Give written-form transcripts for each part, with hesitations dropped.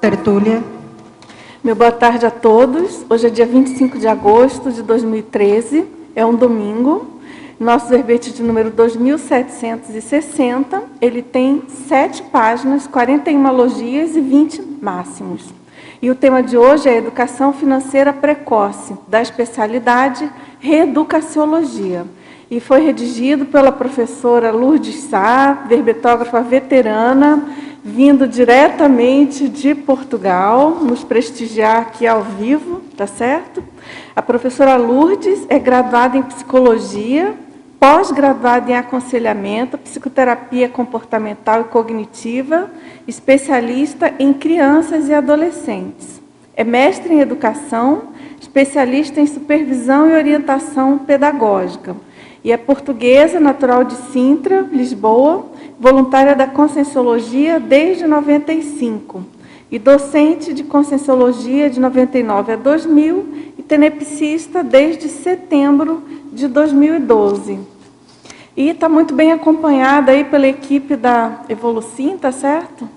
tertúlia. Meu boa tarde a todos. Hoje é dia 25 de agosto de 2013, é um domingo. Nosso verbete de número 2760, ele tem 7 páginas, 41 logias e 20 máximos. E o tema de hoje é Educação Financeira Precoce, da especialidade Reeducaciologia. E foi redigido pela professora Lourdes Sá, verbetógrafa veterana, vindo diretamente de Portugal, nos prestigiar aqui ao vivo, tá certo? A professora Lourdes é graduada em Psicologia, pós-graduada em Aconselhamento, Psicoterapia Comportamental e Cognitiva, especialista em Crianças e Adolescentes. É mestre em Educação, especialista em Supervisão e Orientação Pedagógica. E é portuguesa, natural de Sintra, Lisboa, voluntária da Conscienciologia desde 95 e docente de Conscienciologia de 99 a 2000 e tenepsista desde setembro de 2012. E está muito bem acompanhada aí pela equipe da Evolucim, tá certo?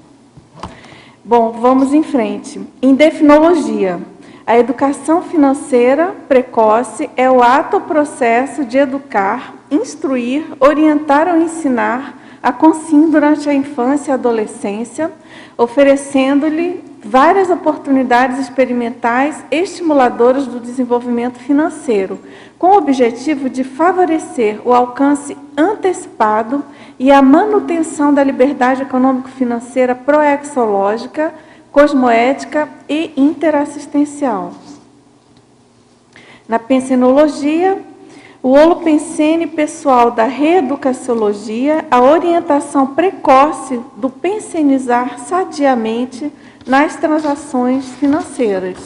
Bom, vamos em frente. Em Definologia, a educação financeira precoce é o ato ou processo de educar, instruir, orientar ou ensinar a consciência durante a infância e adolescência, oferecendo-lhe várias oportunidades experimentais estimuladoras do desenvolvimento financeiro, com o objetivo de favorecer o alcance antecipado e a manutenção da liberdade econômico-financeira proexológica, cosmoética e interassistencial. Na pensenologia, o holopensene pessoal da reeducaciologia, a orientação precoce do pensenizar sadiamente nas transações financeiras.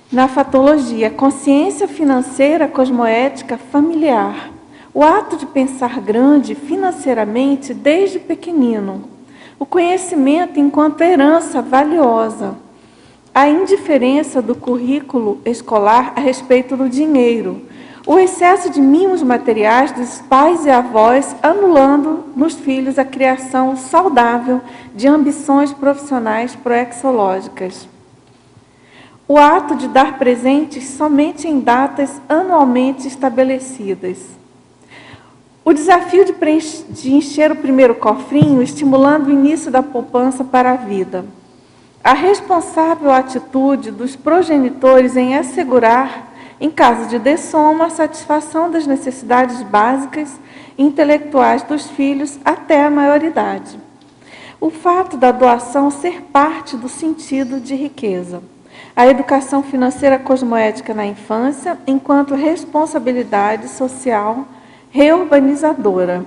Na fatologia, consciência financeira cosmoética familiar, o ato de pensar grande financeiramente desde pequenino, o conhecimento enquanto herança valiosa, a indiferença do currículo escolar a respeito do dinheiro, o excesso de mimos materiais dos pais e avós, anulando nos filhos a criação saudável de ambições profissionais proexológicas. O ato de dar presentes somente em datas anualmente estabelecidas. O desafio de encher o primeiro cofrinho, estimulando o início da poupança para a vida. A responsável atitude dos progenitores em assegurar, em caso de dessoma, a satisfação das necessidades básicas e intelectuais dos filhos até a maioridade. O fato da doação ser parte do sentido de riqueza. A educação financeira cosmoética na infância, enquanto responsabilidade social reurbanizadora.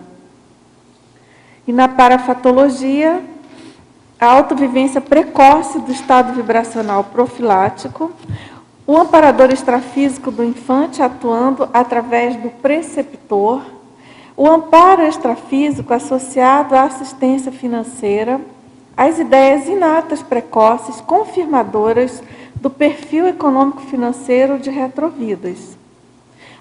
E na parafatologia, a autovivência precoce do estado vibracional profilático, o amparador extrafísico do infante atuando através do preceptor, o amparo extrafísico associado à assistência financeira, as ideias inatas precoces confirmadoras do perfil econômico-financeiro de retrovidas.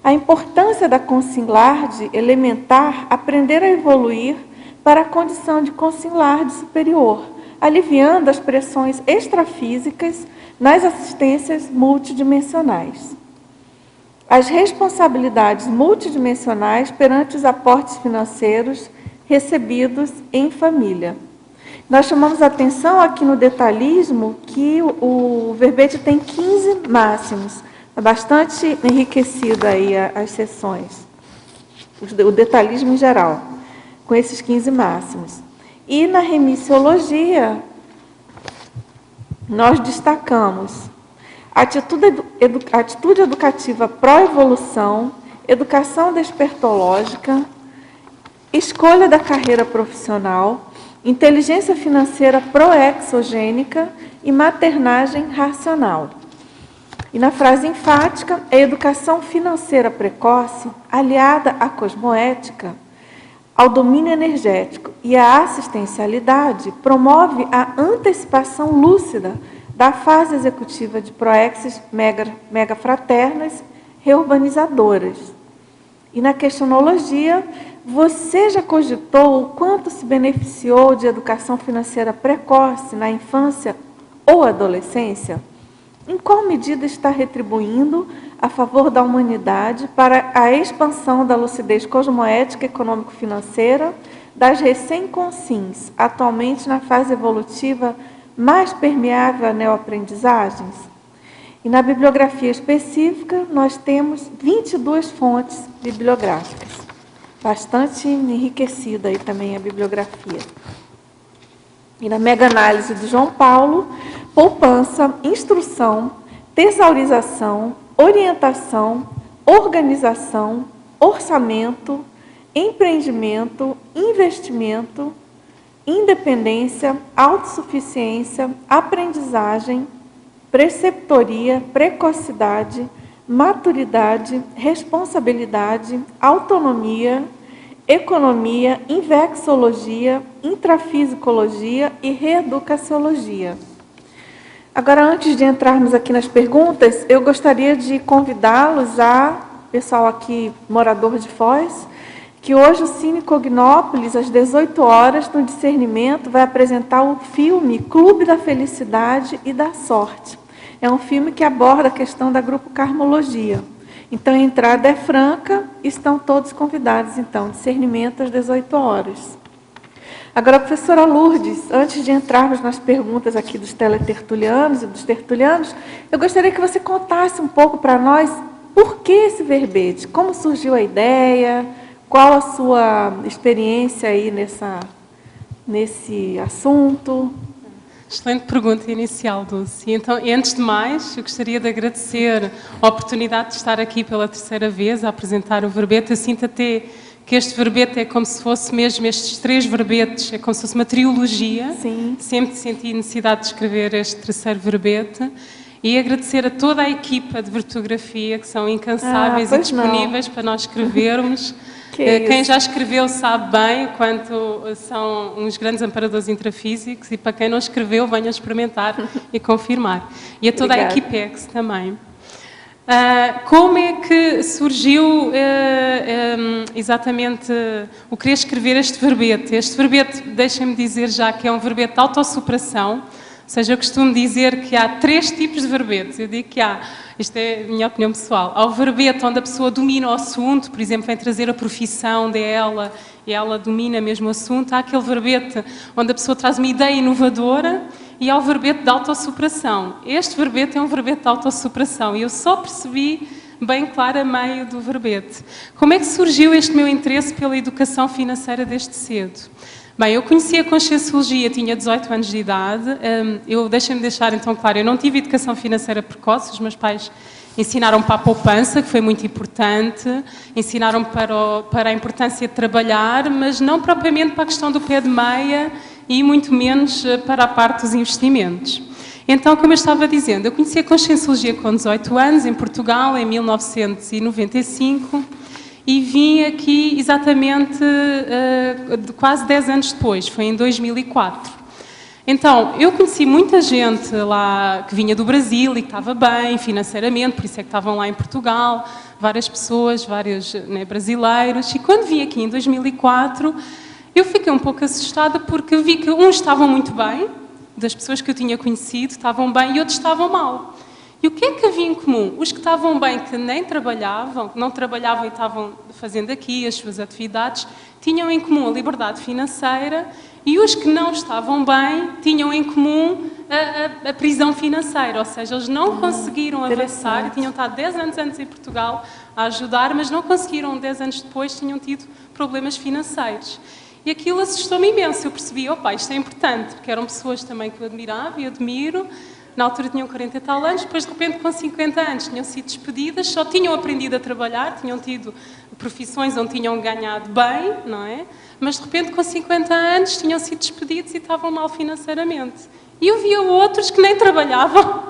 A importância da consiglade elementar aprender a evoluir para a condição de consiglade superior, aliviando as pressões extrafísicas nas assistências multidimensionais. As responsabilidades multidimensionais perante os aportes financeiros recebidos em família. Nós chamamos a atenção aqui no detalhismo que o verbete tem 15 máximos. É bastante enriquecido aí as sessões, o detalhismo em geral, com esses 15 máximos. E na remissiologia, nós destacamos atitude educativa pró-evolução, educação despertológica, escolha da carreira profissional, inteligência financeira proexogênica e maternagem racional. E na frase enfática, a educação financeira precoce, aliada à cosmoética, ao domínio energético e à assistencialidade, promove a antecipação lúcida da fase executiva de proexes megafraternas reurbanizadoras. E na questionologia, você já cogitou o quanto se beneficiou de educação financeira precoce na infância ou adolescência? Em qual medida está retribuindo a favor da humanidade para a expansão da lucidez cosmoética econômico-financeira das recém-conscientes, atualmente na fase evolutiva mais permeável a neoaprendizagens? E na bibliografia específica, nós temos 22 fontes bibliográficas. Bastante enriquecida aí também a bibliografia. E na mega-análise de João Paulo, poupança, instrução, tesaurização, orientação, organização, orçamento, empreendimento, investimento, independência, autossuficiência, aprendizagem, preceptoria, precocidade, maturidade, responsabilidade, autonomia, economia, invexologia, intrafisicologia e reeducaciologia. Agora, antes de entrarmos aqui nas perguntas, eu gostaria de convidá-los pessoal aqui, morador de Foz, que hoje o Cine Cognópolis, às 18 horas, no Discernimento, vai apresentar o filme Clube da Felicidade e da Sorte. É um filme que aborda a questão da grupo Karmologia. Então, a entrada é franca, estão todos convidados, então, Discernimento às 18 horas. Agora, professora Lourdes, antes de entrarmos nas perguntas aqui dos teletertulianos e dos tertulianos, eu gostaria que você contasse um pouco para nós por que esse verbete, como surgiu a ideia, qual a sua experiência aí nesse assunto. Excelente pergunta inicial, Dulce. Então, antes de mais, eu gostaria de agradecer a oportunidade de estar aqui pela terceira vez a apresentar o verbete. Eu sinto até que este verbete é como se fosse mesmo estes 3 verbetes, é como se fosse uma trilogia. Sim. Sempre senti necessidade de escrever este terceiro verbete. E agradecer a toda a equipa de vertografia, que são incansáveis e disponíveis para nós escrevermos. Quem já escreveu sabe bem quanto são uns grandes amparadores intrafísicos, e para quem não escreveu, venham experimentar e confirmar. E a toda a Equipex também. Como é que surgiu exatamente o querer escrever este verbete? Este verbete, deixem-me dizer já que é um verbete de autossuperação. Ou seja, eu costumo dizer que há 3 tipos de verbetes. Eu digo que isto é a minha opinião pessoal, há o verbete onde a pessoa domina o assunto, por exemplo, vem trazer a profissão dela e ela domina mesmo o assunto. Há aquele verbete onde a pessoa traz uma ideia inovadora e há o verbete de autossuperação. Este verbete é um verbete de autossuperação e eu só percebi bem claro a meio do verbete. Como é que surgiu este meu interesse pela educação financeira desde cedo? Bem, eu conheci a Conscienciologia, tinha 18 anos de idade. Deixem-me deixar então claro, eu não tive educação financeira precoce, os meus pais ensinaram para a poupança, que foi muito importante, ensinaram para a importância de trabalhar, mas não propriamente para a questão do pé de meia e muito menos para a parte dos investimentos. Então, como eu estava dizendo, eu conheci a Conscienciologia com 18 anos, em Portugal, em 1995, e vim aqui exatamente quase 10 anos depois, foi em 2004. Então, eu conheci muita gente lá que vinha do Brasil e que estava bem financeiramente, por isso é que estavam lá em Portugal, várias pessoas, vários brasileiros, e quando vim aqui em 2004, eu fiquei um pouco assustada porque vi que uns estavam muito bem, das pessoas que eu tinha conhecido, estavam bem e outros estavam mal. E o que é que havia em comum? Os que estavam bem, que nem trabalhavam, não trabalhavam e estavam fazendo aqui as suas atividades, tinham em comum a liberdade financeira, e os que não estavam bem tinham em comum a prisão financeira, ou seja, eles não conseguiram avançar, e tinham estado 10 anos antes em Portugal a ajudar, mas não conseguiram, 10 anos depois tinham tido problemas financeiros. E aquilo assustou-me imenso, eu percebi, opa, isto é importante, porque eram pessoas também que eu admirava e admiro. Na altura tinham 40 e tal anos, depois de repente com 50 anos tinham sido despedidas, só tinham aprendido a trabalhar, tinham tido profissões onde tinham ganhado bem, não é? Mas de repente com 50 anos tinham sido despedidos e estavam mal financeiramente. E eu via outros que nem trabalhavam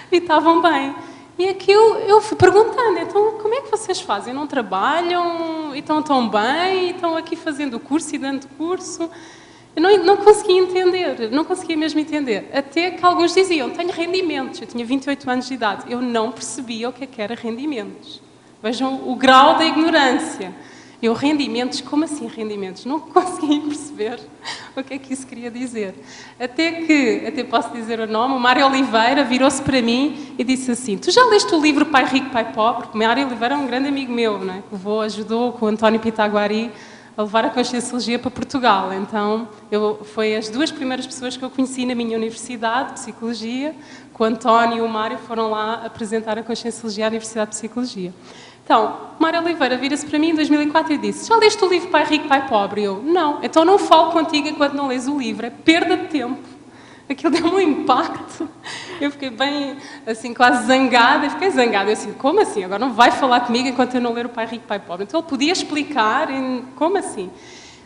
e estavam bem. E aquilo eu fui perguntando, então como é que vocês fazem? Não trabalham e estão tão bem, e estão aqui fazendo o curso e dando curso? Eu não conseguia entender, não conseguia mesmo entender. Até que alguns diziam, tenho rendimentos. Eu tinha 28 anos de idade. Eu não percebia o que era rendimentos. Vejam o grau da ignorância. Eu, rendimentos? Como assim rendimentos? Não consegui perceber o que é que isso queria dizer. Até posso dizer o nome, o Mário Oliveira virou-se para mim e disse assim: tu já leste o livro Pai Rico, Pai Pobre? O Mário Oliveira é um grande amigo meu, não é? Que ajudou com o António Pitaguari a levar a Conscienciologia para Portugal. Então, foi as duas primeiras pessoas que eu conheci na minha universidade de Psicologia, que o António e o Mário foram lá apresentar a Conscienciologia à Universidade de Psicologia. Então, o Mário Oliveira vira-se para mim em 2004 e disse: já leste o livro Pai Rico, Pai Pobre? Eu, não. Então não falo contigo enquanto não lês o livro, é perda de tempo. Aquilo deu-me um impacto. Eu fiquei bem, assim, quase zangada. Eu fiquei zangada. Eu assim, como assim? Agora não vai falar comigo enquanto eu não ler o Pai Rico, Pai Pobre. Então ele podia explicar, como assim?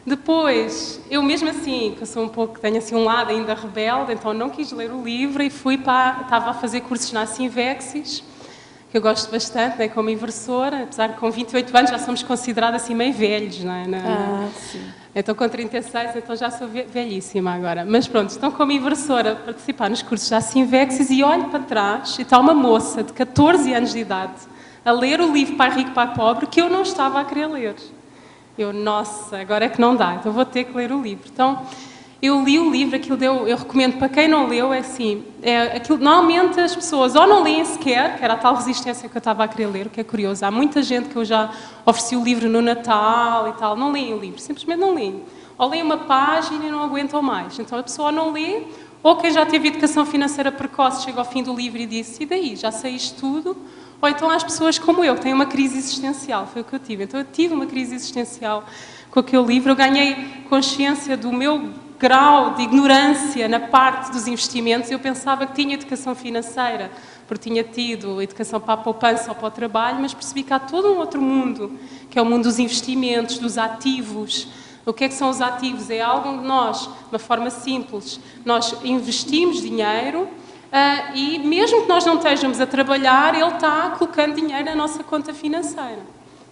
Depois, eu mesmo assim, que eu sou tenho assim um lado ainda rebelde, então não quis ler o livro e estava a fazer cursos na Sinvexis, que eu gosto bastante, né, como inversora, apesar de com 28 anos já somos considerados assim meio velhos, não é? Sim. Então com 36, então já sou velhíssima agora. Mas pronto, então como inversora, participar nos cursos da Sinvexis e olho para trás e está uma moça de 14 anos de idade a ler o livro Pai Rico, Pai Pobre, que eu não estava a querer ler. Eu, nossa, agora é que não dá, então vou ter que ler o livro. Então, eu li o livro, eu recomendo para quem não leu, é assim, normalmente as pessoas ou não leem sequer, que era a tal resistência que eu estava a querer ler, o que é curioso. Há muita gente que eu já ofereci o livro no Natal e tal, não leem o livro, simplesmente não leem. Ou leem uma página e não aguentam mais. Então a pessoa não lê, ou quem já teve educação financeira precoce chega ao fim do livro e disse: e daí, já sei isto tudo? Ou então há as pessoas como eu, que têm uma crise existencial, foi o que eu tive. Então eu tive uma crise existencial com aquele livro, eu ganhei consciência do meu grau de ignorância na parte dos investimentos. Eu pensava que tinha educação financeira, porque tinha tido educação para a poupança ou para o trabalho, mas percebi que há todo um outro mundo, que é o mundo dos investimentos, dos ativos. O que é que são os ativos? É algo onde nós, de uma forma simples, nós investimos dinheiro e mesmo que nós não estejamos a trabalhar, ele está colocando dinheiro na nossa conta financeira.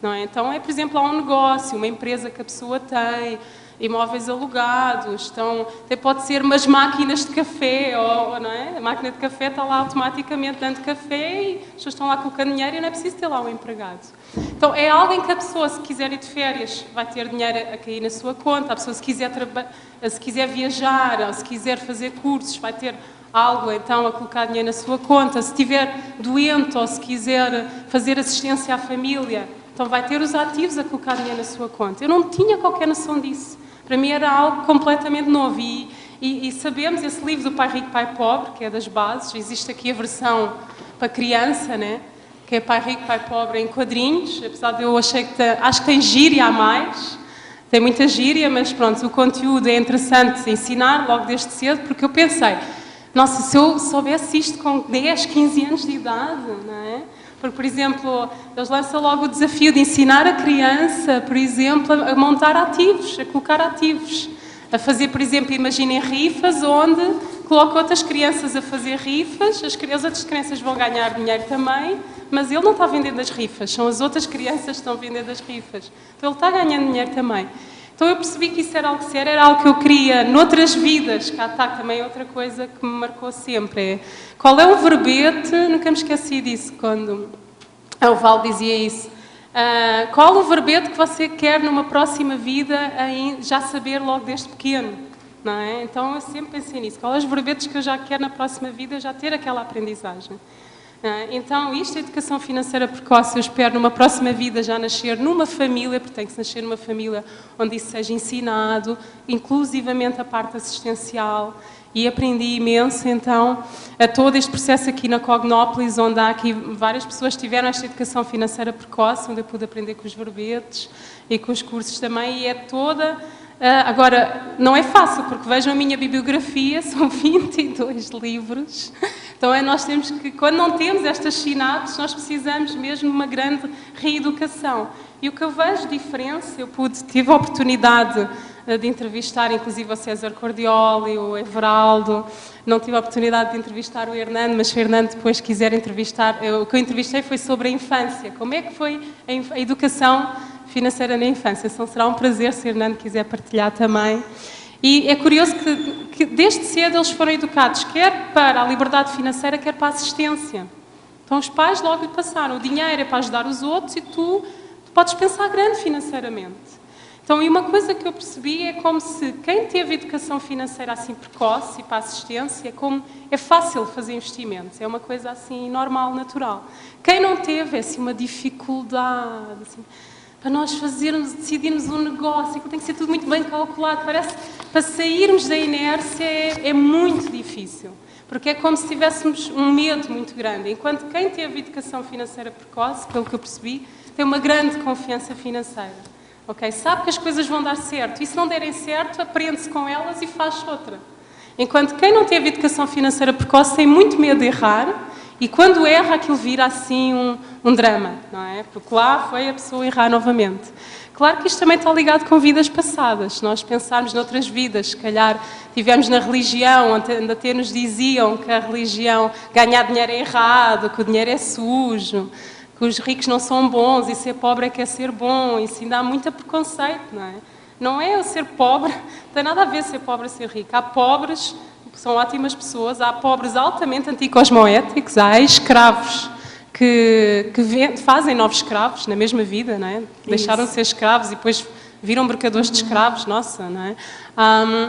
Não é? Então, por exemplo, há um negócio, uma empresa que a pessoa tem, imóveis alugados, até pode ser umas máquinas de café, não é? A máquina de café está lá automaticamente dando café e as pessoas estão lá colocando dinheiro e não é preciso ter lá um empregado. Então é algo em que a pessoa, se quiser ir de férias, vai ter dinheiro a cair na sua conta, a pessoa se quiser viajar, ou se quiser fazer cursos, vai ter algo então a colocar dinheiro na sua conta, se estiver doente ou se quiser fazer assistência à família, então vai ter os ativos a colocar dinheiro na sua conta. Eu não tinha qualquer noção disso. Para mim era algo completamente novo e sabemos, esse livro do Pai Rico, Pai Pobre, que é das bases, existe aqui a versão para criança, né? Que é Pai Rico, Pai Pobre em quadrinhos, apesar de eu acho que tem gíria a mais, tem muita gíria, mas pronto, o conteúdo é interessante ensinar logo desde cedo, porque eu pensei, nossa, se eu soubesse isto com 10, 15 anos de idade, não é? Porque, por exemplo, eles lançam logo o desafio de ensinar a criança, por exemplo, a montar ativos, a colocar ativos. A fazer, por exemplo, imaginem rifas, onde coloca outras crianças a fazer rifas, as outras crianças vão ganhar dinheiro também, mas ele não está vendendo as rifas, são as outras crianças que estão vendendo as rifas. Então ele está ganhando dinheiro também. Então eu percebi que isso era algo sério, era algo que eu queria noutras vidas. Cá está também outra coisa que me marcou sempre. Qual é o verbete, nunca me esqueci disso, quando o Val dizia isso. Qual o verbete que você quer numa próxima vida já saber logo desde pequeno? Não é? Então eu sempre pensei nisso. Qual é os verbetes que eu já quero na próxima vida já ter aquela aprendizagem? Então, isto é educação financeira precoce. Eu espero numa próxima vida já nascer numa família, porque tem que se nascer numa família onde isso seja ensinado, inclusivamente a parte assistencial. E aprendi imenso, então, a todo este processo aqui na Cognópolis, onde há aqui várias pessoas que tiveram esta educação financeira precoce, onde eu pude aprender com os verbetes e com os cursos também, e é toda... Agora, não é fácil, porque vejam a minha bibliografia, são 22 livros. Então, nós temos que, quando não temos estas sinapses, nós precisamos mesmo de uma grande reeducação. E o que eu vejo diferença, tive a oportunidade de entrevistar, inclusive, o César Cordioli, o Everaldo, não tive a oportunidade de entrevistar o Hernando, mas se o Hernando depois quiser entrevistar, o que eu entrevistei foi sobre a infância, como é que foi a educação financeira na infância. Então será um prazer se o Hernando quiser partilhar também. E é curioso que desde cedo eles foram educados, quer para a liberdade financeira, quer para a assistência. Então os pais logo lhe passaram, o dinheiro é para ajudar os outros e tu podes pensar grande financeiramente. Então, e uma coisa que eu percebi é como se quem teve educação financeira assim precoce e para assistência, é fácil fazer investimentos, é uma coisa assim normal, natural. Quem não teve é assim uma dificuldade, assim, para nós decidirmos um negócio, que tem que ser tudo muito bem calculado, parece para sairmos da inércia é muito difícil, porque é como se tivéssemos um medo muito grande, enquanto quem teve educação financeira precoce, pelo que eu percebi, tem uma grande confiança financeira. Okay? Sabe que as coisas vão dar certo, e se não derem certo, aprende-se com elas e faz outra. Enquanto quem não teve educação financeira precoce tem muito medo de errar, e quando erra aquilo vira assim um drama, não é? Porque lá foi a pessoa errar novamente. Claro que isto também está ligado com vidas passadas. Se nós pensarmos noutras vidas, se calhar tivemos na religião, onde até nos diziam que a religião, ganhar dinheiro é errado, que o dinheiro é sujo, que os ricos não são bons e ser pobre é que é ser bom, isso ainda há muito preconceito, não é? Não é o ser pobre, não tem nada a ver ser pobre e ser rico. Há pobres que são ótimas pessoas, há pobres altamente anticosmoéticos, há escravos que fazem novos escravos na mesma vida, não é? Deixaram de ser escravos e depois viram mercadores de escravos, nossa, não é?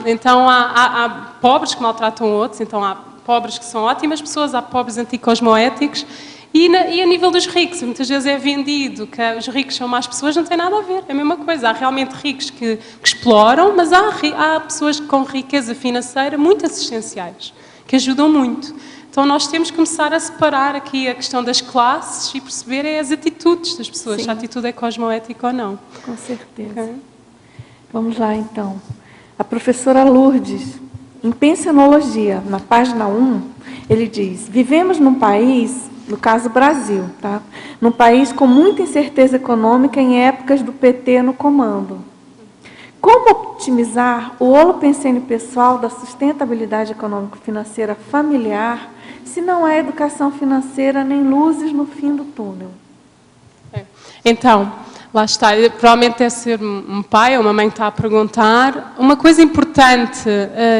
Então há pobres que maltratam outros, então há pobres que são ótimas pessoas, há pobres anticosmoéticos. E a nível dos ricos, muitas vezes é vendido que os ricos são más pessoas, não tem nada a ver, é a mesma coisa. Há realmente ricos que exploram, mas há pessoas com riqueza financeira muito assistenciais, que ajudam muito. Então nós temos que começar a separar aqui a questão das classes e perceber as atitudes das pessoas, Sim. Se a atitude é cosmoética ou não. Com certeza. Okay? Vamos lá então. A professora Lourdes, em Pensionologia, na página 1, ele diz: vivemos num país, no caso Brasil, tá? Num país com muita incerteza econômica em épocas do PT no comando. Como otimizar o holopensene pessoal da sustentabilidade econômico-financeira familiar se não há educação financeira nem luzes no fim do túnel? Então, lá está, provavelmente deve ser um pai ou uma mãe que está a perguntar. Uma coisa importante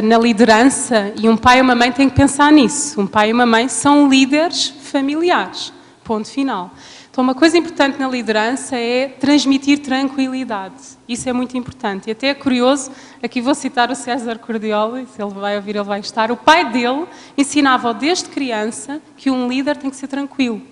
na liderança, e um pai ou uma mãe têm que pensar nisso, um pai e uma mãe são líderes familiares, ponto final. Então uma coisa importante na liderança é transmitir tranquilidade, isso é muito importante. E até é curioso, aqui vou citar o César Cordioli, se ele vai ouvir ele vai estar, o pai dele ensinava desde criança que um líder tem que ser tranquilo.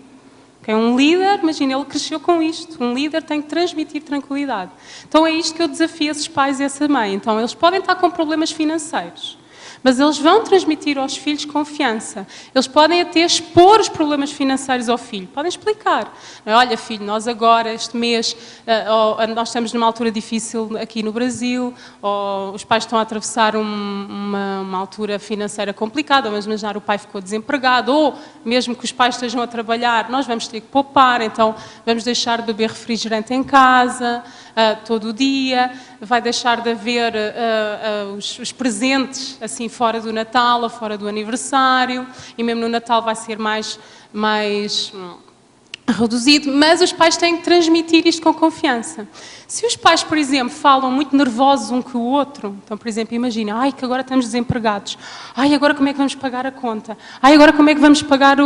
Um líder, imagina, ele cresceu com isto, um líder tem que transmitir tranquilidade. Então é isto que eu desafio esses pais e essa mãe. Então eles podem estar com problemas financeiros, mas eles vão transmitir aos filhos confiança. Eles podem até expor os problemas financeiros ao filho. Podem explicar. Olha, filho, nós agora, este mês, nós estamos numa altura difícil aqui no Brasil, ou os pais estão a atravessar uma altura financeira complicada, vamos imaginar o pai ficou desempregado, ou mesmo que os pais estejam a trabalhar, nós vamos ter que poupar, então vamos deixar de beber refrigerante em casa todo o dia, vai deixar de haver os presentes assim fora do Natal ou fora do aniversário, e mesmo no Natal vai ser mais reduzido, mas os pais têm que transmitir isto com confiança. Se os pais, por exemplo, falam muito nervosos um com o outro, então, por exemplo, imagina, ai, que agora estamos desempregados, ai, agora como é que vamos pagar a conta, ai, agora como é que vamos pagar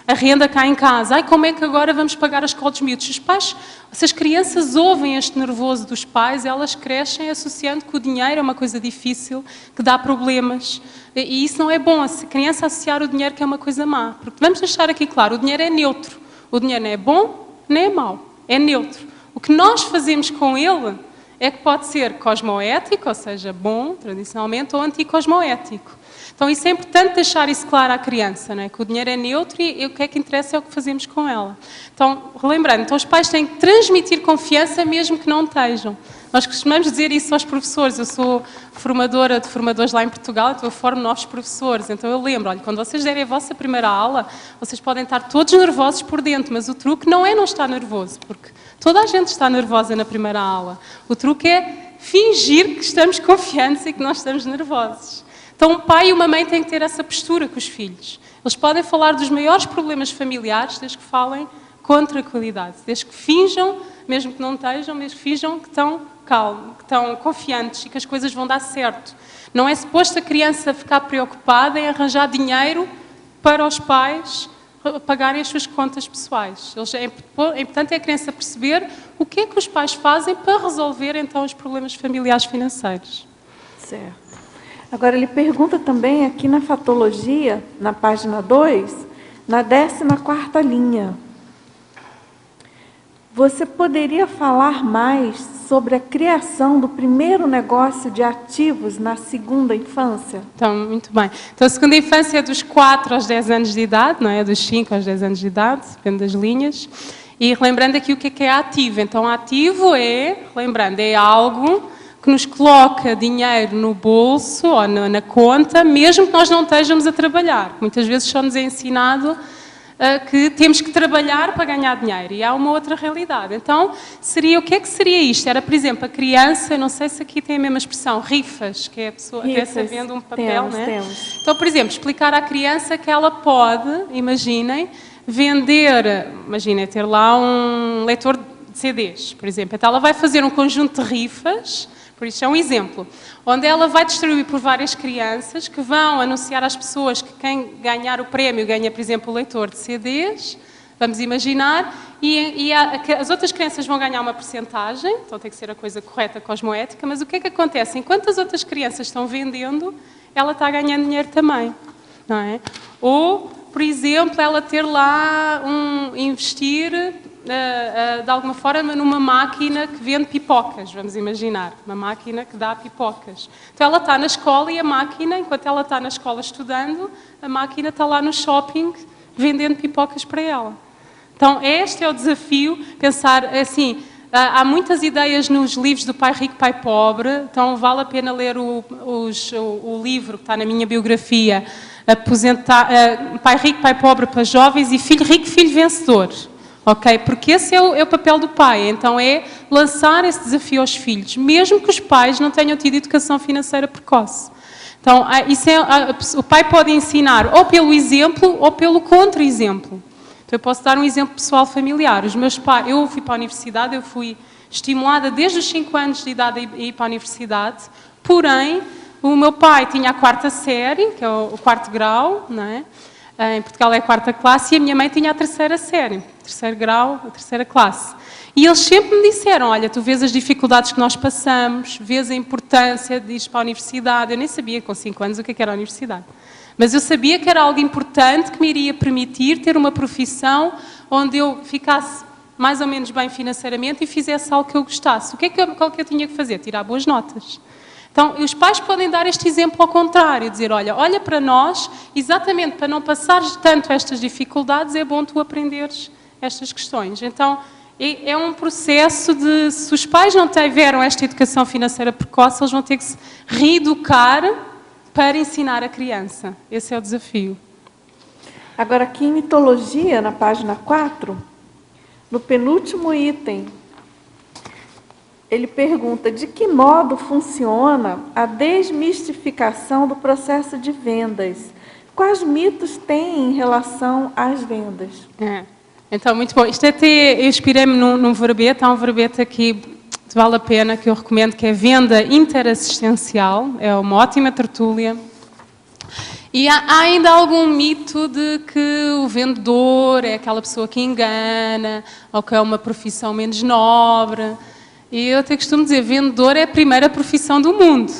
a renda cá em casa, ai, como é que agora vamos pagar a escola dos miúdos? Os pais, se as crianças ouvem este nervoso dos pais, elas crescem associando que o dinheiro é uma coisa difícil, que dá problemas, e isso não é bom, se a criança associar o dinheiro que é uma coisa má, porque vamos deixar aqui claro, o dinheiro é neutro, o dinheiro não é bom, nem é mau, é neutro. O que nós fazemos com ele é que pode ser cosmoético, ou seja, bom, tradicionalmente, ou anticosmoético. Então isso é importante deixar isso claro à criança, não é? Que o dinheiro é neutro e o que é que interessa é o que fazemos com ela. Então, relembrando, então os pais têm que transmitir confiança mesmo que não estejam. Nós costumamos dizer isso aos professores, eu sou formadora de formadores lá em Portugal, então eu formo novos professores, então eu lembro, olha, quando vocês derem a vossa primeira aula, vocês podem estar todos nervosos por dentro, mas o truque não é não estar nervoso, porque toda a gente está nervosa na primeira aula. O truque é fingir que estamos confiantes e que nós estamos nervosos. Então um pai e uma mãe têm que ter essa postura com os filhos. Eles podem falar dos maiores problemas familiares desde que falem com tranquilidade, desde que finjam, mesmo que não estejam, desde que finjam que estão calmos, que estão confiantes e que as coisas vão dar certo. Não é suposto a criança ficar preocupada em arranjar dinheiro para os pais pagarem as suas contas pessoais. É importante a criança perceber o que é que os pais fazem para resolver então os problemas familiares financeiros. Certo. Agora ele pergunta também aqui na fatologia, na página 2, na 14ª linha. Você poderia falar mais sobre a criação do primeiro negócio de ativos na segunda infância? Então, muito bem. Então, a segunda infância é dos 4 aos 10 anos de idade, não é? Dos 5 aos 10 anos de idade, depende das linhas. E lembrando aqui o que é ativo. Então, ativo é, lembrando, é algo que nos coloca dinheiro no bolso ou na conta, mesmo que nós não estejamos a trabalhar. Muitas vezes só nos é ensinado que temos que trabalhar para ganhar dinheiro. E há uma outra realidade. Então, o que é que seria isto? Era, por exemplo, a criança, não sei se aqui tem a mesma expressão, rifas, que é a pessoa que é vende um papel, não é? Temos. Então, por exemplo, explicar à criança que ela pode, imaginem, vender, imaginem, ter lá um leitor de CDs, por exemplo. Então, ela vai fazer um conjunto de rifas, por isso é um exemplo, onde ela vai distribuir por várias crianças que vão anunciar às pessoas que quem ganhar o prémio ganha, por exemplo, o leitor de CDs, vamos imaginar, e as outras crianças vão ganhar uma percentagem, então tem que ser a coisa correta, cosmoética, mas o que é que acontece? Enquanto as outras crianças estão vendendo, ela está ganhando dinheiro também, não é? Ou, por exemplo, ela ter lá investir de alguma forma numa máquina que vende pipocas, vamos imaginar, uma máquina que dá pipocas. Então ela está na escola e a máquina, enquanto ela está na escola estudando, a máquina está lá no shopping vendendo pipocas para ela. Então este é o desafio, pensar assim, há muitas ideias nos livros do Pai Rico, Pai Pobre, então vale a pena ler o livro que está na minha biografia, Pai Rico, Pai Pobre para jovens e Filho Rico, Filho Vencedor. Ok? Porque esse é o papel do pai, então é lançar esse desafio aos filhos, mesmo que os pais não tenham tido educação financeira precoce. Então, o pai pode ensinar ou pelo exemplo ou pelo contra-exemplo. Então, eu posso dar um exemplo pessoal familiar. Os meus pais, eu fui para a universidade, eu fui estimulada desde os 5 anos de idade a ir para a universidade, porém, o meu pai tinha a 4ª série, que é o 4º grau, não é? Em Portugal é a 4ª classe, e a minha mãe tinha a 3ª série, 3º grau, a 3ª classe. E eles sempre me disseram, olha, tu vês as dificuldades que nós passamos, vês a importância de ir para a universidade. Eu nem sabia com 5 anos o que era a universidade. Mas eu sabia que era algo importante que me iria permitir ter uma profissão onde eu ficasse mais ou menos bem financeiramente e fizesse algo que eu gostasse. Qual que eu tinha que fazer? Tirar boas notas. Então, os pais podem dar este exemplo ao contrário, dizer, olha para nós, exatamente para não passares tanto estas dificuldades, é bom tu aprenderes estas questões. Então, é um processo de, se os pais não tiveram esta educação financeira precoce, eles vão ter que se reeducar para ensinar a criança. Esse é o desafio. Agora, aqui em mitologia, na página 4, no penúltimo item, ele pergunta de que modo funciona a desmistificação do processo de vendas. Quais mitos tem em relação às vendas? Então, muito bom. Isto eu inspirei-me num verbete, há um verbete aqui que vale a pena, que eu recomendo, que é venda interassistencial, é uma ótima tertúlia. E há ainda algum mito de que o vendedor é aquela pessoa que engana, ou que é uma profissão menos nobre. E eu até costumo dizer, vendedor é a primeira profissão do mundo.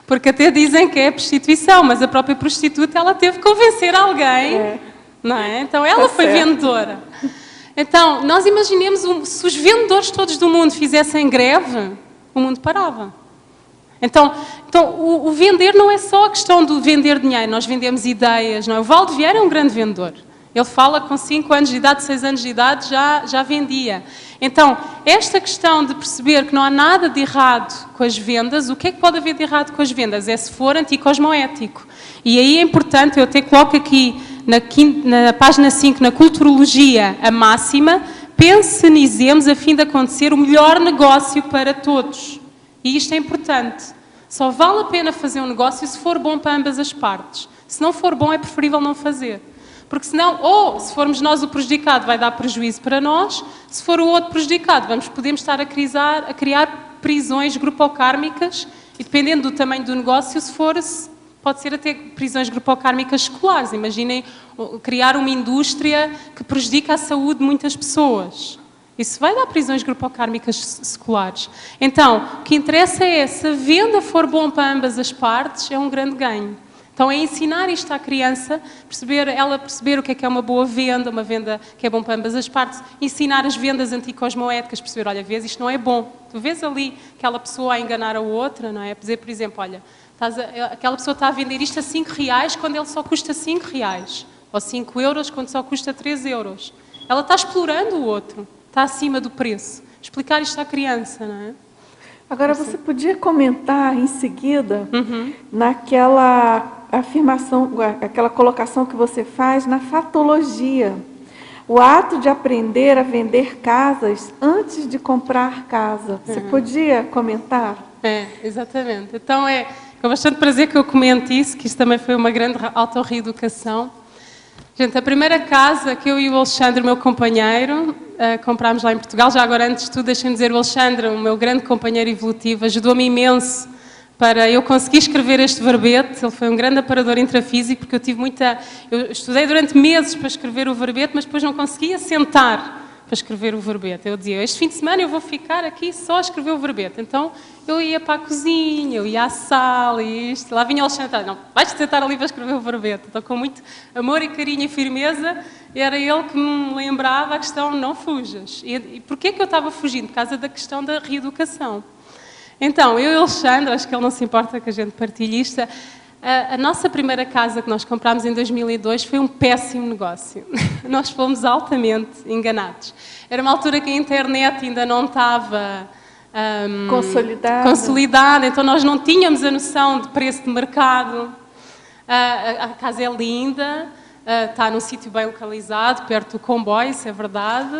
Porque até dizem que é a prostituição, mas a própria prostituta, ela teve que convencer alguém, não é? Então ela foi vendedora. Então, nós imaginemos, se os vendedores todos do mundo fizessem greve, o mundo parava. Então o vender não é só a questão do vender dinheiro, nós vendemos ideias, não é? O Valdo Vieira é um grande vendedor. Ele fala com 5 anos de idade, 6 anos de idade, já vendia. Então, esta questão de perceber que não há nada de errado com as vendas, o que é que pode haver de errado com as vendas? É se for anticosmoético. E aí é importante, eu até coloco aqui na página 5, na culturologia, a máxima, pensionizemos a fim de acontecer o melhor negócio para todos. E isto é importante. Só vale a pena fazer um negócio se for bom para ambas as partes. Se não for bom, é preferível não fazer. Porque senão, ou se formos nós o prejudicado, vai dar prejuízo para nós, se for o outro prejudicado, podemos estar a criar prisões grupocármicas e dependendo do tamanho do negócio, se for pode ser até prisões grupocármicas escolares. Imaginem criar uma indústria que prejudica a saúde de muitas pessoas. Isso vai dar prisões grupocármicas escolares. Então, o que interessa é, se a venda for bom para ambas as partes, é um grande ganho. Então, é ensinar isto à criança, ela perceber o que é uma boa venda, uma venda que é bom para ambas as partes, ensinar as vendas anticosmoéticas, perceber, olha, vês, isto não é bom. Tu vês ali aquela pessoa a enganar a outra, não é? Dizer, por exemplo, olha, aquela pessoa está a vender isto a 5 reais quando ele só custa 5 reais, ou 5 euros quando só custa 3 euros. Ela está explorando o outro, está acima do preço. Explicar isto à criança, não é? Agora, você podia comentar em seguida naquela afirmação, aquela colocação que você faz na fatologia. O ato de aprender a vender casas antes de comprar casa. Você podia comentar? Exatamente. Então, é com bastante prazer que eu comento isso, que isto também foi uma grande autorreeducação. Gente, a primeira casa que eu e o Alexandre, meu companheiro, comprámos lá em Portugal, já agora antes de tudo, deixem-me dizer, o Alexandre, o meu grande companheiro evolutivo, ajudou-me imenso para eu conseguir escrever este verbete. Ele foi um grande aparador intrafísico, porque eu estudei durante meses para escrever o verbete, mas depois não conseguia sentar para escrever o verbete. Eu dizia, este fim de semana eu vou ficar aqui só a escrever o verbete. Então, eu ia para a cozinha, eu ia à sala e isto. Lá vinha o Alexandre, não, vais-te sentar ali para escrever o verbete. Então, com muito amor e carinho e firmeza, era ele que me lembrava a questão, não fujas. E porquê que eu estava fugindo? Por causa da questão da reeducação. Então, eu e o Alexandre, acho que ele não se importa que a gente partilhe isto, a nossa primeira casa que nós comprámos em 2002 foi um péssimo negócio. Nós fomos altamente enganados. Era uma altura que a internet ainda não estava consolidada, então nós não tínhamos a noção de preço de mercado. A casa é linda, está num sítio bem localizado, perto do comboio, isso é verdade.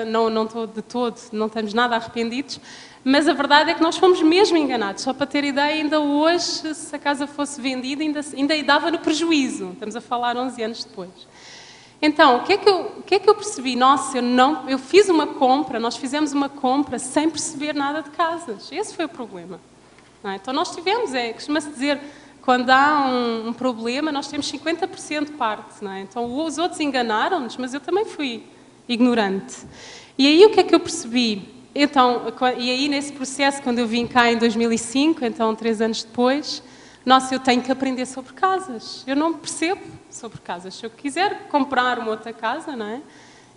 Não estou de todo, não estamos nada arrependidos. Mas a verdade é que nós fomos mesmo enganados. Só para ter ideia, ainda hoje, se a casa fosse vendida, ainda dava no prejuízo. Estamos a falar 11 anos depois. Então, o que é que eu percebi? Nossa, eu fiz uma compra, nós fizemos uma compra sem perceber nada de casas. Esse foi o problema. Não é? Então, nós tivemos, costuma-se dizer, quando há um problema, nós temos 50% de parte. Não é? Então, os outros enganaram-nos, mas eu também fui ignorante. E aí, o que é que eu percebi? Então, e aí nesse processo, quando eu vim cá em 2005, então 3 anos depois, nossa, eu tenho que aprender sobre casas. Eu não percebo sobre casas. Se eu quiser comprar uma outra casa, não é?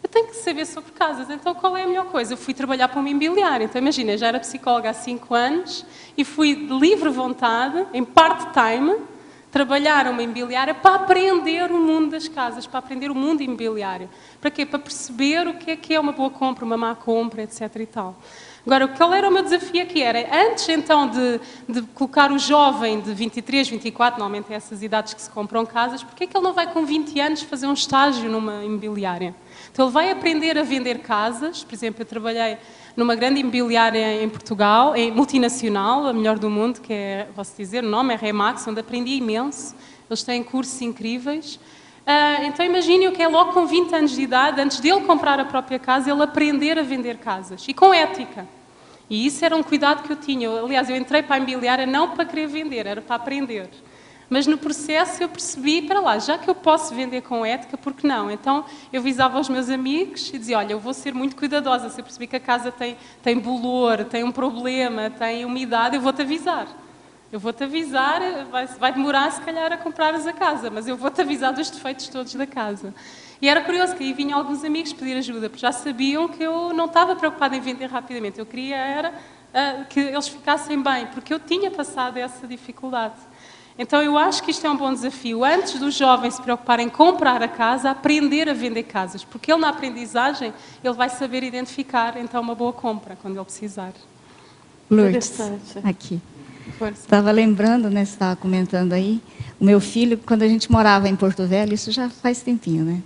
Eu tenho que saber sobre casas. Então, qual é a melhor coisa? Eu fui trabalhar para uma imobiliária. Então, imagina, eu já era psicóloga há 5 anos e fui de livre vontade, em part-time, trabalhar uma imobiliária para aprender o mundo das casas, para aprender o mundo imobiliário. Para quê? Para perceber o que é uma boa compra, uma má compra, etc. e tal. Agora, qual era o meu desafio aqui? Era, antes então de colocar o jovem de 23, 24, normalmente é essas idades que se compram casas, porque é que ele não vai com 20 anos fazer um estágio numa imobiliária? Então ele vai aprender a vender casas. Por exemplo, eu trabalhei numa grande imobiliária em Portugal, multinacional, a melhor do mundo, que é, posso dizer, o nome é Remax, onde aprendi imenso. Eles têm cursos incríveis. Então imagine o que é logo com 20 anos de idade, antes de ele comprar a própria casa, ele aprender a vender casas. E com ética. E isso era um cuidado que eu tinha. Aliás, eu entrei para a imobiliária não para querer vender, era para aprender. Mas no processo eu percebi, para lá, já que eu posso vender com ética, por que não? Então eu avisava aos meus amigos e dizia, olha, eu vou ser muito cuidadosa. Se eu percebi que a casa tem bolor, tem um problema, tem umidade, eu vou-te avisar. Eu vou-te avisar, vai demorar se calhar a comprares a casa, mas eu vou-te avisar dos defeitos todos da casa. E era curioso que aí vinham alguns amigos pedir ajuda, porque já sabiam que eu não estava preocupada em vender rapidamente. Eu queria que eles ficassem bem, porque eu tinha passado essa dificuldade. Então eu acho que isto é um bom desafio. Antes do jovem se preocupar em comprar a casa, aprender a vender casas, porque ele na aprendizagem ele vai saber identificar então uma boa compra quando ele precisar. Lourdes, aqui. Estava lembrando, né, você estava comentando aí, o meu filho, quando a gente morava em Porto Velho, isso já faz tempinho, né?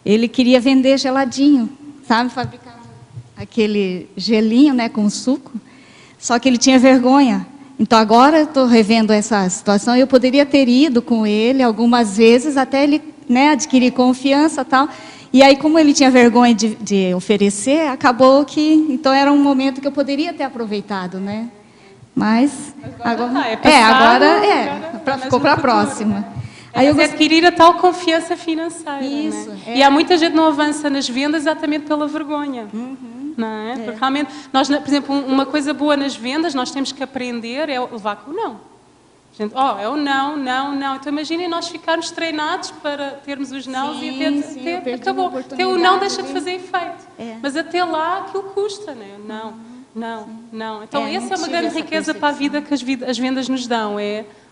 Ele queria vender geladinho, sabe? Fabricar aquele gelinho, né, com suco, só que ele tinha vergonha. Então, agora eu estou revendo essa situação, eu poderia ter ido com ele algumas vezes, até ele, né, adquirir confiança e tal. E aí, como ele tinha vergonha de oferecer, acabou que... Então, era um momento que eu poderia ter aproveitado, né? Mas agora ficou para a próxima. Aí eu adquirir a tal confiança financeira. Isso. Né? E há muita gente que não avança nas vendas exatamente pela vergonha. Não é? Porque realmente, nós, por exemplo, uma coisa boa nas vendas, nós temos que aprender é levar com o não. Gente, é o não, não, não. Então imaginem nós ficarmos treinados para termos os nãos e até acabou. Até o não deixa de fazer efeito. Mas até lá aquilo custa, né? Não, não, não. Então essa é uma grande riqueza para a vida que as vendas nos dão.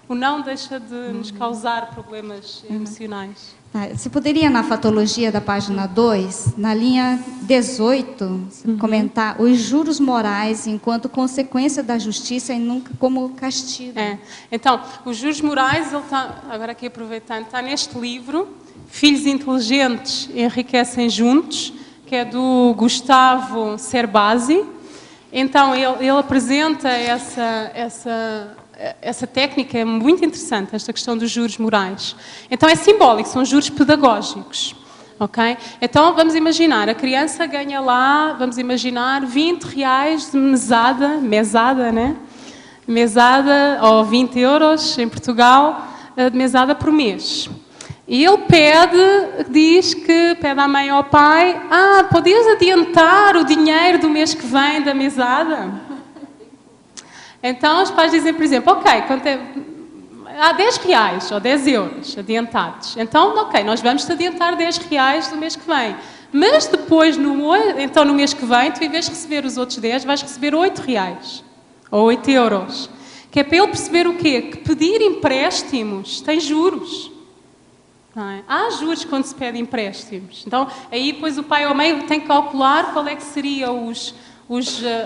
O não deixa de nos causar problemas emocionais. Você poderia, na fatologia da página 2, na linha 18, comentar os juros morais enquanto consequência da justiça e nunca como castigo? Então, os juros morais, ele está, agora aqui aproveitando, está neste livro, Filhos Inteligentes Enriquecem Juntos, que é do Gustavo Cerbasi. Então, ele apresenta essa técnica é muito interessante, esta questão dos juros morais. Então é simbólico, são juros pedagógicos. Okay? Então vamos imaginar, a criança ganha lá, vamos imaginar, 20 reais de mesada, né? Mesada, ou 20 euros em Portugal, de mesada por mês. E ele pede à mãe ou ao pai, podias adiantar o dinheiro do mês que vem da mesada? Então, os pais dizem, por exemplo, há 10 reais ou 10 euros adiantados. Então, nós vamos te adiantar 10 reais do mês que vem. Mas depois, no mês que vem, tu, em vez de receber os outros 10, vais receber 8 reais ou 8 euros. Que é para ele perceber o quê? Que pedir empréstimos tem juros. Não é? Há juros quando se pede empréstimos. Então, aí depois o pai ou a mãe tem que calcular qual é que seriam os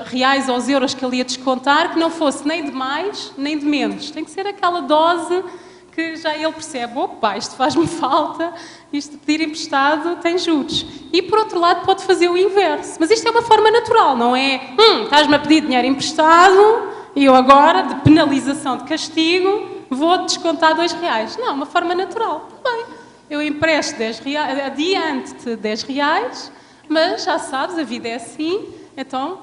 reais ou os euros que ele ia descontar, que não fosse nem de mais, nem de menos. Tem que ser aquela dose que já ele percebe, isto faz-me falta, isto de pedir emprestado tem juros. E, por outro lado, pode fazer o inverso. Mas isto é uma forma natural, não é? Estás-me a pedir dinheiro emprestado e eu agora, de penalização, de castigo, vou descontar 2 reais. Não, uma forma natural. Bem, eu empresto 10 reais, adiante-te 10 reais, mas já sabes, a vida é assim. Então,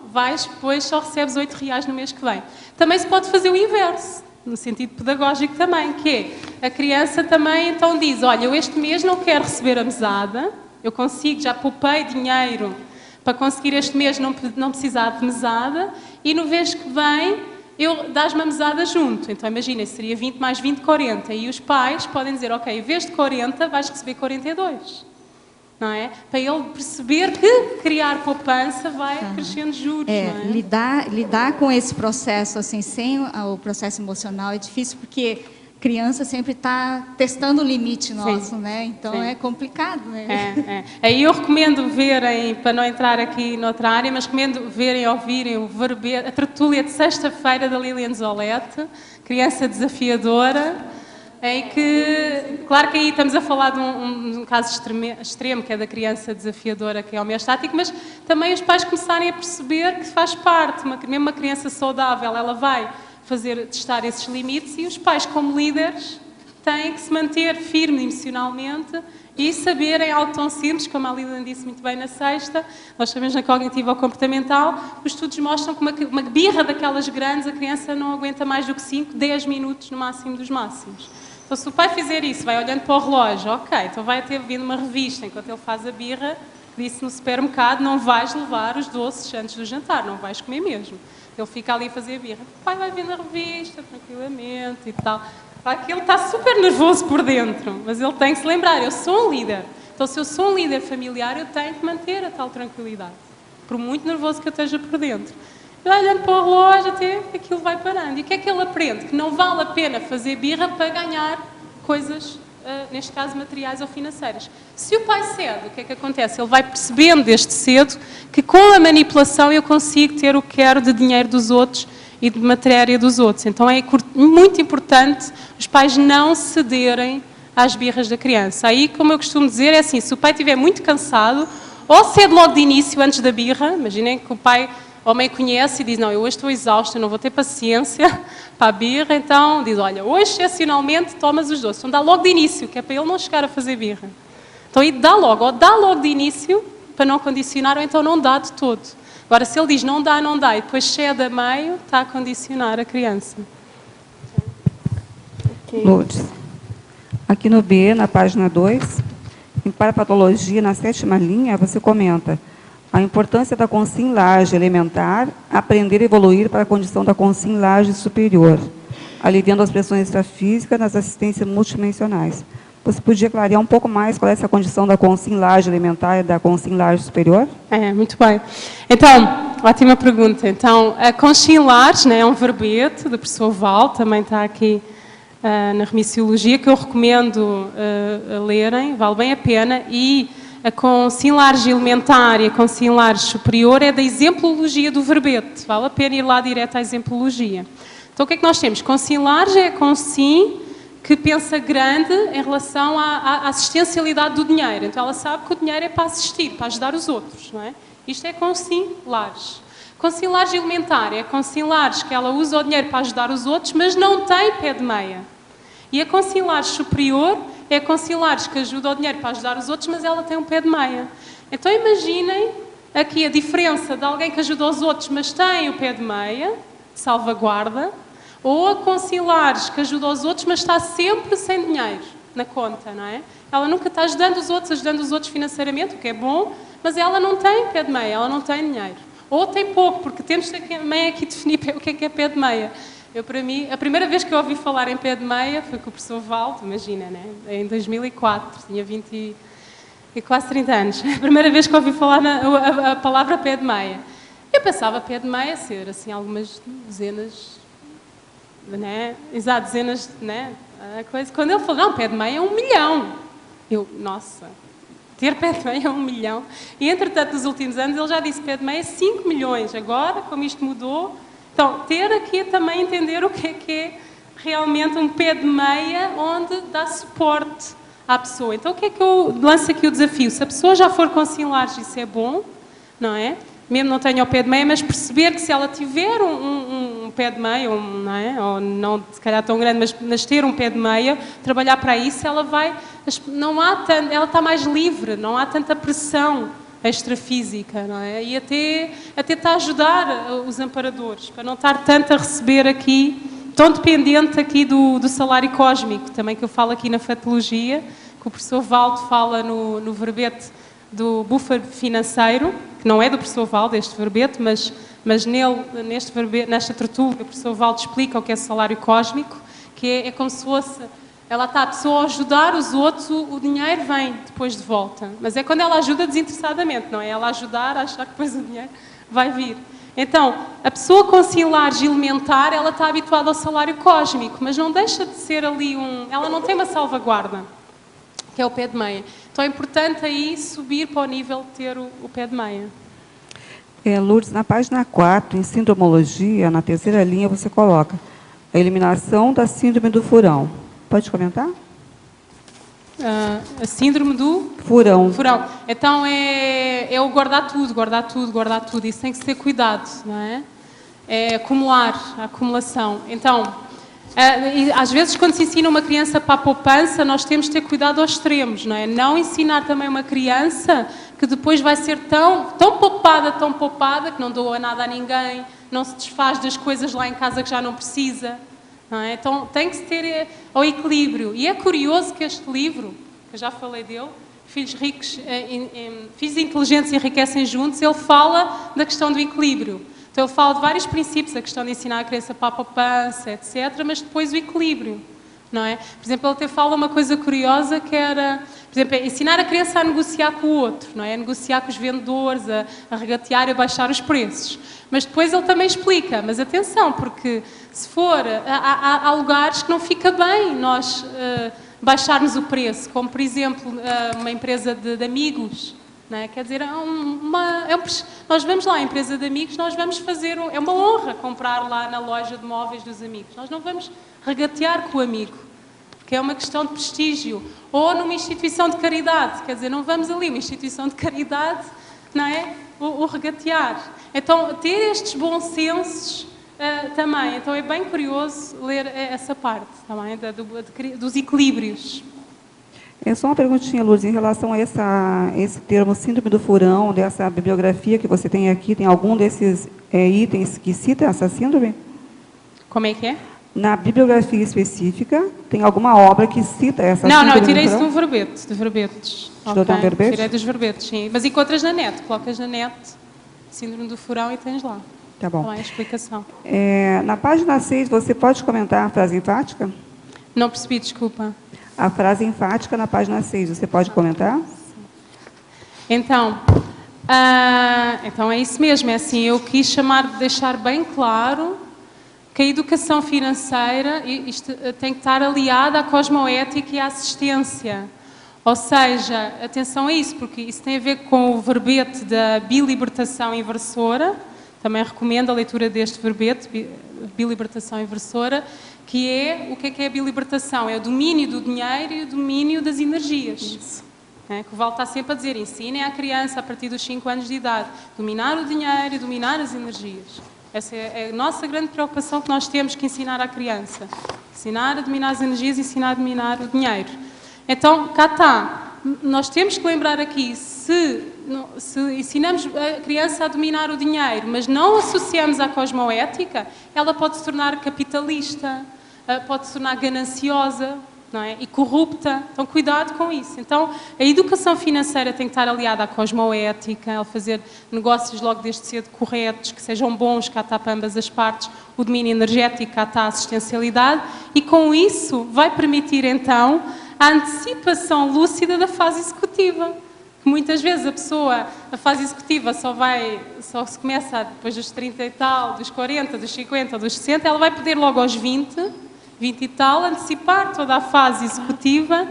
depois só recebes 8 reais no mês que vem. Também se pode fazer o inverso, no sentido pedagógico também, que é, a criança também então diz, olha, eu este mês não quero receber a mesada, eu já poupei dinheiro para conseguir este mês não precisar de mesada, e no mês que vem, dás-me a mesada junto. Então, imagina, seria 20 mais 20, 40. E os pais podem dizer, ok, em vez de 40, vais receber 42. Não é? Para ele perceber que criar poupança vai crescendo juros. Não é? Lidar com esse processo, assim, sem o processo emocional é difícil, porque criança sempre está testando o limite nosso, né? Então é complicado, né? Aí eu recomendo verem, para não entrar aqui noutra área, mas recomendo verem, ouvirem a tertúlia de sexta-feira da Lilian Zolete, Criança Desafiadora. Em que, claro que aí estamos a falar de um caso extremo, que é da criança desafiadora, que é homeostático, mas também os pais começarem a perceber que faz parte, mesmo uma criança saudável, ela vai testar esses limites, e os pais, como líderes, têm que se manter firmes emocionalmente e saberem algo tão simples, como a Lilian disse muito bem na sexta, nós sabemos na cognitiva ou comportamental, os estudos mostram que uma birra daquelas grandes, a criança não aguenta mais do que 5, 10 minutos no máximo dos máximos. Então, se o pai fizer isso, vai olhando para o relógio, então vai ter vindo uma revista enquanto ele faz a birra, disse no supermercado, não vais levar os doces antes do jantar, não vais comer mesmo. Ele fica ali a fazer a birra. O pai vai vendo a revista tranquilamente e tal. Claro que ele está super nervoso por dentro, mas ele tem que se lembrar, eu sou um líder. Então, se eu sou um líder familiar, eu tenho que manter a tal tranquilidade, por muito nervoso que eu esteja por dentro. Vai olhando para o relógio até que aquilo vai parando. E o que é que ele aprende? Que não vale a pena fazer birra para ganhar coisas, neste caso materiais ou financeiras. Se o pai cede, o que é que acontece? Ele vai percebendo desde cedo que com a manipulação eu consigo ter o que quero de dinheiro dos outros e de matéria dos outros. Então é muito importante os pais não cederem às birras da criança. Aí, como eu costumo dizer, é assim, se o pai estiver muito cansado, ou cede logo de início antes da birra, imaginem que o pai ou a mãe conhece e diz, não, eu hoje estou exausta, não vou ter paciência para a birra, então diz, olha, hoje excepcionalmente tomas os doces. Então dá logo de início, que é para ele não chegar a fazer birra. Então aí dá logo de início, para não condicionar, ou então não dá de todo. Agora, se ele diz não dá, e depois cede a meio, está a condicionar a criança. Ok. Lourdes. Aqui no B, na página 2, em parapatologia, na 7ª linha, você comenta a importância da consim-laje elementar, aprender e evoluir para a condição da consim-laje superior, aliviando as pressões extrafísicas nas assistências multidimensionais. Você podia clarear um pouco mais qual é essa condição da consim-laje elementar e da consim-laje superior? Muito bem. Então, ótima pergunta. Então, a consim-laje, né, é um verbete do professor Val, também está aqui na Remissiologia, que eu recomendo a lerem, vale bem a pena, e a consim-laje elementar e a consim-laje superior é da exemplologia do verbete, vale a pena ir lá direto à exemplologia. Então, o que é que nós temos? Consim-laje é a consim que pensa grande em relação à assistencialidade do dinheiro. Então, ela sabe que o dinheiro é para assistir, para ajudar os outros, não é? Isto é consim-laje. Consim-laje elementar é a consim-laje que ela usa o dinheiro para ajudar os outros, mas não tem pé de meia. E a consim-laje superior é a consim-laje que ajuda o dinheiro para ajudar os outros, mas ela tem um pé de meia. Então, imaginem aqui a diferença de alguém que ajuda os outros, mas tem o pé de meia, salvaguarda, ou a consim-laje que ajuda os outros, mas está sempre sem dinheiro na conta, não é? Ela nunca está ajudando os outros financeiramente, o que é bom, mas ela não tem pé de meia, ela não tem dinheiro. Ou tem pouco, porque temos também aqui definir o que é pé de meia. Para mim, a primeira vez que eu ouvi falar em pé de meia foi com o professor Valdo, imagina, né? Em 2004, tinha 20 e quase 30 anos. A primeira vez que eu ouvi falar a palavra pé de meia. Eu pensava pé de meia ser, assim, algumas dezenas, né? Exato, dezenas, né? Coisa. Quando ele falou, não, pé de meia é 1 milhão. Eu, nossa, ter pé de meia é 1 milhão. E, entretanto, nos últimos anos, ele já disse pé de meia é 5 milhões. Agora, como isto mudou... Então, ter aqui também entender o que é realmente um pé de meia onde dá suporte à pessoa. Então, o que é que eu lanço aqui o desafio? Se a pessoa já for consim-laje, isso é bom, não é? Mesmo não tenha o pé de meia, mas perceber que se ela tiver um pé de meia, não é? Ou não se calhar tão grande, mas ter um pé de meia, trabalhar para isso, ela vai... ela está mais livre, não há tanta pressão extrafísica, não é? E até está a ajudar os amparadores, para não estar tanto a receber aqui, tão dependente aqui do salário cósmico, também que eu falo aqui na fatologia, que o professor Valdo fala no verbete do buffer financeiro, que não é do professor Valdo, este verbete, mas nesta tertúlia, o professor Valdo explica o que é salário cósmico, que é como se fosse... Ela está a pessoa a ajudar os outros, o dinheiro vem depois de volta. Mas é quando ela ajuda desinteressadamente, não é? Ela ajudar a achar que depois o dinheiro vai vir. Então, a pessoa consim-laje elementar, ela está habituada ao salário cósmico, mas não deixa de ser ali ela não tem uma salvaguarda, que é o pé de meia. Então é importante aí subir para o nível de ter o pé de meia. Lourdes, na página 4, em sindromologia, na 3ª linha, você coloca a eliminação da síndrome do furão. Pode comentar? A síndrome do... Furão. Então, é o guardar tudo. Isso tem que ter cuidado, não é? É a acumulação. Então, às vezes, quando se ensina uma criança para a poupança, nós temos de ter cuidado aos extremos, não é? Não ensinar também uma criança que depois vai ser tão poupada, que não doa nada a ninguém, não se desfaz das coisas lá em casa que já não precisa. Não é? Então, tem que se ter ao equilíbrio. E é curioso que este livro, que eu já falei dele, Filhos Inteligentes Enriquecem Juntos, ele fala da questão do equilíbrio. Então, ele fala de vários princípios, a questão de ensinar a criança para a poupança, etc., mas depois o equilíbrio. Não é? Por exemplo, ele até fala uma coisa curiosa que era, por exemplo, ensinar a criança a negociar com o outro, não é? A negociar com os vendedores, a regatear e a baixar os preços. Mas depois ele também explica, mas atenção, porque se for, há lugares que não fica bem nós baixarmos o preço, como por exemplo uma empresa de amigos, não é? Quer dizer, nós vamos lá, a empresa de amigos, nós vamos fazer, é uma honra comprar lá na loja de móveis dos amigos, nós não vamos regatear com o amigo, porque é uma questão de prestígio, ou numa instituição de caridade, quer dizer, não vamos ali, uma instituição de caridade, não é? O regatear. Então, ter estes bons sensos também. Então, é bem curioso ler essa parte também, dos equilíbrios. É só uma perguntinha, Lourdes, em relação a esse termo síndrome do furão, dessa bibliografia que você tem aqui, tem algum desses itens que cita essa síndrome? Como é que é? Na bibliografia específica, tem alguma obra que cita essa Não, síndrome eu do tirei isso de furão? um verbete, de verbetes. Tirou de um verbete? Tirei dos verbetes, sim. Mas encontras na net, colocas na net, síndrome do furão e tens lá. Tá bom. Lá a explicação. Na página 6, você pode comentar a frase enfática? Não percebi, desculpa. A frase enfática na página 6, você pode comentar? Então é isso mesmo, é assim, eu quis deixar bem claro que a educação financeira isto tem que estar aliada à cosmoética e à assistência. Ou seja, atenção a isso, porque isso tem a ver com o verbete da bilibertação inversora, também recomendo a leitura deste verbete, bilibertação inversora, que é, o que é a bilibertação? É o domínio do dinheiro e o domínio das energias. Isso. Que o Val está sempre a dizer, ensinem à criança a partir dos 5 anos de idade, dominar o dinheiro e dominar as energias. Essa é a nossa grande preocupação que nós temos que ensinar à criança. Ensinar a dominar as energias e ensinar a dominar o dinheiro. Então, cá está. Nós temos que lembrar aqui, se ensinamos a criança a dominar o dinheiro, mas não associamos à cosmoética, ela pode se tornar capitalista, pode se tornar gananciosa, não é? E corrupta. Então, cuidado com isso. Então, a educação financeira tem que estar aliada à cosmoética, a fazer negócios logo desde cedo corretos, que sejam bons, cá está para ambas as partes, o domínio energético, cá está a assistencialidade, e com isso vai permitir, então, a antecipação lúcida da fase executiva. Muitas vezes a fase executiva só se começa depois dos 30 e tal, dos 40, dos 50, dos 60, ela vai poder logo aos 20 e tal, antecipar toda a fase executiva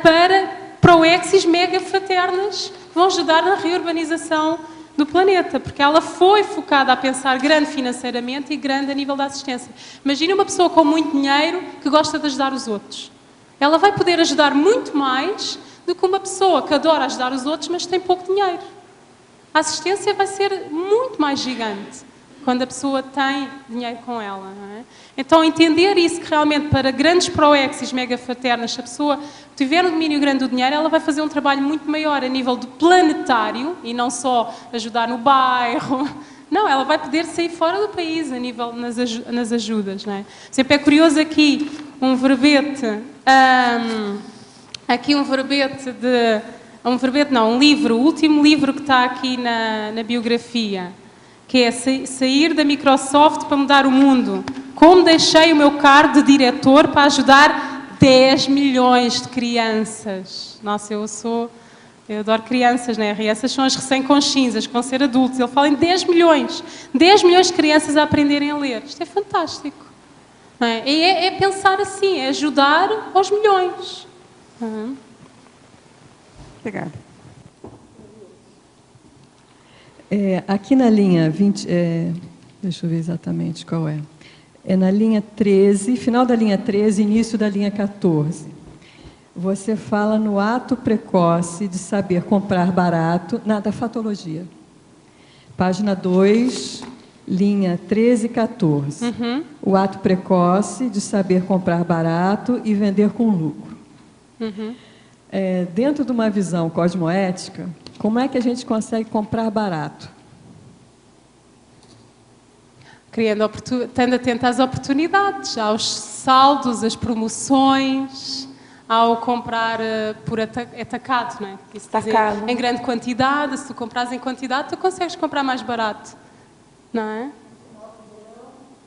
para proexis mega fraternas que vão ajudar na reurbanização do planeta, porque ela foi focada a pensar grande financeiramente e grande a nível da assistência. Imagina uma pessoa com muito dinheiro que gosta de ajudar os outros. Ela vai poder ajudar muito mais do que uma pessoa que adora ajudar os outros, mas tem pouco dinheiro. A assistência vai ser muito mais gigante quando a pessoa tem dinheiro com ela. Não é? Então, entender isso, que realmente para grandes proexis mega fraternas, se a pessoa tiver um domínio grande do dinheiro, ela vai fazer um trabalho muito maior a nível do planetário, e não só ajudar no bairro. Não, ela vai poder sair fora do país a nível nas ajudas. Não é? Sempre é curioso aqui um verbete, um livro, o último livro que está aqui na biografia, que é Sair da Microsoft para Mudar o Mundo. Como deixei o meu cargo de diretor para ajudar 10 milhões de crianças. Nossa, eu adoro crianças, né? Essas são as recém-consciências, que vão ser adultos. Ele fala em 10 milhões. 10 milhões de crianças a aprenderem a ler. Isto é fantástico. Não é? É pensar assim, é ajudar aos milhões. Obrigada. Aqui na linha 20, deixa eu ver exatamente qual é. É na linha 13, final da linha 13, início da linha 14. Você fala no ato precoce de saber comprar barato, da fatologia. Página 2, linha 13 e 14. Uhum. O ato precoce de saber comprar barato e vender com lucro. Uhum. Dentro de uma visão cosmoética, como é que a gente consegue comprar barato? Estando atento às oportunidades, aos saldos, às promoções, ao comprar por atacado, não é? Isso Atacado. Em grande quantidade, se tu compras em quantidade, tu consegues comprar mais barato, não é?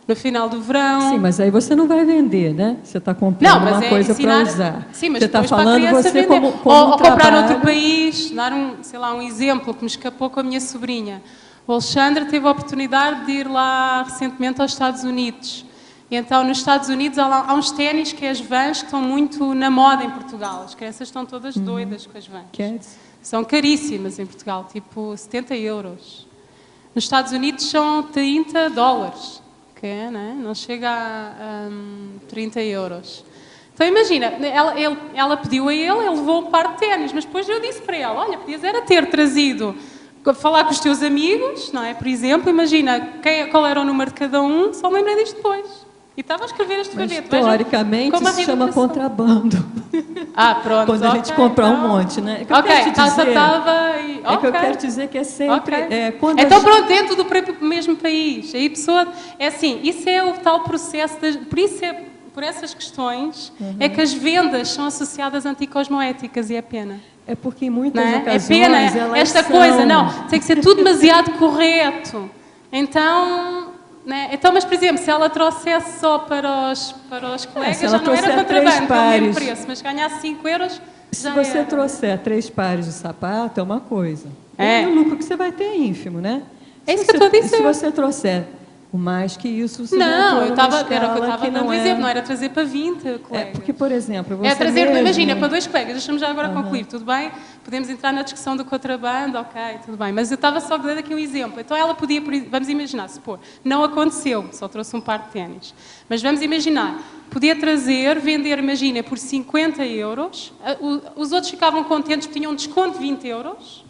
No final do verão. Sim, mas aí você não vai vender, né? Você está comprando uma coisa para usar. Sim, mas você está depois falando para a criança você vender. como ou comprar trabalho. noutro país, dar um exemplo que me escapou com a minha sobrinha. O Alexandre teve a oportunidade de ir lá recentemente aos Estados Unidos. E então, nos Estados Unidos, há uns ténis que as Vans que estão muito na moda em Portugal. As crianças estão todas doidas com as Vans. São caríssimas em Portugal, tipo 70 euros. Nos Estados Unidos são $30, que não chega a 30 euros. Então, imagina, ela pediu a ele levou um par de ténis, mas depois eu disse para ela, olha, podias era ter trazido... Falar com os teus amigos, não é? Por exemplo, imagina qual era o número de cada um, só me lembrei disto depois. E estava a escrever este Mas, verbete. teoricamente, como a isso chama reeducação. contrabando. Pronto. Quando a gente compra um monte, né? É que eu Ok, quero te dizer, estava. é que eu quero dizer que é sempre... quando Então, a gente- pronto, dentro do mesmo país. Aí a pessoa. É assim, isso é o tal processo. Por essas questões é que as vendas são associadas anticosmoéticas e é pena. É porque em muitas Não é? ocasiões É pena, elas esta são... coisa, não, tem que ser tudo demasiado correto. Então, né? Então, mas por exemplo, se ela trouxesse só para os colegas, se ela já não era trouxer contrabando, três que é o mesmo pares. preço, mas ganhasse 5 euros, Se já você era. trouxer 3 pares de sapato, é uma coisa. É. E o lucro que você vai ter é ínfimo, né? É isso Se que eu estou a dizer. Se você trouxer o mais que isso, você vai Não, entrou numa era o que eu escala estava que dando é... exemplo, não era trazer para 20 colegas. É porque, por exemplo, você É trazer, mesmo... imagina, para 2 colegas, deixa-me já agora concluir, tudo bem? Podemos entrar na discussão do contrabando, ok, tudo bem, mas eu estava só dando aqui um exemplo. Então ela podia, vamos imaginar, supor, não aconteceu, só trouxe um par de ténis, mas vamos imaginar, podia trazer, vender, imagina, por 50 euros, os outros ficavam contentes porque tinham um desconto de 20 euros,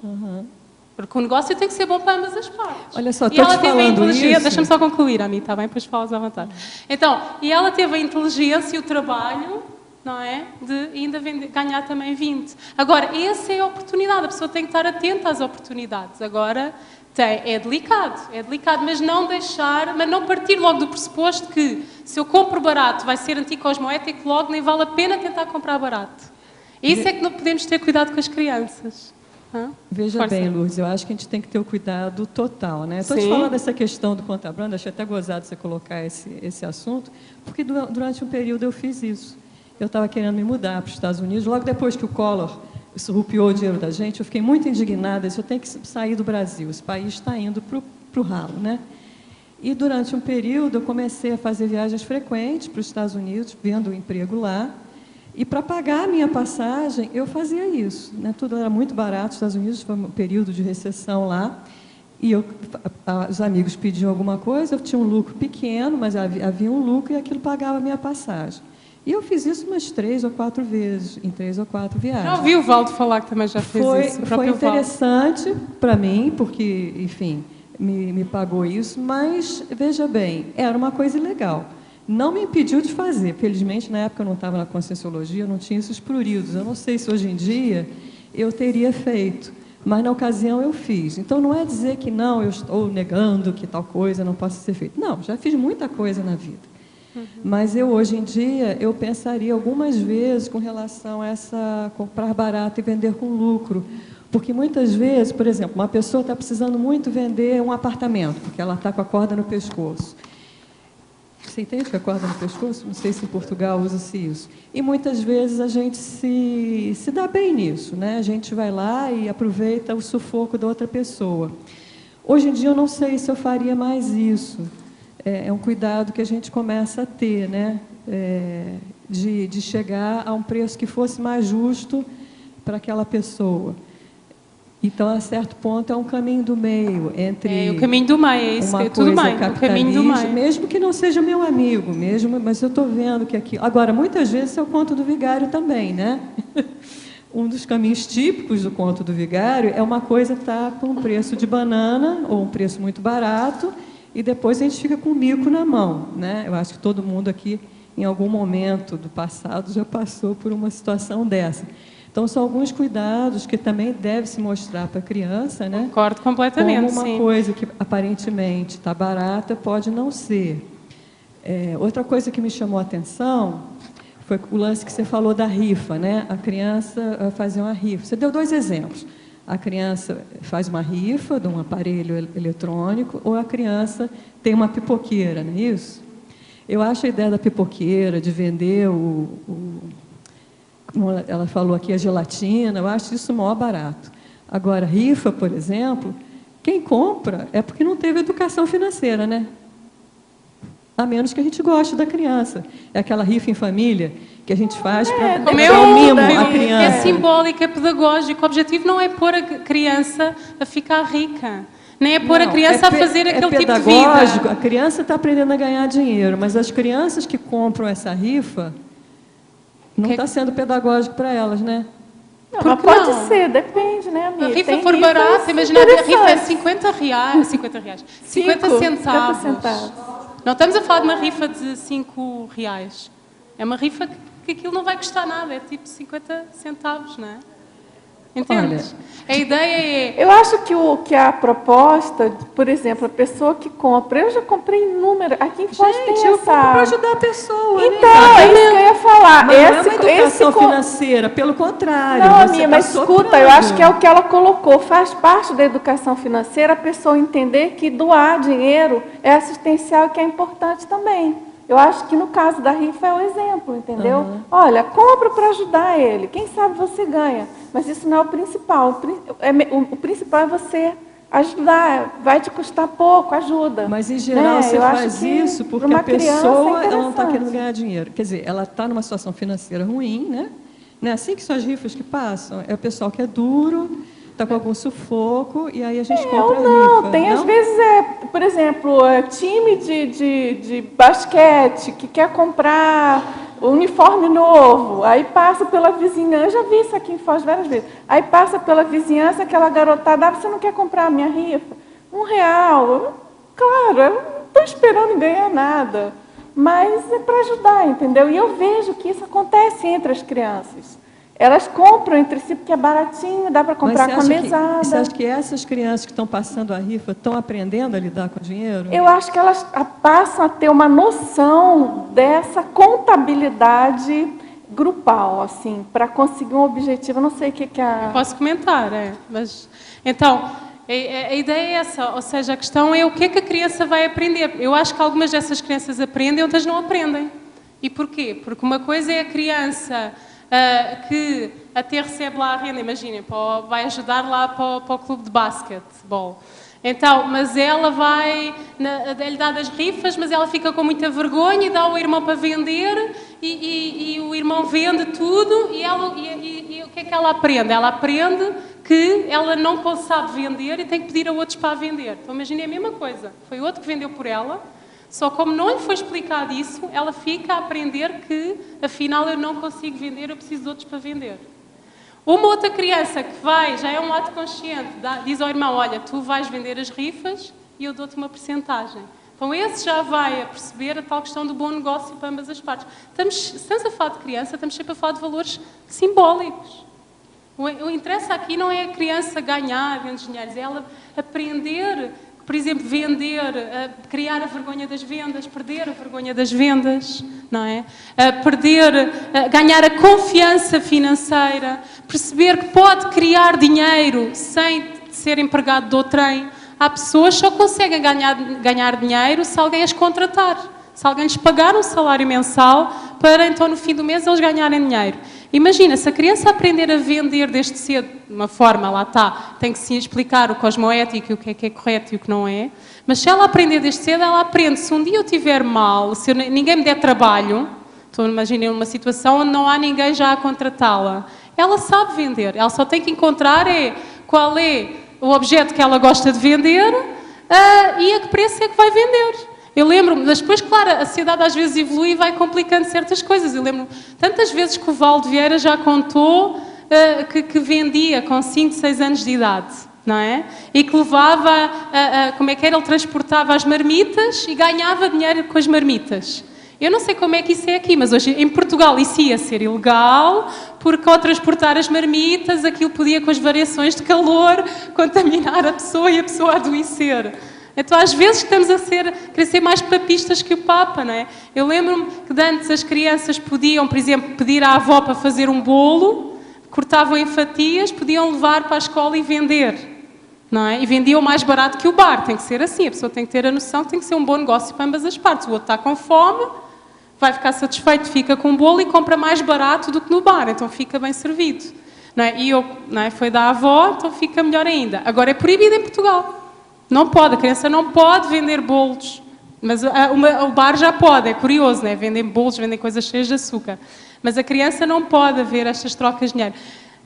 porque o negócio tem que ser bom para ambas as partes. Olha só, e estou ela te teve a falando inteligência, isso... deixa-me só concluir, a mim, está bem? Depois falas à vontade. Então, e ela teve a inteligência e o trabalho, não é? De ainda ganhar também 20. Agora, essa é a oportunidade, a pessoa tem que estar atenta às oportunidades. Agora, é delicado, mas não deixar, mas não partir logo do pressuposto que se eu compro barato vai ser anticosmoético, logo nem vale a pena tentar comprar barato. Isso é que não podemos ter cuidado com as crianças. Veja bem, Lourdes, eu acho que a gente tem que ter o cuidado total, né? Estou te Sim. falando dessa questão do contrabando, achei até gozado você colocar esse assunto, porque durante um período eu fiz isso. Eu estava querendo me mudar para os Estados Unidos, logo depois que o Collor surrupiou o dinheiro da gente, eu fiquei muito indignada, eu tenho que sair do Brasil, esse país está indo para o ralo, né? E durante um período eu comecei a fazer viagens frequentes para os Estados Unidos, vendo o emprego lá, e para pagar a minha passagem, eu fazia isso, né? Tudo era muito barato, os Estados Unidos foi um período de recessão lá, e os amigos pediam alguma coisa, eu tinha um lucro pequeno, mas havia um lucro e aquilo pagava a minha passagem. E eu fiz isso umas 3 ou 4 vezes, em 3 ou 4 viagens. Já ouvi o Valdo falar que também já fez isso. Foi interessante para mim, porque, enfim, me pagou isso, mas, veja bem, era uma coisa ilegal. Não me impediu de fazer. Felizmente, na época eu não estava na Conscienciologia, eu não tinha esses pruridos. Eu não sei se hoje em dia eu teria feito, mas na ocasião eu fiz. Então, não é dizer que não, eu estou negando que tal coisa não possa ser feita. Não, já fiz muita coisa na vida. Mas eu, hoje em dia, eu pensaria algumas vezes com relação a essa comprar barato e vender com lucro. Porque muitas vezes, por exemplo, uma pessoa está precisando muito vender um apartamento, porque ela está com a corda no pescoço. Você entende que a corda no pescoço? Não sei se em Portugal usa-se isso. E muitas vezes a gente se dá bem nisso, né? A gente vai lá e aproveita o sufoco da outra pessoa. Hoje em dia eu não sei se eu faria mais isso. É um cuidado que a gente começa a ter, né? De chegar a um preço que fosse mais justo para aquela pessoa. Então, a certo ponto, é um caminho do meio entre... o caminho do meio, é isso, uma é tudo coisa bem, o caminho do meio. mesmo que não seja meu amigo, mas eu estou vendo que aqui... Agora, muitas vezes é o conto do vigário também, né? Um dos caminhos típicos do conto do vigário é uma coisa que está com um preço de banana, ou um preço muito barato, e depois a gente fica com o mico na mão, né? Eu acho que todo mundo aqui, em algum momento do passado, já passou por uma situação dessa. Então, são alguns cuidados que também deve se mostrar para a criança, né? Concordo completamente, Como uma sim. coisa que aparentemente está barata, pode não ser. Outra coisa que me chamou a atenção foi o lance que você falou da rifa, né? A criança fazer uma rifa. Você deu 2 exemplos. A criança faz uma rifa de um aparelho eletrônico ou a criança tem uma pipoqueira, não é isso? Eu acho a ideia da pipoqueira, de vender como ela falou aqui, a gelatina, eu acho isso maior barato. Agora, rifa, por exemplo, quem compra é porque não teve educação financeira, né? A menos que a gente goste da criança. É aquela rifa em família que a gente faz para dar um mimo à criança. É simbólico, é pedagógico. O objetivo não é pôr a criança a ficar rica. Nem é pôr a criança a fazer aquele tipo de vida. A criança está aprendendo a ganhar dinheiro, mas as crianças que compram essa rifa... Não está sendo pedagógico para elas, né? Não, mas pode ser, depende, né, amiga? A rifa Tem for rifas barata, imagina, a rifa é interessantes. 50 reais, 50 centavos. 50 centavos. Não estamos a falar de uma rifa de 5 reais. É uma rifa que aquilo não vai custar nada, é tipo 50 centavos, não é? Entendes? A ideia é... Eu acho que a proposta, por exemplo, a pessoa que compra, eu já comprei inúmeras, aqui em Foz tem Gente, eu essa... compro para ajudar a pessoa, Então, é isso que eu ia falar. Mas não é uma educação financeira, pelo contrário. Não, você mas tá escuta, soprando. eu acho que é o que ela colocou. Faz parte da educação financeira a pessoa entender que doar dinheiro é assistencial e que é importante também. Eu acho que no caso da rifa é o exemplo, entendeu? Olha, compra para ajudar ele. Quem sabe você ganha. Mas isso não é o principal. O principal é você ajudar. Vai te custar pouco, ajuda. Mas, em geral, né? você Eu faz acho que isso porque para uma a pessoa criança é ela não está querendo interessante. ganhar dinheiro. Quer dizer, ela está numa situação financeira ruim, né? Não é assim que são as rifas que passam? É o pessoal que é duro, está com algum sufoco, e aí a gente compra a rifa. Tem às vezes, por exemplo, time de basquete que quer comprar uniforme novo, aí passa pela vizinhança, eu já vi isso aqui em Foz várias vezes, aí passa pela vizinhança, aquela garotada, você não quer comprar a minha rifa? R$1. Claro, eu não estou esperando ganhar nada, mas é para ajudar, entendeu? E eu vejo que isso acontece entre as crianças. Elas compram entre si porque é baratinho, dá para comprar com a mesada. Você acha que essas crianças que estão passando a rifa estão aprendendo a lidar com o dinheiro? Eu acho que elas passam a ter uma noção dessa contabilidade grupal, assim, para conseguir um objetivo. Eu não sei o que a... Posso comentar, mas... Então, a ideia é essa, ou seja, a questão é o que é que a criança vai aprender. Eu acho que algumas dessas crianças aprendem, outras não aprendem. E porquê? Porque uma coisa é a criança... que até recebe lá a renda, imaginem, vai ajudar lá para o clube de basquetebol. Então, mas ela vai, lhe dá das rifas, mas ela fica com muita vergonha e dá ao irmão para vender e o irmão vende tudo e o que é que ela aprende? Ela aprende que ela não sabe vender e tem que pedir a outros para vender. Então, imaginem a mesma coisa. Foi outro que vendeu por ela. Só como não lhe foi explicado isso, ela fica a aprender que, afinal, eu não consigo vender, eu preciso de outros para vender. Uma outra criança que vai, já é um ato consciente, diz ao irmão, olha, tu vais vender as rifas e eu dou-te uma percentagem. Então esse já vai a perceber a tal questão do bom negócio para ambas as partes. Estamos a falar de criança, estamos sempre a falar de valores simbólicos. O interesse aqui não é a criança ganhar grandes dinheiros, é ela aprender... Por exemplo, vender, criar a vergonha das vendas, perder a vergonha das vendas, não é? Ganhar a confiança financeira, perceber que pode criar dinheiro sem ser empregado de outrem. Há pessoas que só conseguem ganhar dinheiro se alguém as contratar, se alguém lhes pagar um salário mensal para então no fim do mês eles ganharem dinheiro. Imagina, se a criança aprender a vender desde cedo, de uma forma, lá está, tem que se explicar o cosmoético e o que é correto e o que não é, mas se ela aprender desde cedo, ela aprende, se um dia eu estiver mal, se ninguém me der trabalho, então imaginem uma situação onde não há ninguém já a contratá-la, ela sabe vender, ela só tem que encontrar qual é o objeto que ela gosta de vender e a que preço é que vai vender. Eu lembro-me, mas depois, claro, a sociedade às vezes evolui e vai complicando certas coisas. Eu lembro-me tantas vezes que o Valdo Vieira já contou que vendia com 5, 6 anos de idade, não é? E que levava, como é que era, ele transportava as marmitas e ganhava dinheiro com as marmitas. Eu não sei como é que isso é aqui, mas hoje em Portugal isso ia ser ilegal, porque ao transportar as marmitas, aquilo podia, com as variações de calor, contaminar a pessoa e a pessoa adoecer. Então, às vezes, estamos a querer ser mais papistas que o Papa, não é? Eu lembro-me que de antes as crianças podiam, por exemplo, pedir à avó para fazer um bolo, cortavam em fatias, podiam levar para a escola e vender, não é? E vendiam mais barato que o bar, tem que ser assim, a pessoa tem que ter a noção que tem que ser um bom negócio para ambas as partes. O outro está com fome, vai ficar satisfeito, fica com um bolo e compra mais barato do que no bar, então fica bem servido, não é? E foi da avó, então fica melhor ainda. Agora é proibido em Portugal. Não pode, a criança não pode vender bolos, mas o bar já pode, é curioso, né? Vendem bolos, vendem coisas cheias de açúcar, mas a criança não pode haver estas trocas de dinheiro.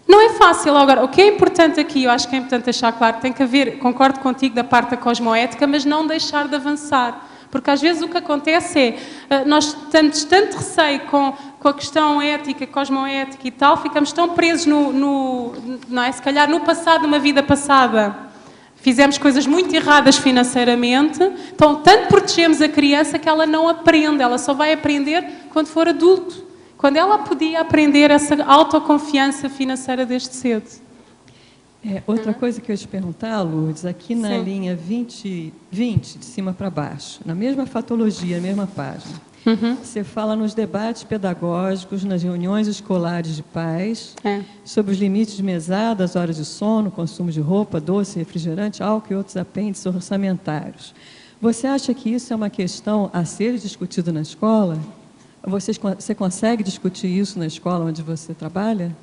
Não é fácil. Agora, o que é importante aqui, eu acho que é importante deixar claro, tem que haver, concordo contigo da parte da cosmoética, mas não deixar de avançar, porque às vezes o que acontece é, nós temos tanto receio com a questão ética, cosmoética e tal, ficamos tão presos não é? Se calhar no passado, numa vida passada, fizemos coisas muito erradas financeiramente, então tanto protegemos a criança que ela não aprende, ela só vai aprender quando for adulto, quando ela podia aprender essa autoconfiança financeira desde cedo. Outra coisa que eu ia te perguntar, Lourdes, aqui na linha 20, de cima para baixo, na mesma fatologia, na mesma página, você fala nos debates pedagógicos, nas reuniões escolares de pais, sobre os limites de mesada, as horas de sono, consumo de roupa, doce, refrigerante, álcool e outros apêndices orçamentários. Você acha que isso é uma questão a ser discutida na escola? Você consegue discutir isso na escola onde você trabalha?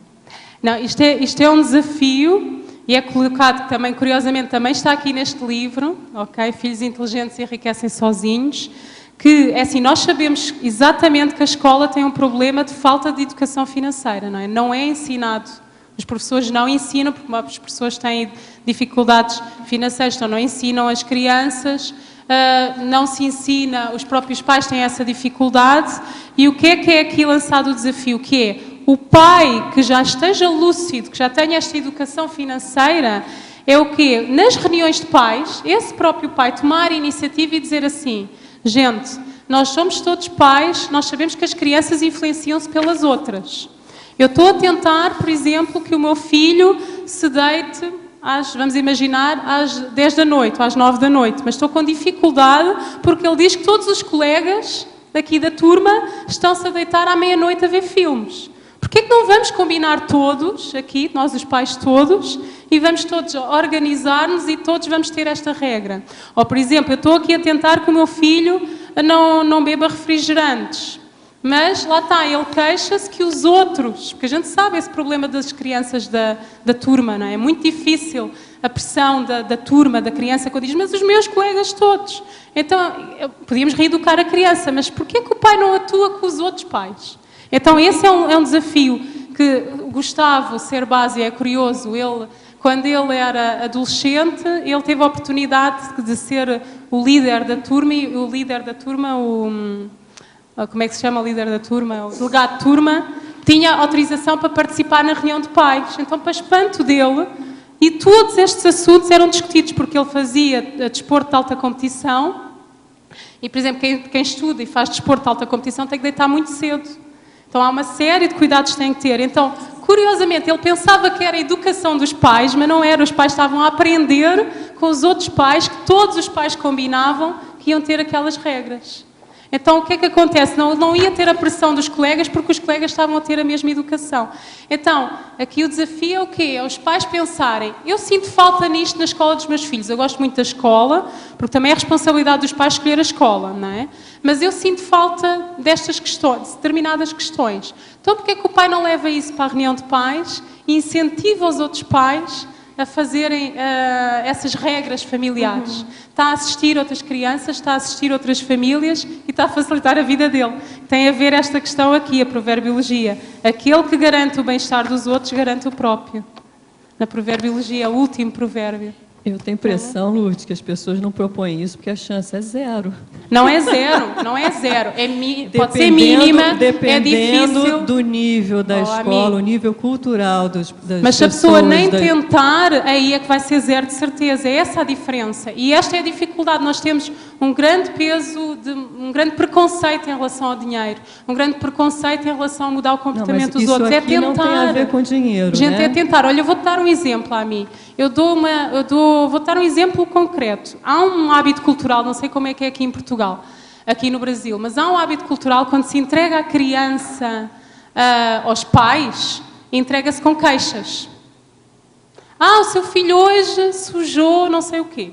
Não, isto é um desafio e é colocado também, curiosamente, também está aqui neste livro, ok? Filhos inteligentes enriquecem sozinhos, que, é assim, nós sabemos exatamente que a escola tem um problema de falta de educação financeira, não é? Não é ensinado. Os professores não ensinam, porque as pessoas têm dificuldades financeiras, então não ensinam as crianças, não se ensina, os próprios pais têm essa dificuldade. E o que é aqui lançado o desafio? Que é o pai que já esteja lúcido, que já tenha esta educação financeira, é o quê? Nas reuniões de pais, esse próprio pai tomar a iniciativa e dizer assim: gente, nós somos todos pais, nós sabemos que as crianças influenciam-se pelas outras. Eu estou a tentar, por exemplo, que o meu filho se deite vamos imaginar, às 10 da noite, ou às 9 da noite, mas estou com dificuldade porque ele diz que todos os colegas daqui da turma estão-se a deitar à meia-noite a ver filmes. Porquê que não vamos combinar todos, aqui, nós os pais todos, e vamos todos organizar-nos e todos vamos ter esta regra? Ou, por exemplo, eu estou aqui a tentar que o meu filho não beba refrigerantes, mas lá está, ele queixa-se que os outros, porque a gente sabe esse problema das crianças da turma, não é? É muito difícil a pressão da turma, da criança, quando diz, mas os meus colegas todos. Então, podíamos reeducar a criança, mas porquê que o pai não atua com os outros pais? Então, esse é um desafio que o Gustavo Cerbasi é curioso. Quando ele era adolescente, ele teve a oportunidade de ser o líder da turma, e o líder da turma, como é que se chama o líder da turma? O delegado de turma, tinha autorização para participar na reunião de pais. Então, para espanto dele, e todos estes assuntos eram discutidos, porque ele fazia desporto de alta competição, e, por exemplo, quem estuda e faz desporto de alta competição tem que deitar muito cedo. Então, há uma série de cuidados que tem que ter. Então, curiosamente, ele pensava que era a educação dos pais, mas não era. Os pais estavam a aprender com os outros pais, que todos os pais combinavam que iam ter aquelas regras. Então, o que é que acontece? Não ia ter a pressão dos colegas, porque os colegas estavam a ter a mesma educação. Então, aqui o desafio é o quê? É os pais pensarem, eu sinto falta nisto na escola dos meus filhos. Eu gosto muito da escola, porque também é responsabilidade dos pais escolher a escola, não é? Mas eu sinto falta destas questões, de determinadas questões. Então, porque é que o pai não leva isso para a reunião de pais e incentiva os outros pais a fazerem essas regras familiares? Está a assistir outras crianças, está a assistir outras famílias e está a facilitar a vida dele. Tem a ver esta questão aqui, a proverbiologia. Aquele que garante o bem-estar dos outros, garante o próprio. Na proverbiologia, o último provérbio. Eu tenho impressão, Lourdes, que as pessoas não propõem isso porque a chance é zero. Não é zero, não é zero. Pode ser mínima, é difícil. Dependendo do nível da escola, o nível cultural das pessoas. Mas se a pessoa nem tentar, aí é que vai ser zero de certeza. É essa a diferença. E esta é a dificuldade. Nós temos um grande peso, um grande preconceito em relação ao dinheiro. Um grande preconceito em relação a mudar o comportamento dos outros. É tentar. Não tem a ver com dinheiro, gente, né? É tentar. Olha, eu vou-te dar um exemplo a mim. Vou dar um exemplo concreto. Há um hábito cultural, não sei como é que é aqui em Portugal, aqui no Brasil, mas há um hábito cultural quando se entrega a criança aos pais, entrega-se com queixas. O seu filho hoje sujou não sei o quê.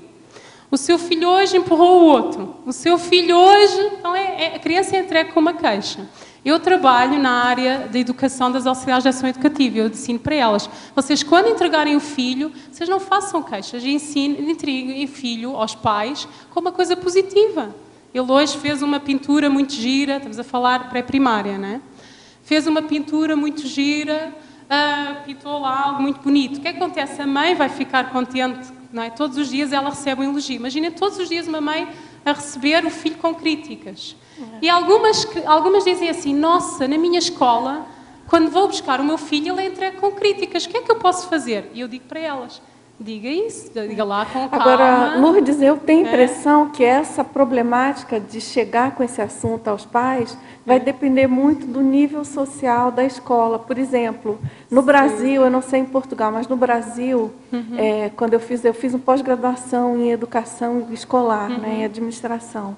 O seu filho hoje empurrou o outro. O seu filho hoje... Então, a criança é entregue com uma queixa. Eu trabalho na área da educação das auxiliares de ação educativa. Eu ensino para elas. Vocês, quando entregarem o filho, vocês não façam queixas. Entreguem o filho aos pais com uma coisa positiva. Ele hoje fez uma pintura muito gira. Estamos a falar pré-primária, não é? Fez uma pintura muito gira, pintou lá algo muito bonito. O que acontece? A mãe vai ficar contente, não é? Todos os dias ela recebe um elogio. Imagina todos os dias uma mãe a receber o filho com críticas. E algumas dizem assim, nossa, na minha escola, quando vou buscar o meu filho, ele é entregue com críticas. O que é que eu posso fazer? E eu digo para elas, diga isso, diga lá com calma. Agora, Lourdes, eu tenho a impressão que essa problemática de chegar com esse assunto aos pais vai depender muito do nível social da escola. Por exemplo, no Brasil, eu não sei em Portugal, mas no Brasil, quando eu fiz uma pós-graduação em educação escolar, né, em administração.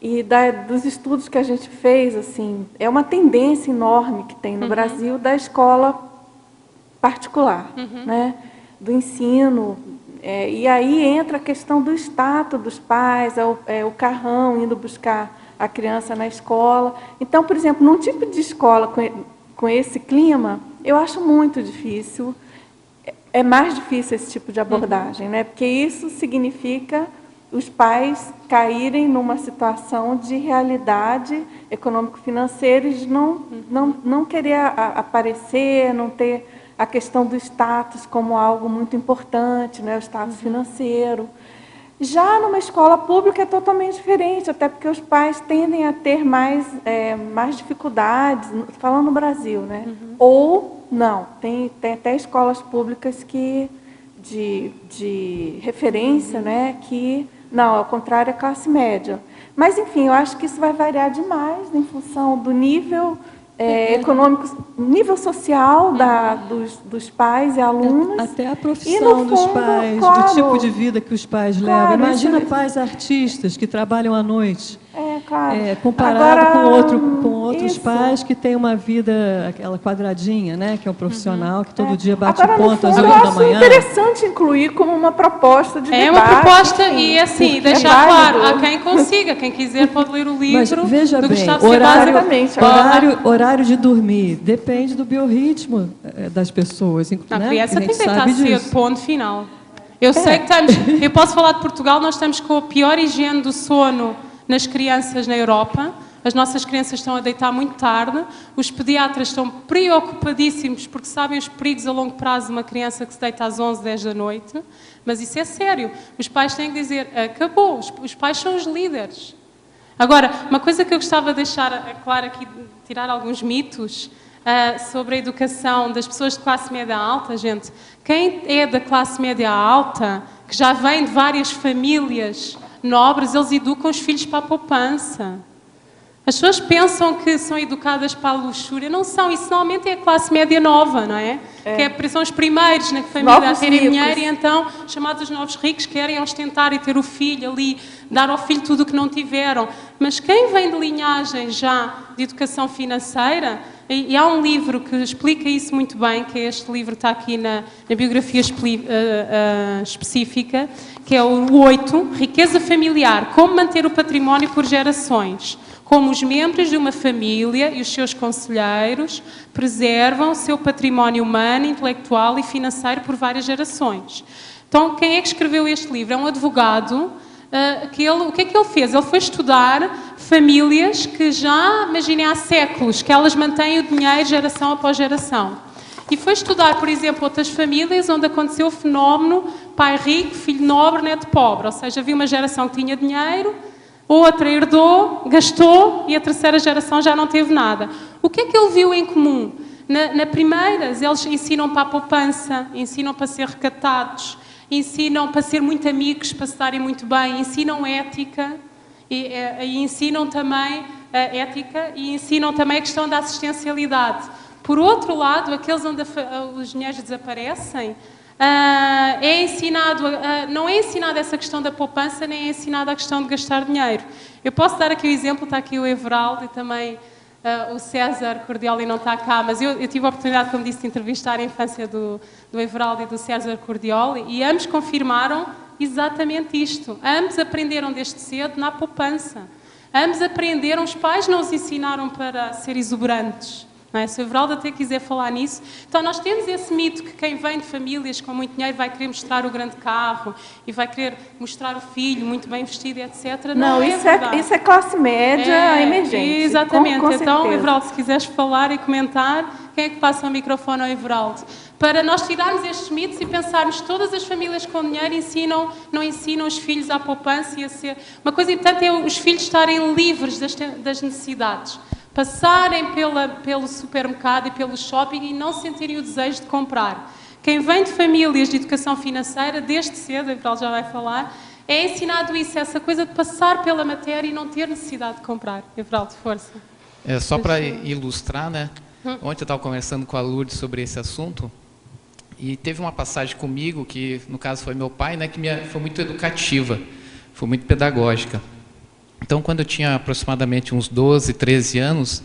E dos estudos que a gente fez, assim, é uma tendência enorme que tem no Brasil da escola particular, né? Do ensino, e aí entra a questão do status dos pais, o carrão indo buscar a criança na escola. Então, por exemplo, num tipo de escola com esse clima, eu acho muito difícil, é mais difícil esse tipo de abordagem, né? Porque isso significa os pais caírem numa situação de realidade econômico-financeira, de não querer aparecer, não ter a questão do status como algo muito importante, né, o status financeiro. Já numa escola pública é totalmente diferente, até porque os pais tendem a ter mais dificuldades, falando no Brasil, né? Ou não, tem até escolas públicas de referência, né, que, não, ao contrário, é classe média. Mas, enfim, eu acho que isso vai variar demais em função do nível econômico, nível social dos pais e alunos. Até a profissão dos pais, claro, do tipo de vida que os pais levam. Imagina pais artistas que trabalham à noite. Claro. Comparado Agora, com outros pais que têm uma vida, aquela quadradinha, né? Que é um profissional que todo dia bate ponto às 8 da manhã. Eu acho interessante incluir como uma proposta de debate. É uma proposta e, assim, deixar claro, a quem consiga, quem quiser pode ler o livro. Mas veja do bem, Gustavo Ceballos. horário de dormir depende do biorritmo das pessoas. A né? criança tem que deitar disso. cedo, ponto final. Eu sei que estamos, eu posso falar de Portugal, nós estamos com a pior higiene do sono nas crianças na Europa. As nossas crianças estão a deitar muito tarde, os pediatras estão preocupadíssimos porque sabem os perigos a longo prazo de uma criança que se deita às 11, 10 da noite, mas isso é sério. Os pais têm que dizer, acabou, os pais são os líderes. Agora, uma coisa que eu gostava de deixar claro aqui, tirar alguns mitos sobre a educação das pessoas de classe média alta, gente. Quem é da classe média alta, que já vem de várias famílias nobres, eles educam os filhos para a poupança. As pessoas pensam que são educadas para a luxúria. Não são. Isso normalmente é a classe média nova, não é? Que são os primeiros na família a terem dinheiro e então, chamados novos ricos, querem ostentar e ter o filho ali, dar ao filho tudo o que não tiveram. Mas quem vem de linhagem já de educação financeira, e há um livro que explica isso muito bem, que é este livro, está aqui na biografia específica, que é o 8, Riqueza Familiar, como manter o património por gerações. Como os membros de uma família e os seus conselheiros preservam o seu património humano, intelectual e financeiro por várias gerações. Então, quem é que escreveu este livro? É um advogado. O que é que ele fez? Ele foi estudar famílias que já, imaginem, há séculos, que elas mantêm o dinheiro geração após geração. E foi estudar, por exemplo, outras famílias onde aconteceu o fenómeno pai rico, filho nobre, neto pobre. Ou seja, havia uma geração que tinha dinheiro, outra herdou, gastou e a terceira geração já não teve nada. O que é que ele viu em comum? Na primeira, eles ensinam para a poupança, ensinam para ser recatados, ensinam para ser muito amigos, para se darem muito bem, ensinam ética e ensinam também a ética e ensinam também a questão da assistencialidade. Por outro lado, aqueles onde os dinheiros desaparecem, não é ensinado essa questão da poupança, nem é ensinada a questão de gastar dinheiro. Eu posso dar aqui o exemplo, está aqui o Everaldo e também o César Cordioli não está cá, mas eu tive a oportunidade, como disse, de entrevistar a infância do Everaldo e do César Cordioli e ambos confirmaram exatamente isto. Ambos aprenderam desde cedo na poupança. Ambos aprenderam, os pais não os ensinaram para ser exuberantes. Não é? Se o Everaldo até quiser falar nisso. Então, nós temos esse mito que quem vem de famílias com muito dinheiro vai querer mostrar o grande carro e vai querer mostrar o filho muito bem vestido, etc. Não é verdade. Isso é classe média emergente. Exatamente. Com então, certeza. Everaldo, se quiseres falar e comentar, quem é que passa o microfone ao Everaldo? Para nós tirarmos estes mitos e pensarmos que todas as famílias com dinheiro não ensinam os filhos à poupança e a ser... Uma coisa importante é os filhos estarem livres das necessidades. Passarem pelo supermercado e pelo shopping e não sentirem o desejo de comprar. Quem vem de famílias de educação financeira, desde cedo, a Everaldo já vai falar, é ensinado isso, essa coisa de passar pela matéria e não ter necessidade de comprar. Everaldo, força. Só para ilustrar, né? Ontem eu estava conversando com a Lourdes sobre esse assunto e teve uma passagem comigo, que no caso foi meu pai, né, que foi muito educativa, foi muito pedagógica. Então, quando eu tinha aproximadamente uns 12, 13 anos,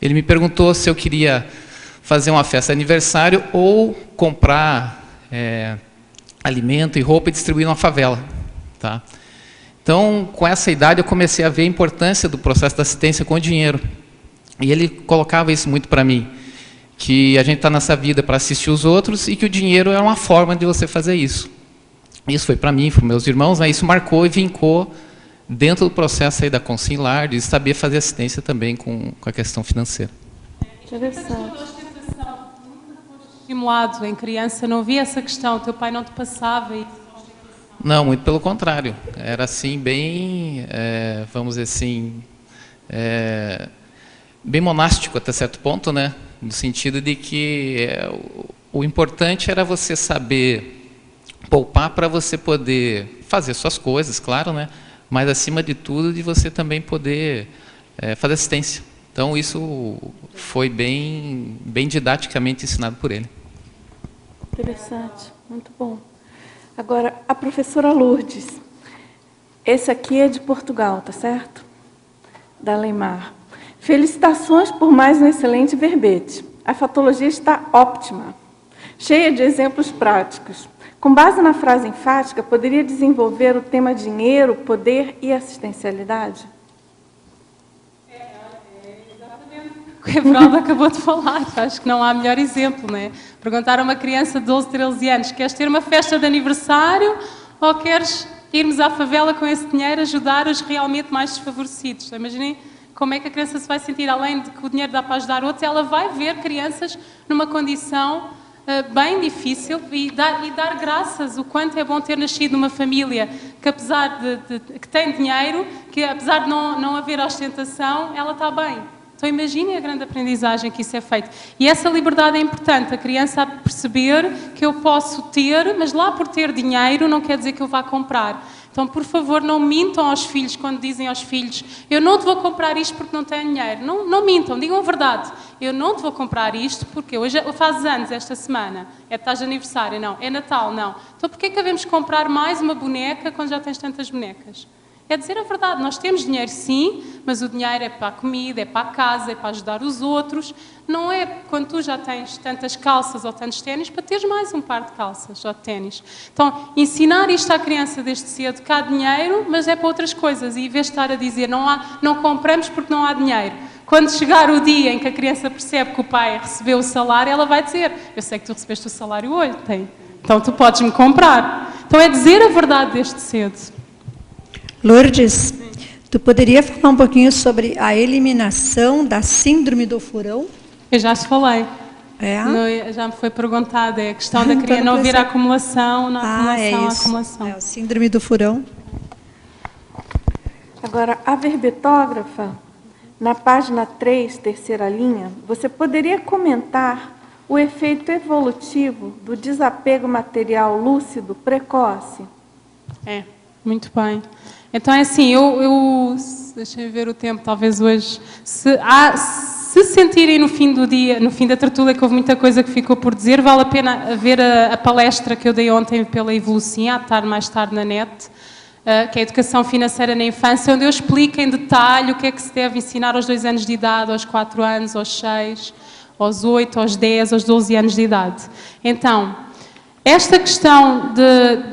ele me perguntou se eu queria fazer uma festa de aniversário ou comprar alimento e roupa e distribuir numa favela. Tá? Então, com essa idade, eu comecei a ver a importância do processo da assistência com o dinheiro. E ele colocava isso muito para mim, que a gente está nessa vida para assistir os outros e que o dinheiro é uma forma de você fazer isso. Isso foi para mim, para meus irmãos, né? Isso marcou e vincou dentro do processo aí da Consilar, de saber fazer assistência também com a questão financeira. Interessante. Estimulado em criança, não havia essa questão, o teu pai não te passava isso? Não, muito pelo contrário. Era assim, bem, vamos dizer assim, bem monástico até certo ponto, né? No sentido de que o importante era você saber poupar para você poder fazer suas coisas, claro, né? Mas acima de tudo, de você também poder fazer assistência. Então, isso foi bem didaticamente ensinado por ele. Interessante, muito bom. Agora, a professora Lourdes. Esse aqui é de Portugal, tá certo? Da Leimar. Felicitações por mais um excelente verbete. A fatologia está óptima, cheia de exemplos práticos. Com base na frase enfática, poderia desenvolver o tema dinheiro, poder e assistencialidade? O que a Everaldo acabou de falar, acho que não há melhor exemplo, não é? Perguntar a uma criança de 12, 13 anos, queres ter uma festa de aniversário ou queres irmos à favela com esse dinheiro ajudar os realmente mais desfavorecidos? Imaginem como é que a criança se vai sentir, além de que o dinheiro dá para ajudar outros, ela vai ver crianças numa condição bem difícil e dar graças o quanto é bom ter nascido numa família que, apesar que tem dinheiro, que apesar de não haver ostentação, ela está bem. Então imaginem a grande aprendizagem que isso é feito. E essa liberdade é importante, a criança perceber que eu posso ter, mas lá por ter dinheiro não quer dizer que eu vá comprar. Então, por favor, não mintam aos filhos quando dizem aos filhos eu não te vou comprar isto porque não tenho dinheiro. Não mintam, digam a verdade. Eu não te vou comprar isto porque hoje faz anos esta semana. Estás de aniversário? Não. É Natal? Não. Então, porquê que havemos comprar mais uma boneca quando já tens tantas bonecas? É dizer a verdade, nós temos dinheiro sim, mas o dinheiro é para a comida, é para a casa, é para ajudar os outros. Não é quando tu já tens tantas calças ou tantos ténis para teres mais um par de calças ou de ténis. Então, ensinar isto à criança desde cedo, que há dinheiro, mas é para outras coisas. E em vez de estar a dizer não compramos porque não há dinheiro. Quando chegar o dia em que a criança percebe que o pai recebeu o salário, ela vai dizer, eu sei que tu recebeste o salário ontem, então tu podes-me comprar. Então é dizer a verdade desde cedo. Lourdes, tu poderia falar um pouquinho sobre a eliminação da síndrome do furão? Eu já te falei. Já me foi perguntado, é a questão da criança não haver acumulação, acumulação. É a síndrome do furão. Agora, a verbetógrafa, na página 3, terceira linha, você poderia comentar o efeito evolutivo do desapego material lúcido precoce? Muito bem. Então é assim, deixem-me ver o tempo, talvez hoje, se sentirem no fim do dia, no fim da tertúlia, que houve muita coisa que ficou por dizer, vale a pena ver a palestra que eu dei ontem pela Evolucim, mais tarde na net, que é a Educação Financeira na Infância, onde eu explico em detalhe o que é que se deve ensinar aos 2 anos de idade, aos 4 anos, aos 6, aos 8, aos 10, aos 12 anos de idade. Então, esta questão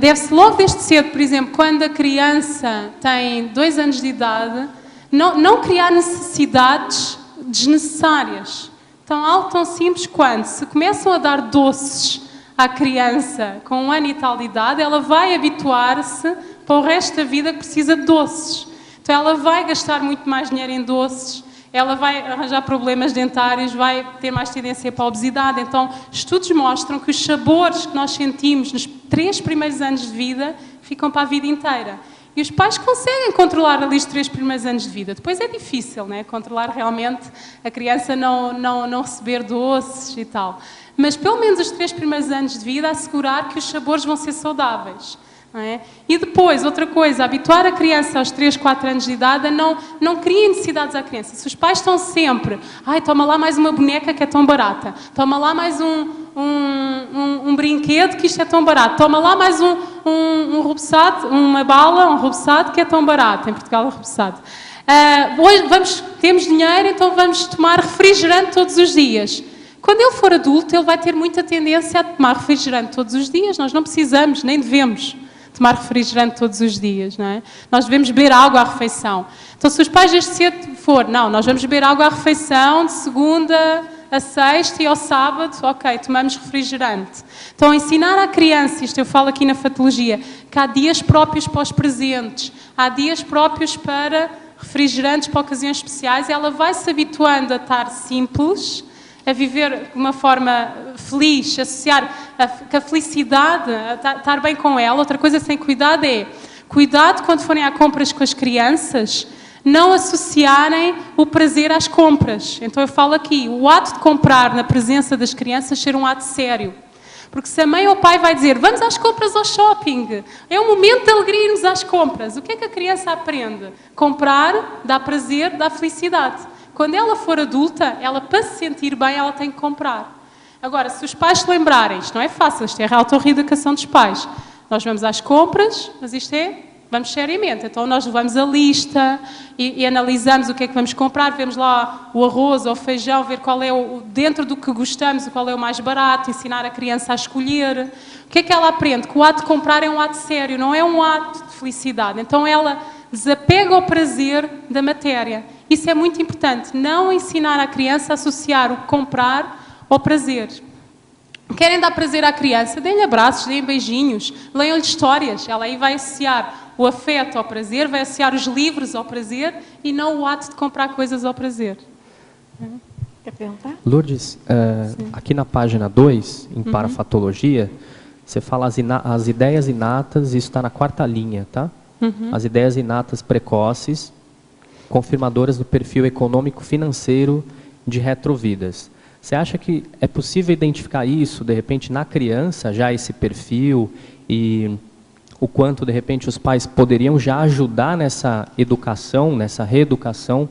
deve-se logo desde cedo, por exemplo, quando a criança tem 2 anos de idade, não criar necessidades desnecessárias. Então, algo tão simples quanto, se começam a dar doces à criança com 1 ano e tal de idade, ela vai habituar-se para o resto da vida que precisa de doces. Então, ela vai gastar muito mais dinheiro em doces, ela vai arranjar problemas dentários, vai ter mais tendência para a obesidade. Então, estudos mostram que os sabores que nós sentimos nos 3 primeiros anos de vida ficam para a vida inteira. E os pais conseguem controlar ali os 3 primeiros anos de vida. Depois é difícil, né? Controlar realmente a criança não receber doces e tal. Mas pelo menos os 3 primeiros anos de vida assegurar que os sabores vão ser saudáveis. Não é? E depois, outra coisa, habituar a criança aos 3, 4 anos de idade a não criar necessidades à criança. Se os pais estão sempre, toma lá mais uma boneca que é tão barata, toma lá mais um brinquedo que isto é tão barato, toma lá mais um rebuçado, uma bala, um rebuçado que é tão barato, em Portugal é rebuçado. Hoje temos dinheiro, então vamos tomar refrigerante todos os dias. Quando ele for adulto, ele vai ter muita tendência a tomar refrigerante todos os dias. Nós não precisamos, nem devemos tomar refrigerante todos os dias, não é? Nós devemos beber água à refeição. Então, se os pais desde cedo nós vamos beber água à refeição de segunda a sexta e ao sábado, ok, tomamos refrigerante. Então, ensinar à criança, isto eu falo aqui na fatologia, que há dias próprios para os presentes, há dias próprios para refrigerantes, para ocasiões especiais, e ela vai se habituando a estar simples, a viver de uma forma feliz, associar a felicidade, a estar bem com ela. Outra coisa sem cuidado é, cuidado quando forem a compras com as crianças, não associarem o prazer às compras. Então eu falo aqui, o ato de comprar na presença das crianças ser um ato sério. Porque se a mãe ou o pai vai dizer, vamos às compras ao shopping, é um momento de alegria irmos às compras. O que é que a criança aprende? Comprar dá prazer, dá felicidade. Quando ela for adulta, ela, para se sentir bem, ela tem que comprar. Agora, se os pais se lembrarem, isto não é fácil, isto é a autorreeducação dos pais. Nós vamos às compras, mas vamos seriamente. Então, nós levamos a lista e analisamos o que é que vamos comprar, vemos lá o arroz ou o feijão, ver qual é dentro do que gostamos, qual é o mais barato, ensinar a criança a escolher. O que é que ela aprende? Que o ato de comprar é um ato sério, não é um ato de felicidade. Então, ela desapega ao prazer da matéria. Isso é muito importante, não ensinar a criança a associar o comprar ao prazer. Querem dar prazer à criança? Deem-lhe abraços, deem beijinhos, leiam-lhe histórias. Ela aí vai associar o afeto ao prazer, vai associar os livros ao prazer e não o ato de comprar coisas ao prazer. Quer perguntar? Lourdes, aqui na página 2, em parafatologia, você fala as ideias inatas, isso está na 4ª linha, tá? As ideias inatas precoces, confirmadoras do perfil econômico-financeiro de retrovidas. Você acha que é possível identificar isso, de repente, na criança, já esse perfil, e o quanto, de repente, os pais poderiam já ajudar nessa educação, nessa reeducação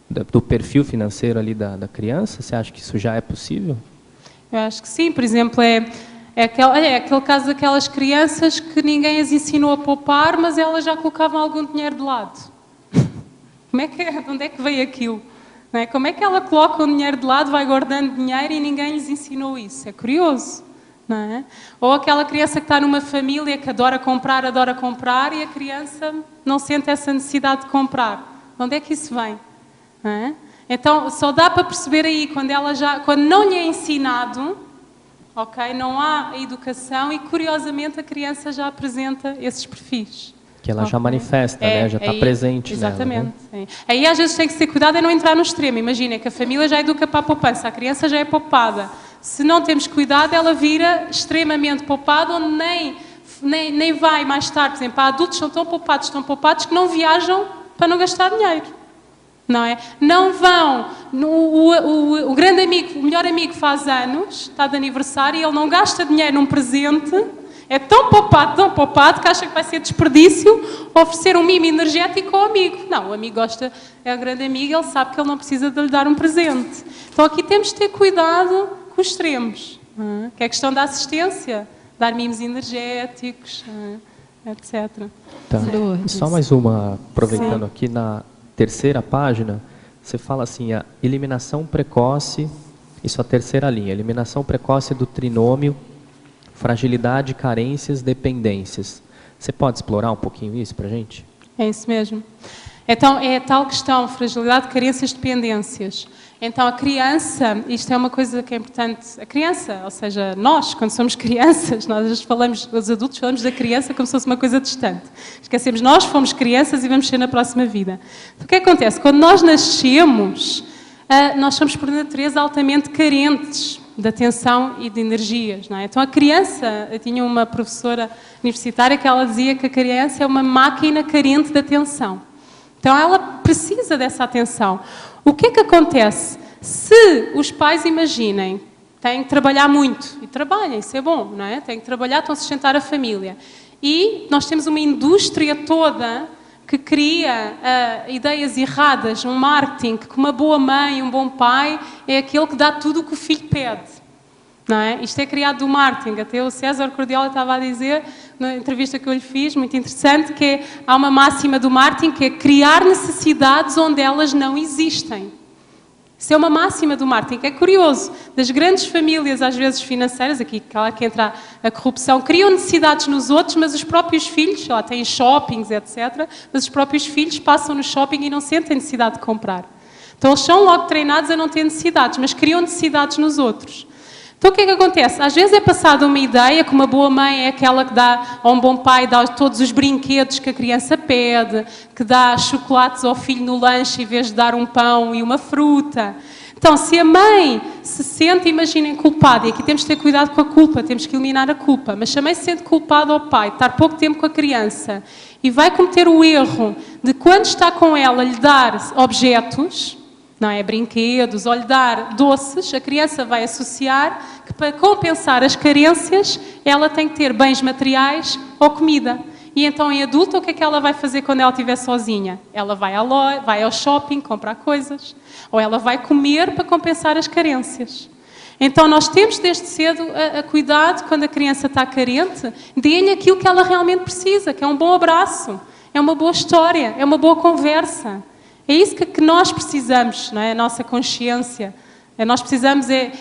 do perfil financeiro ali da criança? Você acha que isso já é possível? Eu acho que sim. Por exemplo, é aquele caso daquelas crianças que ninguém as ensinou a poupar, mas elas já colocavam algum dinheiro de lado. De onde é que veio aquilo? Não é? Como é que ela coloca o dinheiro de lado, vai guardando dinheiro e ninguém lhes ensinou isso? É curioso, não é? Ou aquela criança que está numa família que adora comprar e a criança não sente essa necessidade de comprar. De onde é que isso vem? Não é? Então, só dá para perceber aí, quando não lhe é ensinado, ok, não há educação e, curiosamente, a criança já apresenta esses perfis. Que ela já manifesta, né? Já está presente. Exatamente. Nela, né? Aí às vezes tem que ter cuidado em não entrar no extremo. Imagina que a família já educa para a poupança, a criança já é poupada. Se não temos cuidado, ela vira extremamente poupada, onde nem vai mais tarde. Por exemplo, há adultos que estão poupados que não viajam para não gastar dinheiro. Não é? Não vão. O grande amigo, o melhor amigo faz anos, está de aniversário, e ele não gasta dinheiro num presente. É tão poupado, que acha que vai ser desperdício oferecer um mimo energético ao amigo. Não, o amigo é um grande amigo, ele sabe que ele não precisa de lhe dar um presente. Então aqui temos de ter cuidado com os extremos, que é a questão da assistência, dar mimos energéticos, etc. Tá. Só mais uma, aproveitando aqui na 3ª página, você fala assim, a eliminação precoce, isso é a 3ª linha, eliminação precoce do trinômio, fragilidade, carências, dependências. Você pode explorar um pouquinho isso para a gente? É isso mesmo. Então, é a tal questão, fragilidade, carências, dependências. Então, a criança, isto é uma coisa que é importante, a criança, ou seja, nós, quando somos crianças, os adultos falamos da criança como se fosse uma coisa distante. Esquecemos, nós fomos crianças e vamos ser na próxima vida. Então, o que acontece? Quando nós nascemos, nós somos, por natureza, altamente carentes. de atenção e de energias, não é? Então a criança, eu tinha uma professora universitária que ela dizia que a criança é uma máquina carente de atenção. Então ela precisa dessa atenção. O que é que acontece? Se os pais, imaginem, têm que trabalhar muito, e trabalham, isso é bom, não é? Têm que trabalhar, estão a sustentar a família. E nós temos uma indústria toda que cria ideias erradas, um marketing, que uma boa mãe, um bom pai, é aquele que dá tudo o que o filho pede. Não é? Isto é criado do marketing. Até o César Cordiola estava a dizer, na entrevista que eu lhe fiz, muito interessante, que há uma máxima do marketing que é criar necessidades onde elas não existem. Isso é uma máxima do marketing. É curioso. Das grandes famílias, às vezes financeiras, aqui claro que entra a corrupção, criam necessidades nos outros, mas os próprios filhos, sei lá, têm shoppings, etc., mas os próprios filhos passam no shopping e não sentem necessidade de comprar. Então eles são logo treinados a não ter necessidades, mas criam necessidades nos outros. Então o que é que acontece? Às vezes é passada uma ideia que uma boa mãe é aquela que dá, ou um bom pai dá todos os brinquedos que a criança pede, que dá chocolates ao filho no lanche em vez de dar um pão e uma fruta. Então, se a mãe se sente, imaginem, culpada, e aqui temos que ter cuidado com a culpa, temos que eliminar a culpa, mas se a mãe se sente culpada ao pai, de estar pouco tempo com a criança, e vai cometer o erro de quando está com ela lhe dar objetos, não é, brinquedos, ou lhe dar doces, a criança vai associar que para compensar as carências ela tem que ter bens materiais ou comida. E então em adulta o que é que ela vai fazer quando ela estiver sozinha? Ela vai à loja, vai ao shopping comprar coisas, ou ela vai comer para compensar as carências. Então nós temos desde cedo a cuidado quando a criança está carente, dê-lhe aquilo que ela realmente precisa, que é um bom abraço, é uma boa história, é uma boa conversa. É isso que nós precisamos, não é? A nossa consciência. Nós precisamos de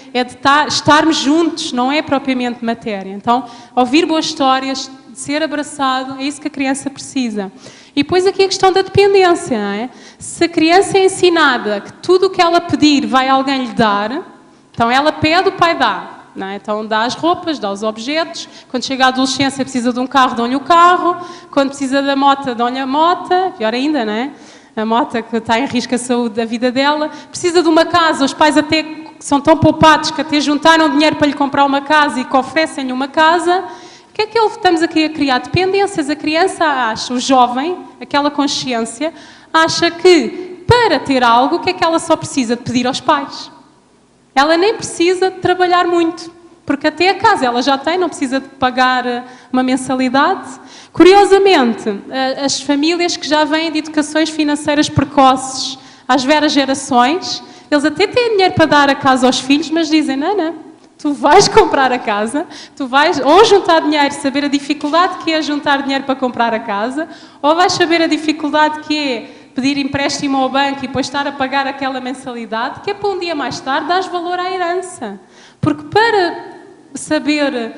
estarmos juntos, não é propriamente matéria. Então, ouvir boas histórias, ser abraçado, é isso que a criança precisa. E depois aqui a questão da dependência, não é? Se a criança é ensinada que tudo o que ela pedir vai alguém lhe dar, então ela pede, o pai dá. Não é? Então dá as roupas, dá os objetos. Quando chega à adolescência precisa de um carro, dão-lhe o carro. Quando precisa da moto, dão-lhe a moto. Pior ainda, não é? A moto que está em risco a saúde da vida dela. Precisa de uma casa, os pais até são tão poupados que até juntaram dinheiro para lhe comprar uma casa e que oferecem-lhe uma casa. O que é que estamos aqui a criar? Dependências. A criança acha, o jovem, aquela consciência, acha que para ter algo, o que é que ela só precisa? De pedir aos pais. Ela nem precisa de trabalhar muito, porque até a casa ela já tem, não precisa de pagar uma mensalidade. Curiosamente, as famílias que já vêm de educações financeiras precoces às veras gerações, eles até têm dinheiro para dar a casa aos filhos, mas dizem, não, tu vais comprar a casa, tu vais ou juntar dinheiro, saber a dificuldade que é juntar dinheiro para comprar a casa, ou vais saber a dificuldade que é pedir empréstimo ao banco e depois estar a pagar aquela mensalidade, que é para um dia mais tarde dares valor à herança. Porque para saber...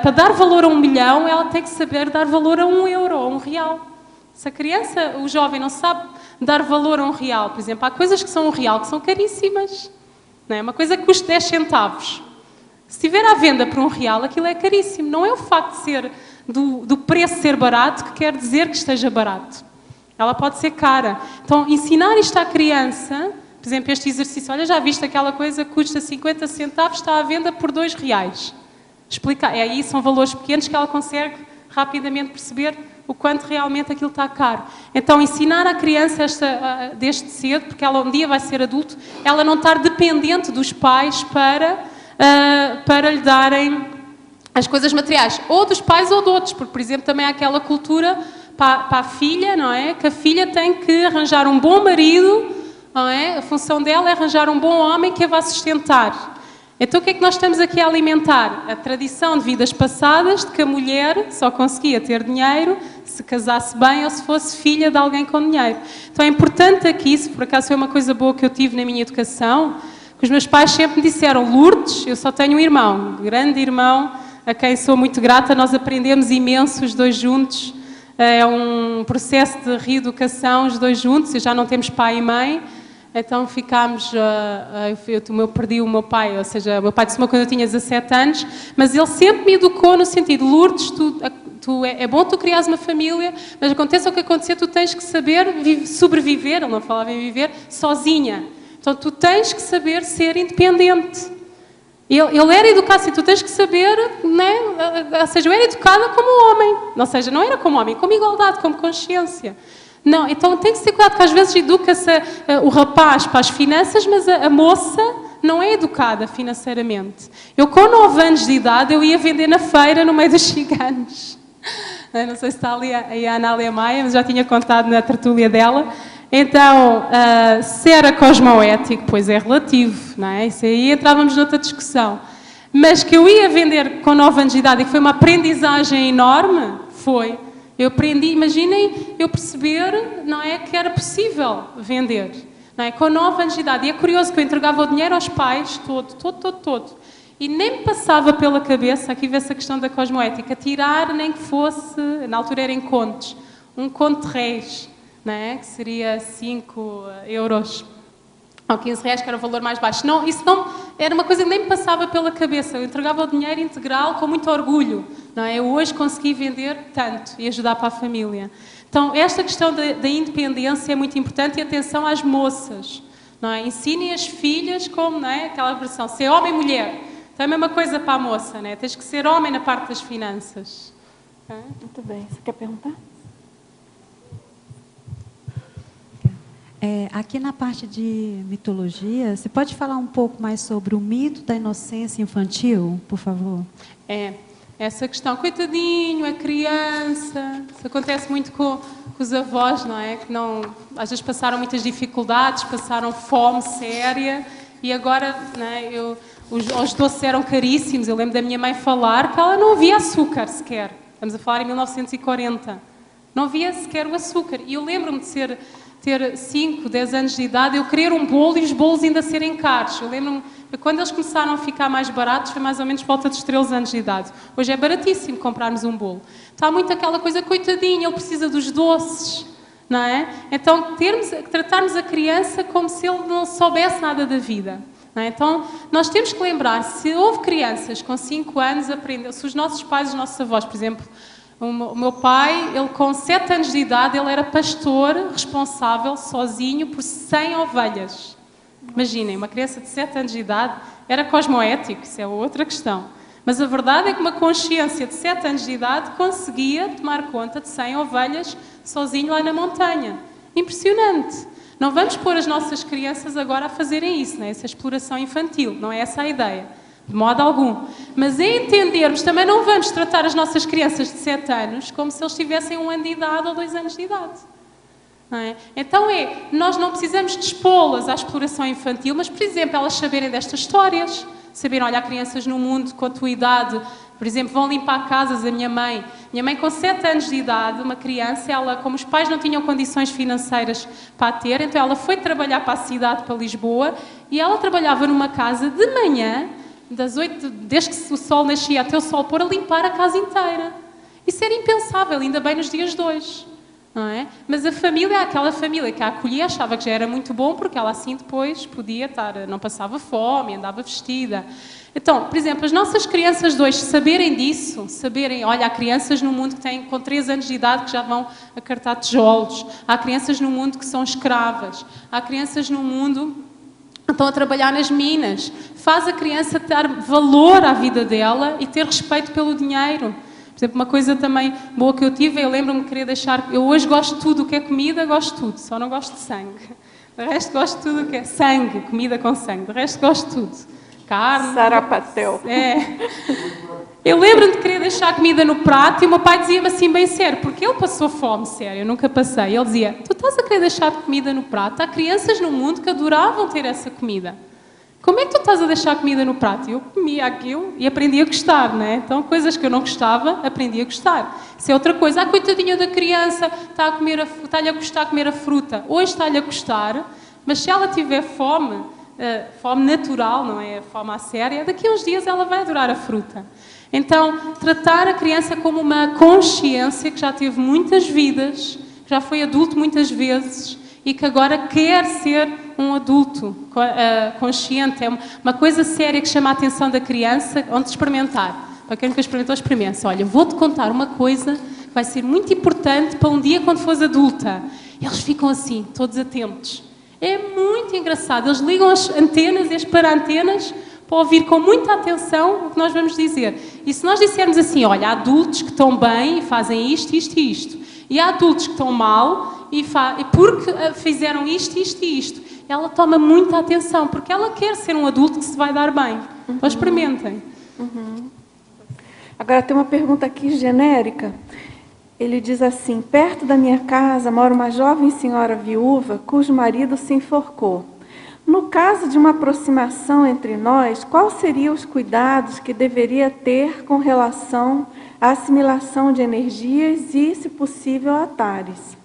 para dar valor a 1 milhão, ela tem que saber dar valor a 1 euro, a 1 real. Se a criança, o jovem, não sabe dar valor a 1 real, por exemplo, há coisas que são 1 real que são caríssimas. Não é? Uma coisa que custa 10 centavos. Se estiver à venda por 1 real, aquilo é caríssimo. Não é o facto de ser, do preço ser barato que quer dizer que esteja barato. Ela pode ser cara. Então, ensinar isto à criança, por exemplo, este exercício, olha, já viste aquela coisa que custa 50 centavos, está à venda por 2 reais. Explicar. E aí são valores pequenos que ela consegue rapidamente perceber o quanto realmente aquilo está caro. Então, ensinar à criança desde cedo, porque ela um dia vai ser adulto, ela não estar dependente dos pais para lhe darem as coisas materiais. Ou dos pais ou de outros, porque, por exemplo, também há aquela cultura para a filha, não é? Que a filha tem que arranjar um bom marido, não é? A função dela é arranjar um bom homem que a vá sustentar. Então o que é que nós estamos aqui a alimentar? A tradição de vidas passadas de que a mulher só conseguia ter dinheiro se casasse bem ou se fosse filha de alguém com dinheiro. Então é importante aqui, se por acaso foi uma coisa boa que eu tive na minha educação, que os meus pais sempre me disseram, Lourdes, eu só tenho um irmão, um grande irmão, a quem sou muito grata, nós aprendemos imenso os dois juntos, é um processo de reeducação os dois juntos, e já não temos pai e mãe. Então ficámos, eu perdi o meu pai, ou seja, o meu pai disse-me quando eu tinha 17 anos, mas ele sempre me educou no sentido, Lourdes, é bom tu criares uma família, mas aconteça o que acontecer, tu tens que saber sobreviver, ele não falava em viver, sozinha. Então tu tens que saber ser independente. Ele era educado assim, tu tens que saber, né? Ou seja, eu era educada como homem. Ou seja, não era como homem, como igualdade, como consciência. Não, então tem que ser cuidado, que às vezes educa-se o rapaz para as finanças, mas a moça não é educada financeiramente. Eu, com 9 anos de idade, eu ia vender na feira no meio dos ciganos. Não sei se está ali a Anália Maia, mas já tinha contado na tertúlia dela. Então, se era cosmoético, pois é relativo, não é? Isso aí entrávamos noutra discussão. Mas que eu ia vender com 9 anos de idade e que foi uma aprendizagem enorme, foi. Eu aprendi, imaginem, eu perceber, não é, que era possível vender, não é? Com 9 anos de idade. E é curioso que eu entregava o dinheiro aos pais, todo. E nem me passava pela cabeça, aqui vê-se a questão da cosmoética, tirar nem que fosse, na altura era em contos, um conto de réis, não é? Que seria 5 euros ou 15 reais, que era o valor mais baixo. Não, isso não, era uma coisa que nem me passava pela cabeça. Eu entregava o dinheiro integral com muito orgulho, não é? Eu hoje consegui vender tanto e ajudar para a família. Então, esta questão da independência é muito importante, e atenção às moças, não é? Ensinem as filhas como, não é? Aquela versão, ser homem e mulher. Então é a mesma coisa para a moça, não é? Tens que ser homem na parte das finanças. Muito bem. Você quer perguntar? Aqui na parte de mitologia, você pode falar um pouco mais sobre o mito da inocência infantil, por favor? Essa questão, coitadinho, a criança, isso acontece muito com os avós, não é? Que não, às vezes passaram muitas dificuldades, passaram fome séria, e agora, não é, os doces eram caríssimos. Eu lembro da minha mãe falar que ela não havia açúcar sequer. Estamos a falar em 1940. Não havia sequer o açúcar. E eu lembro-me de ter 5, 10 anos de idade, eu querer um bolo e os bolos ainda serem caros. Eu lembro-me, quando eles começaram a ficar mais baratos, foi mais ou menos por volta dos 13 anos de idade. Hoje é baratíssimo comprarmos um bolo. Está muito aquela coisa, coitadinha, ele precisa dos doces, não é? Então, tratarmos a criança como se ele não soubesse nada da vida. Não é? Então, nós temos que lembrar, se houve crianças com 5 anos, se os nossos pais, os nossos avós, por exemplo, o meu pai, ele com 7 anos de idade, ele era pastor responsável, sozinho, por 100 ovelhas. Imaginem, uma criança de 7 anos de idade era cosmoético, isso é outra questão. Mas a verdade é que uma consciência de 7 anos de idade conseguia tomar conta de 100 ovelhas sozinho lá na montanha. Impressionante. Não vamos pôr as nossas crianças agora a fazerem isso, não é? Essa exploração infantil, não é essa a ideia. De modo algum. Mas em entendermos, também não vamos tratar as nossas crianças de 7 anos como se eles tivessem 1 ano de idade ou 2 anos de idade. Não é? Então nós não precisamos expô-las à exploração infantil, mas, por exemplo, elas saberem destas histórias, saberem, olha, há crianças no mundo com a tua idade, por exemplo, vão limpar casas. A minha mãe com 7 anos de idade, uma criança, ela, como os pais não tinham condições financeiras para a ter, então ela foi trabalhar para a cidade, para Lisboa, e ela trabalhava numa casa de manhã, das 8, desde que o sol nascia até o sol pôr, a limpar a casa inteira. Isso era impensável, ainda bem nos dias de hoje, não é? Mas a família, aquela família que a acolhia, achava que já era muito bom, porque ela assim depois podia estar, não passava fome, andava vestida. Então, por exemplo, as nossas crianças de hoje saberem disso, saberem, olha, há crianças no mundo que têm com 3 anos de idade que já vão a cartar tijolos, há crianças no mundo que são escravas, há crianças no mundo estão a trabalhar nas minas. Faz a criança dar valor à vida dela e ter respeito pelo dinheiro. Por exemplo, uma coisa também boa que eu tive, eu lembro-me de querer deixar... Eu hoje gosto de tudo o que é comida, gosto de tudo, só não gosto de sangue. De resto gosto de tudo o que é sangue, comida com sangue. De resto gosto de tudo. Carne... Sarapatel. Eu lembro-me de querer deixar comida no prato e o meu pai dizia-me assim bem sério, porque ele passou fome, sério, eu nunca passei. Ele dizia, tu estás a querer deixar comida no prato? Há crianças no mundo que adoravam ter essa comida. Como é que tu estás a deixar comida no prato? Eu comia aquilo e aprendi a gostar, não é? Então, coisas que eu não gostava, aprendi a gostar. Isso é outra coisa. Coitadinha da criança, está-lhe a gostar comer a fruta. Hoje está-lhe a gostar, mas se ela tiver fome, fome natural, não é fome à séria, daqui a uns dias ela vai adorar a fruta. Então, tratar a criança como uma consciência que já teve muitas vidas, já foi adulto muitas vezes e que agora quer ser um adulto consciente. É uma coisa séria que chama a atenção da criança, onde experimentar. Para quem nunca experimentou, experimente. Olha, vou-te contar uma coisa que vai ser muito importante para um dia quando fores adulta. Eles ficam assim, todos atentos. É muito engraçado. Eles ligam as antenas e as para-antenas para ouvir com muita atenção o que nós vamos dizer. E se nós dissermos assim, olha, há adultos que estão bem e fazem isto, isto e isto, e há adultos que estão mal e porque fizeram isto, isto e isto, ela toma muita atenção, porque ela quer ser um adulto que se vai dar bem. Então experimentem. Agora tem uma pergunta aqui genérica. Ele diz assim: perto da minha casa mora uma jovem senhora viúva cujo marido se enforcou. No caso de uma aproximação entre nós, quais seriam os cuidados que deveria ter com relação à assimilação de energias e, se possível, atares?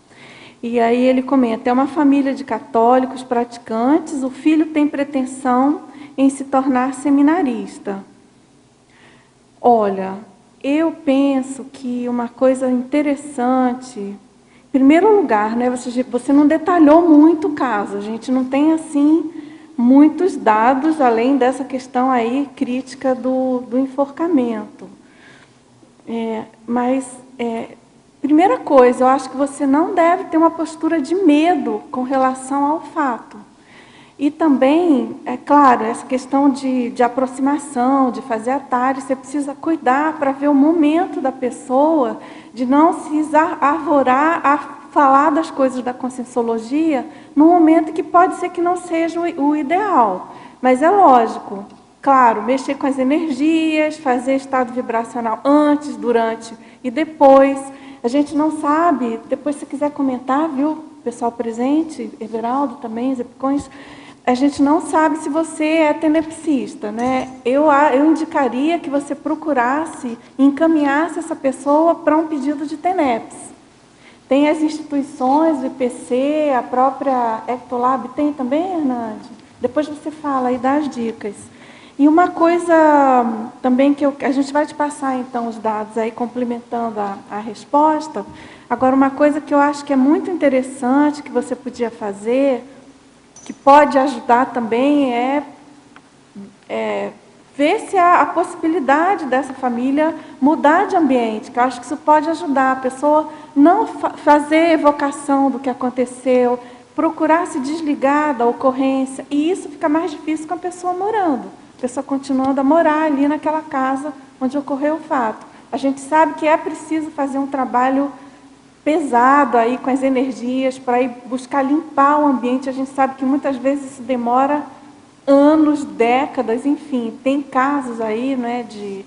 E aí ele comenta: é uma família de católicos praticantes, o filho tem pretensão em se tornar seminarista. Olha, eu penso que uma coisa interessante, em primeiro lugar, né, você não detalhou muito o caso, a gente não tem assim muitos dados, além dessa questão aí crítica do enforcamento. Primeira coisa, eu acho que você não deve ter uma postura de medo com relação ao fato. E também, é claro, essa questão de aproximação, de fazer atares, você precisa cuidar para ver o momento da pessoa, de não se arvorar a falar das coisas da conscienciologia num momento que pode ser que não seja o ideal. Mas é lógico, claro, mexer com as energias, fazer estado vibracional antes, durante e depois. A gente não sabe, depois se quiser comentar, viu, pessoal presente, Everaldo também, Zé Picões, a gente não sabe se você é tenepsista, né? Eu indicaria que você procurasse, encaminhasse essa pessoa para um pedido de TENEPS. Tem as instituições, o IPC, a própria Ectolab, tem também, Hernandes? Depois você fala e dá as dicas. E uma coisa também que a gente vai te passar, então, os dados aí, complementando a resposta. Agora, uma coisa que eu acho que é muito interessante, que você podia fazer, que pode ajudar também, é ver se há a possibilidade dessa família mudar de ambiente, que eu acho que isso pode ajudar a pessoa não fazer evocação do que aconteceu, procurar se desligar da ocorrência, e isso fica mais difícil com a pessoa morando. A pessoa continuando a morar ali naquela casa onde ocorreu o fato. A gente sabe que é preciso fazer um trabalho pesado aí com as energias para ir buscar limpar o ambiente. A gente sabe que muitas vezes isso demora anos, décadas, enfim. Tem casos aí, né, de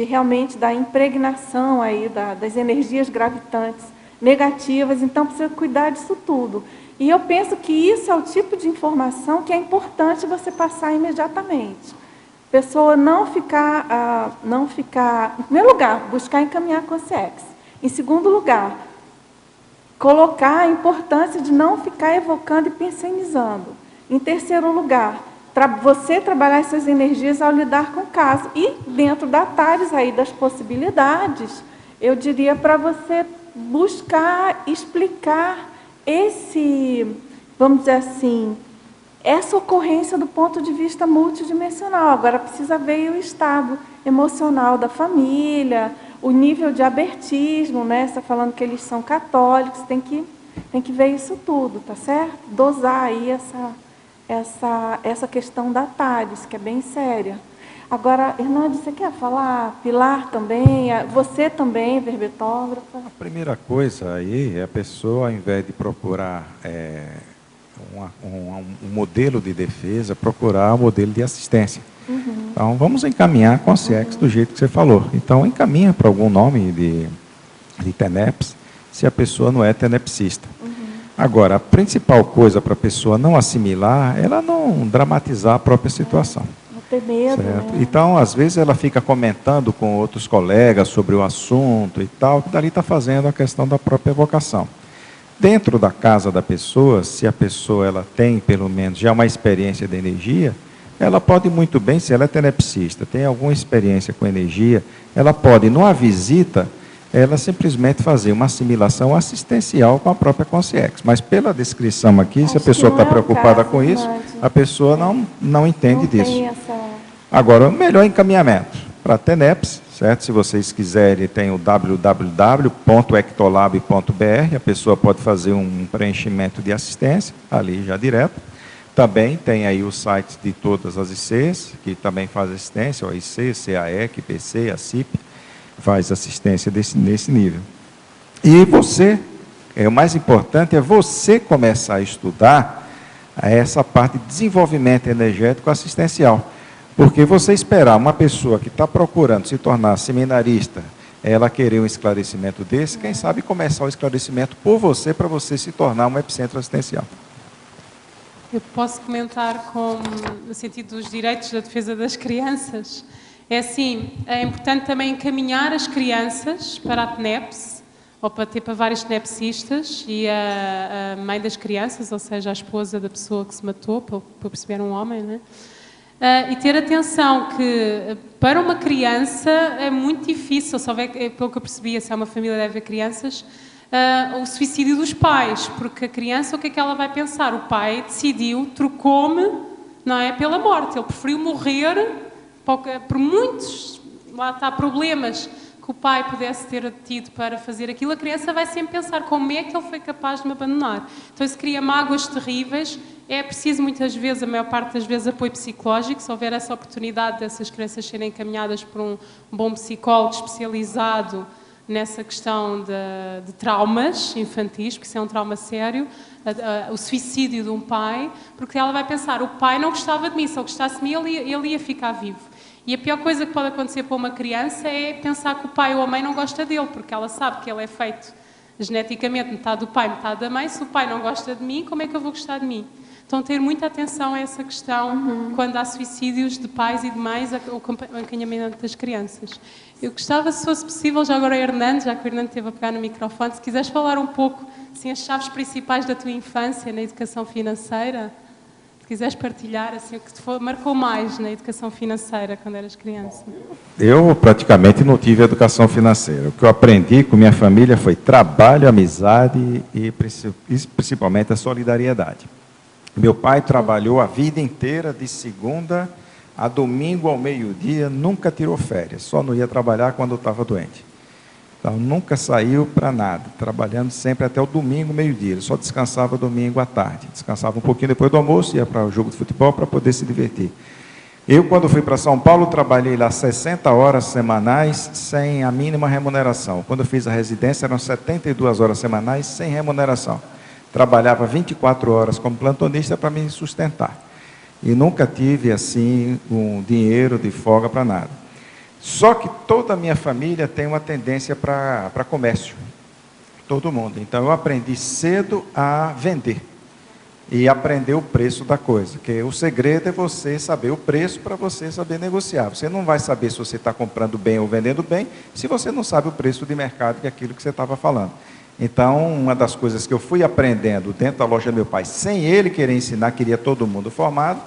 realmente da impregnação aí das energias gravitantes negativas. Então precisa cuidar disso tudo. E eu penso que isso é o tipo de informação que é importante você passar imediatamente. A pessoa não ficar, em primeiro lugar, buscar encaminhar a consciex. Em segundo lugar, colocar a importância de não ficar evocando e pensionizando. Em terceiro lugar, você trabalhar essas energias ao lidar com o caso. E dentro da TARES aí das possibilidades, eu diria para você buscar explicar vamos dizer assim, essa ocorrência do ponto de vista multidimensional. Agora precisa ver o estado emocional da família, o nível de abertismo, né? Você está falando que eles são católicos, tem que ver isso tudo, tá certo? Dosar aí essa questão da TARES, que é bem séria. Agora, Hernandes, você quer falar? Pilar também, você também, verbetógrafa? A primeira coisa aí é a pessoa, ao invés de procurar um modelo de defesa, procurar um modelo de assistência. Uhum. Então, vamos encaminhar a consciex do jeito que você falou. Então, encaminha para algum nome de TENEPS, se a pessoa não é tenepsista. Uhum. Agora, a principal coisa para a pessoa não assimilar, ela não dramatizar a própria situação. Ter medo, certo? Né? Então, às vezes, ela fica comentando com outros colegas sobre o assunto e tal, que dali está fazendo a questão da própria evocação. Dentro da casa da pessoa, se a pessoa ela tem, pelo menos, já uma experiência de energia, ela pode muito bem, se ela é tenepsista, tem alguma experiência com energia, ela pode, numa visita, ela simplesmente fazer uma assimilação assistencial com a própria consciex. Mas pela descrição aqui, se a pessoa está preocupada com isso, a pessoa não entende disso. Agora, o melhor encaminhamento para a TENEPS, certo? Se vocês quiserem, tem o www.ectolab.br, a pessoa pode fazer um preenchimento de assistência, ali já direto. Também tem aí o site de todas as ICs, que também faz assistência, o IC, CAEC, PC, a CIP, faz assistência nesse nível. E você, o mais importante é você começar a estudar essa parte de desenvolvimento energético assistencial. Porque você esperar uma pessoa que está procurando se tornar seminarista, ela querer um esclarecimento desse, quem sabe começar o esclarecimento por você, para você se tornar um epicentro assistencial. Eu posso comentar no sentido dos direitos da defesa das crianças. É assim, é importante também encaminhar as crianças para a TNEPS, ou para vários TNEPSistas, e a mãe das crianças, ou seja, a esposa da pessoa que se matou, para perceber um homem, não é? E ter atenção que para uma criança é muito difícil, só houver, pelo que eu percebi, se é uma família deve haver crianças, o suicídio dos pais, porque a criança, o que é que ela vai pensar? O pai decidiu, trocou-me, não é, pela morte, ele preferiu morrer, por muitos, lá está, problemas que o pai pudesse ter tido para fazer aquilo, a criança vai sempre pensar como é que ele foi capaz de me abandonar. Então isso cria mágoas terríveis. É preciso muitas vezes, a maior parte das vezes, apoio psicológico. Se houver essa oportunidade dessas crianças serem encaminhadas por um bom psicólogo especializado nessa questão de traumas infantis, porque isso é um trauma sério, o suicídio de um pai, porque ela vai pensar, o pai não gostava de mim, se ele gostasse de mim, ele ia ficar vivo. E a pior coisa que pode acontecer para uma criança é pensar que o pai ou a mãe não gosta dele, porque ela sabe que ele é feito geneticamente metade do pai, metade da mãe. Se o pai não gosta de mim, como é que eu vou gostar de mim? Então, ter muita atenção a essa questão quando há suicídios de pais e de mães, o acompanhamento das crianças. Eu gostava, se fosse possível, já agora Hernando, já que o Hernando esteve a pegar no microfone, se quiseres falar um pouco, assim, as chaves principais da tua infância na educação financeira, se quiseres partilhar, assim, o que te marcou mais na educação financeira quando eras criança. Eu praticamente não tive educação financeira. O que eu aprendi com minha família foi trabalho, amizade e principalmente a solidariedade. Meu pai trabalhou a vida inteira, de segunda a domingo ao meio-dia, nunca tirou férias, só não ia trabalhar quando estava doente. Então, nunca saiu para nada, trabalhando sempre até o domingo, meio-dia. Ele só descansava domingo à tarde. Descansava um pouquinho depois do almoço, ia para o jogo de futebol para poder se divertir. Eu, quando fui para São Paulo, trabalhei lá 60 horas semanais, sem a mínima remuneração. Quando eu fiz a residência, eram 72 horas semanais, sem remuneração. Trabalhava 24 horas como plantonista para me sustentar. E nunca tive, assim, um dinheiro de folga para nada. Só que toda a minha família tem uma tendência para comércio. Todo mundo. Então, eu aprendi cedo a vender. E aprender o preço da coisa. Porque o segredo é você saber o preço para você saber negociar. Você não vai saber se você está comprando bem ou vendendo bem, se você não sabe o preço de mercado, que é aquilo que você estava falando. Então, uma das coisas que eu fui aprendendo dentro da loja do meu pai, sem ele querer ensinar, queria todo mundo formado,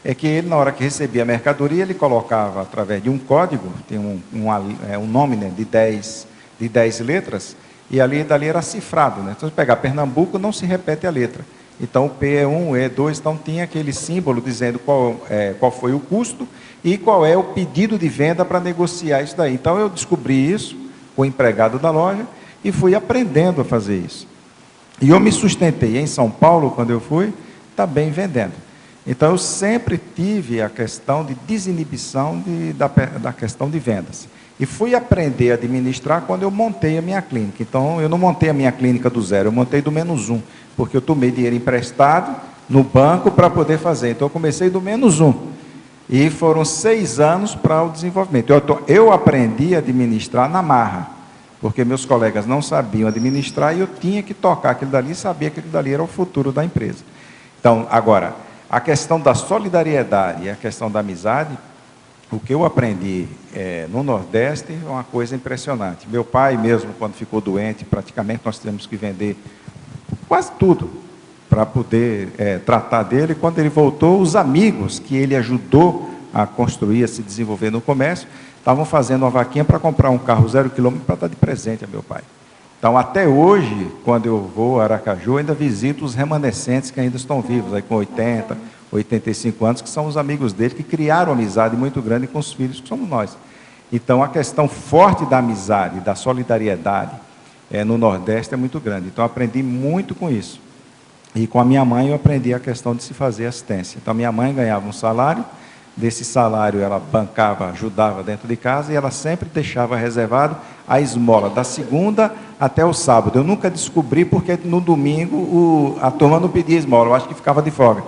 é que ele, na hora que recebia a mercadoria, ele colocava, através de um código, tem um nome, né, de 10 letras, e dali era cifrado. Né? Então, se pegar Pernambuco, não se repete a letra. Então, o P é 1, o E é 2, então tinha aquele símbolo dizendo qual foi o custo e qual é o pedido de venda para negociar isso daí. Então, eu descobri isso com o empregado da loja, e fui aprendendo a fazer isso. E eu me sustentei em São Paulo, quando eu fui, também vendendo. Então, eu sempre tive a questão de desinibição da questão de vendas. E fui aprender a administrar quando eu montei a minha clínica. Então, eu não montei a minha clínica do zero, eu montei do -1, porque eu tomei dinheiro emprestado no banco para poder fazer. Então, eu comecei do -1. E foram 6 anos para o desenvolvimento. Eu aprendi a administrar na marra, porque meus colegas não sabiam administrar e eu tinha que tocar aquilo dali e sabia que aquilo dali era o futuro da empresa. Então, agora, a questão da solidariedade e a questão da amizade, o que eu aprendi no Nordeste é uma coisa impressionante. Meu pai mesmo, quando ficou doente, praticamente nós tivemos que vender quase tudo para poder tratar dele. Quando ele voltou, os amigos que ele ajudou a construir, a se desenvolver no comércio, estavam fazendo uma vaquinha para comprar um carro 0 km para dar de presente a meu pai. Então, até hoje, quando eu vou a Aracaju, ainda visito os remanescentes que ainda estão vivos, aí com 80, 85 anos, que são os amigos dele, que criaram amizade muito grande com os filhos, que somos nós. Então, a questão forte da amizade, da solidariedade, no Nordeste é muito grande. Então, aprendi muito com isso. E com a minha mãe eu aprendi a questão de se fazer assistência. Então, minha mãe ganhava um salário, desse salário ela bancava, ajudava dentro de casa, e ela sempre deixava reservado a esmola, da segunda até o sábado. Eu nunca descobri porque no domingo a turma não pedia esmola, eu acho que ficava de folga.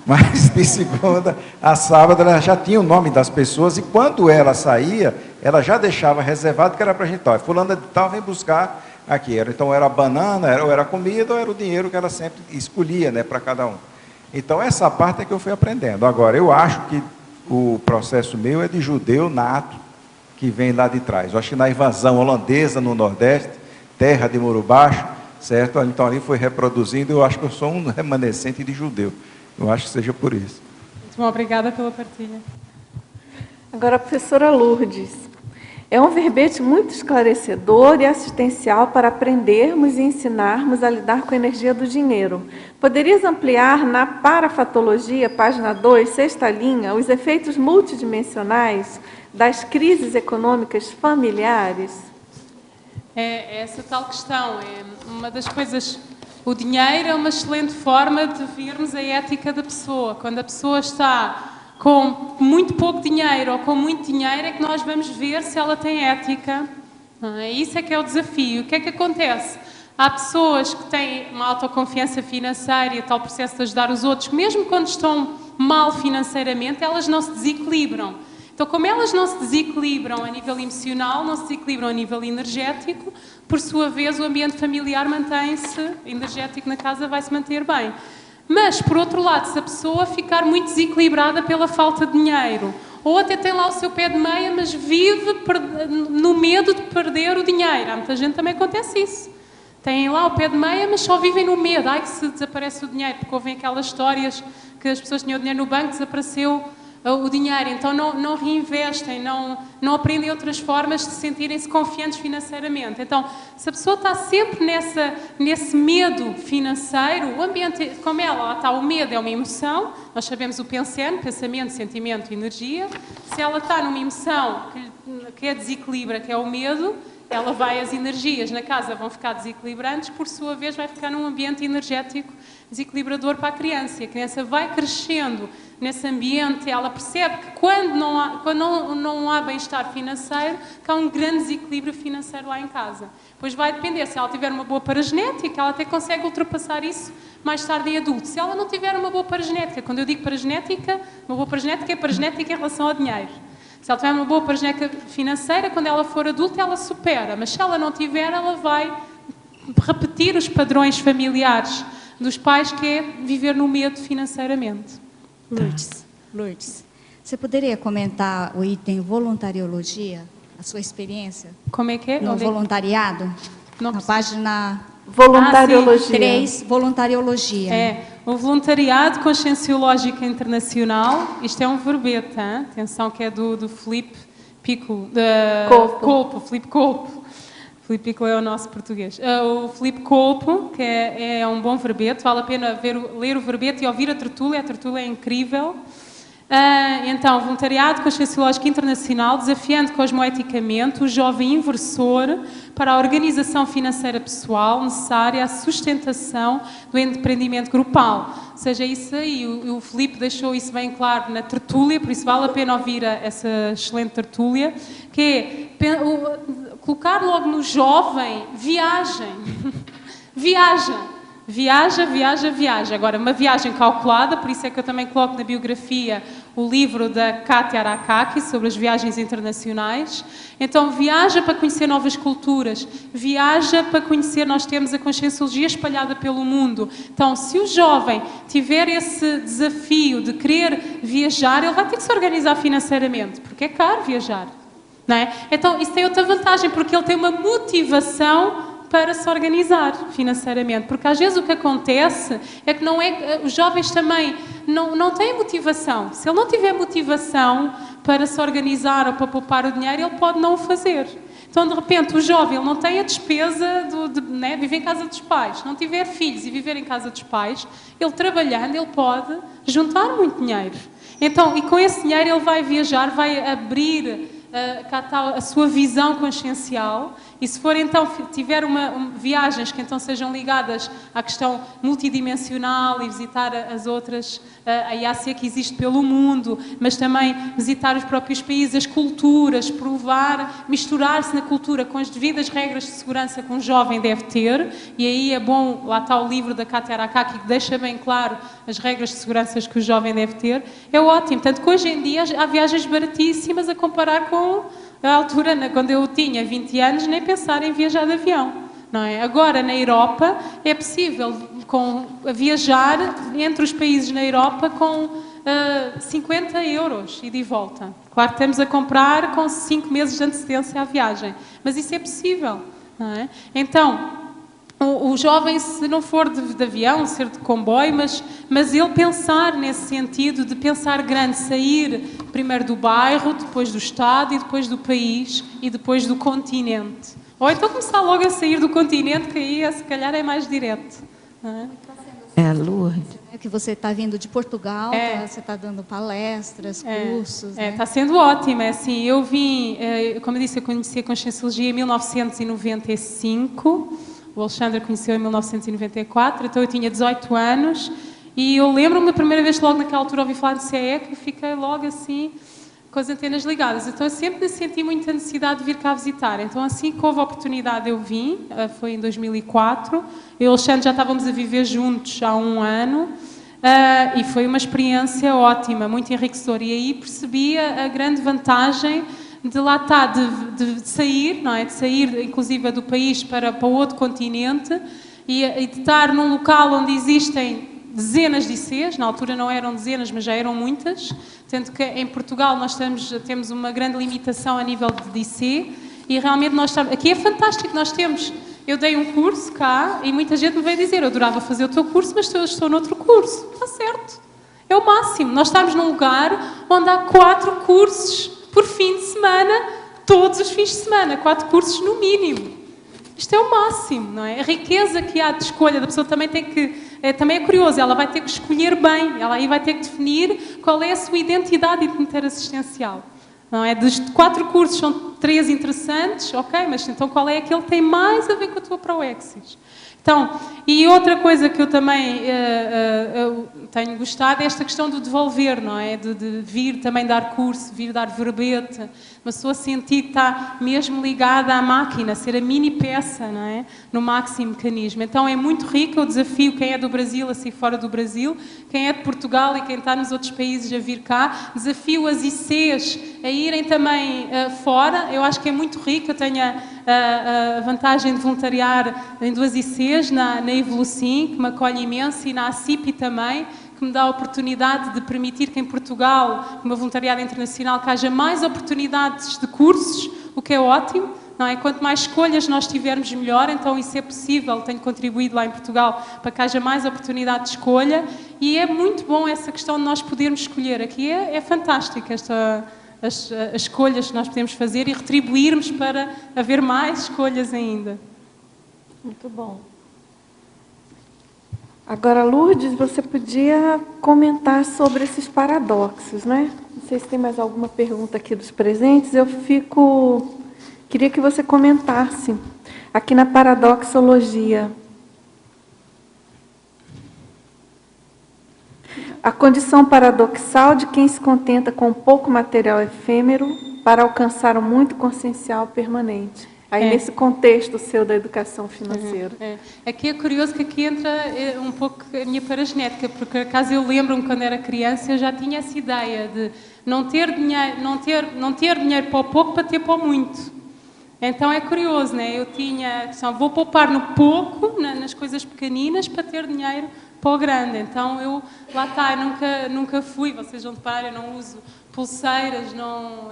Mas de segunda a sábado ela já tinha o nome das pessoas, e quando ela saía, ela já deixava reservado, que era para a gente, fulana de tal, vem buscar aqui. Então era banana, ou era comida, ou era o dinheiro que ela sempre escolhia, né, para cada um. Então essa parte é que eu fui aprendendo. Agora, eu acho que o processo meu é de judeu nato, que vem lá de trás. Eu acho que na invasão holandesa no Nordeste, terra de Muro Baixo, certo? Então ali foi reproduzindo, eu acho que eu sou um remanescente de judeu. Eu acho que seja por isso. Muito bom, obrigada pela partilha. Agora, a professora Lourdes. É um verbete muito esclarecedor e assistencial para aprendermos e ensinarmos a lidar com a energia do dinheiro. Poderias ampliar na parafatologia, página 2, sexta linha, os efeitos multidimensionais das crises econômicas familiares? É essa tal questão. É uma das coisas. O dinheiro é uma excelente forma de vermos a ética da pessoa. Quando a pessoa está com muito pouco dinheiro ou com muito dinheiro, é que nós vamos ver se ela tem ética. Isso é que é o desafio. O que é que acontece? Há pessoas que têm uma autoconfiança financeira e tal processo de ajudar os outros, mesmo quando estão mal financeiramente, elas não se desequilibram. Então, como elas não se desequilibram a nível emocional, não se desequilibram a nível energético, por sua vez o ambiente familiar mantém-se, energético na casa vai se manter bem. Mas, por outro lado, se a pessoa ficar muito desequilibrada pela falta de dinheiro, ou até tem lá o seu pé de meia, mas vive no medo de perder o dinheiro. Há muita gente também acontece isso. Têm lá o pé de meia, mas só vivem no medo. Ai, que se desaparece o dinheiro, porque ouvem aquelas histórias que as pessoas tinham dinheiro no banco, desapareceu o dinheiro. Então não reinvestem, não aprendem outras formas de sentirem-se confiantes financeiramente. Então, se a pessoa está sempre nesse medo financeiro, o ambiente, como ela está, o medo é uma emoção, nós sabemos o PENSEN, pensamento, sentimento e energia. Se ela está numa emoção que a desequilibra, que é o medo, as energias na casa vão ficar desequilibrantes, por sua vez vai ficar num ambiente energético desequilibrador para a criança. E a criança vai crescendo nesse ambiente, ela percebe que quando não há bem-estar financeiro, que há um grande desequilíbrio financeiro lá em casa. Pois vai depender, se ela tiver uma boa paragenética, ela até consegue ultrapassar isso mais tarde em adulto. Se ela não tiver uma boa paragenética, quando eu digo paragenética, uma boa paragenética é paragenética em relação ao dinheiro. Se ela tiver uma boa paragenética financeira, quando ela for adulta, ela supera. Mas se ela não tiver, ela vai repetir os padrões familiares dos pais, que é viver no medo financeiramente. Lourdes, você poderia comentar o item voluntariologia, a sua experiência? Como é que é? No voluntariado? Na página Voluntariologia. 3, voluntariologia. O voluntariado conscienciológico internacional, isto é um verbete, hein? Atenção, que é do Filipe Colpo. Filipe Colpo. Filipe Piccolo é o nosso português. O Filipe Colpo, que é um bom verbete, vale a pena ler o verbete e ouvir a tertúlia é incrível. Então, voluntariado conscienciológico internacional, desafiando cosmoeticamente o jovem inversor para a organização financeira pessoal necessária à sustentação do empreendimento grupal. Ou seja, isso aí, o Filipe deixou isso bem claro na tertúlia, por isso vale a pena ouvir essa excelente tertúlia, que é colocar logo no jovem viagem. Viaja. Agora, uma viagem calculada, por isso é que eu também coloco na biografia o livro da Kátia Arakaki sobre as viagens internacionais. Então, viaja para conhecer novas culturas, viaja para conhecer, nós temos a conscienciologia espalhada pelo mundo. Então, se o jovem tiver esse desafio de querer viajar, ele vai ter que se organizar financeiramente, porque é caro viajar, não é? Então, isso tem outra vantagem, porque ele tem uma motivação para se organizar financeiramente, porque às vezes o que acontece é que os jovens também não têm motivação. Se ele não tiver motivação para se organizar ou para poupar o dinheiro, ele pode não o fazer. Então, de repente, o jovem ele não tem a despesa de viver em casa dos pais. Não tiver filhos e viver em casa dos pais, ele trabalhando, ele pode juntar muito dinheiro. Então, e com esse dinheiro ele vai viajar, vai abrir cá está a sua visão consciencial, e se for então, tiver viagens que então sejam ligadas à questão multidimensional e visitar as outras, a IAC que existe pelo mundo, mas também visitar os próprios países, as culturas, provar, misturar-se na cultura com as devidas regras de segurança que um jovem deve ter, e aí é bom, lá está o livro da Kátia Arakaki que deixa bem claro as regras de segurança que o jovem deve ter, é ótimo. Tanto que hoje em dia há viagens baratíssimas a comparar com a altura, quando eu tinha 20 anos, nem pensar em viajar de avião. Não é? Agora, na Europa, é possível viajar entre os países na Europa com 50 euros ida e volta. Claro que estamos a comprar com 5 meses de antecedência à viagem, mas isso é possível. Não é? Então, o jovem, se não for de avião, ser de comboio, mas ele pensar nesse sentido de pensar grande, sair primeiro do bairro, depois do estado e depois do país e depois do continente. Ou então começar logo a sair do continente, que aí se calhar é mais direto. Não é? Lourdes. Que você está vindo de Portugal, você está dando palestras, cursos. Está sendo ótimo. Assim, eu vim, como eu disse, eu conheci a Conscienciologia em 1995. O Alexandre conheceu em 1994, então eu tinha 18 anos. E eu lembro-me da primeira vez, logo naquela altura, ouvi falar de CE, que fiquei logo assim, com as antenas ligadas. Então eu sempre senti muita necessidade de vir cá visitar. Então assim que houve a oportunidade eu vim, foi em 2004. Eu e o Alexandre já estávamos a viver juntos há 1 ano. E foi uma experiência ótima, muito enriquecedora. E aí percebi a grande vantagem de lá estar, de sair, não é? De sair inclusive do país para outro continente e de estar num local onde existem dezenas de ICs, na altura não eram dezenas, mas já eram muitas, tanto que em Portugal nós temos uma grande limitação a nível de IC, e realmente aqui é fantástico, eu dei um curso cá, e muita gente me veio dizer, eu adorava fazer o teu curso, mas eu estou noutro curso. Está certo, é o máximo, nós estamos num lugar onde há 4 cursos por fim de semana, todos os fins de semana, 4 cursos no mínimo. Isto é o máximo, não é? A riqueza que há de escolha da pessoa também também é curioso, ela vai ter que escolher bem, ela aí vai ter que definir qual é a sua identidade interassistencial. Não é? Dos 4 cursos são 3 interessantes, ok, mas então qual é aquele que tem mais a ver com a tua proexis? Então, e outra coisa que eu também tenho gostado é esta questão do devolver, não é? De vir também dar curso, vir dar verbete, uma pessoa sentir que está mesmo ligada à máquina, ser a mini peça, não é? No máximo mecanismo. Então é muito rico, eu desafio quem é do Brasil a sair fora do Brasil, quem é de Portugal e quem está nos outros países a vir cá, desafio as ICs a irem também fora, eu acho que é muito rico, eu tenho a vantagem de voluntariar em 2 ICs, na Evolucim, que me acolhe imenso, e na ACIPI também, que me dá a oportunidade de permitir que em Portugal, como voluntariado internacional, que haja mais oportunidades de cursos, o que é ótimo, não é? Quanto mais escolhas nós tivermos, melhor, então isso é possível, tenho contribuído lá em Portugal para que haja mais oportunidade de escolha, e é muito bom essa questão de nós podermos escolher. Aqui é fantástico as escolhas que nós podemos fazer e retribuirmos para haver mais escolhas ainda. Muito bom. Agora, Lourdes, você podia comentar sobre esses paradoxos, né? Não sei se tem mais alguma pergunta aqui dos presentes. Queria que você comentasse aqui na paradoxologia. A condição paradoxal de quem se contenta com pouco material efêmero para alcançar o muito consciencial permanente. Aí nesse contexto seu da educação financeira. Aqui é curioso que aqui entra um pouco a minha paragenética, porque acaso eu lembro-me quando era criança, eu já tinha essa ideia de não ter dinheiro para o pouco para ter para o muito. Então é curioso, né? Eu tinha, vou poupar no pouco, nas coisas pequeninas, para ter dinheiro para o grande. Então eu, lá está, nunca fui, vocês vão reparar, eu não uso pulseiras,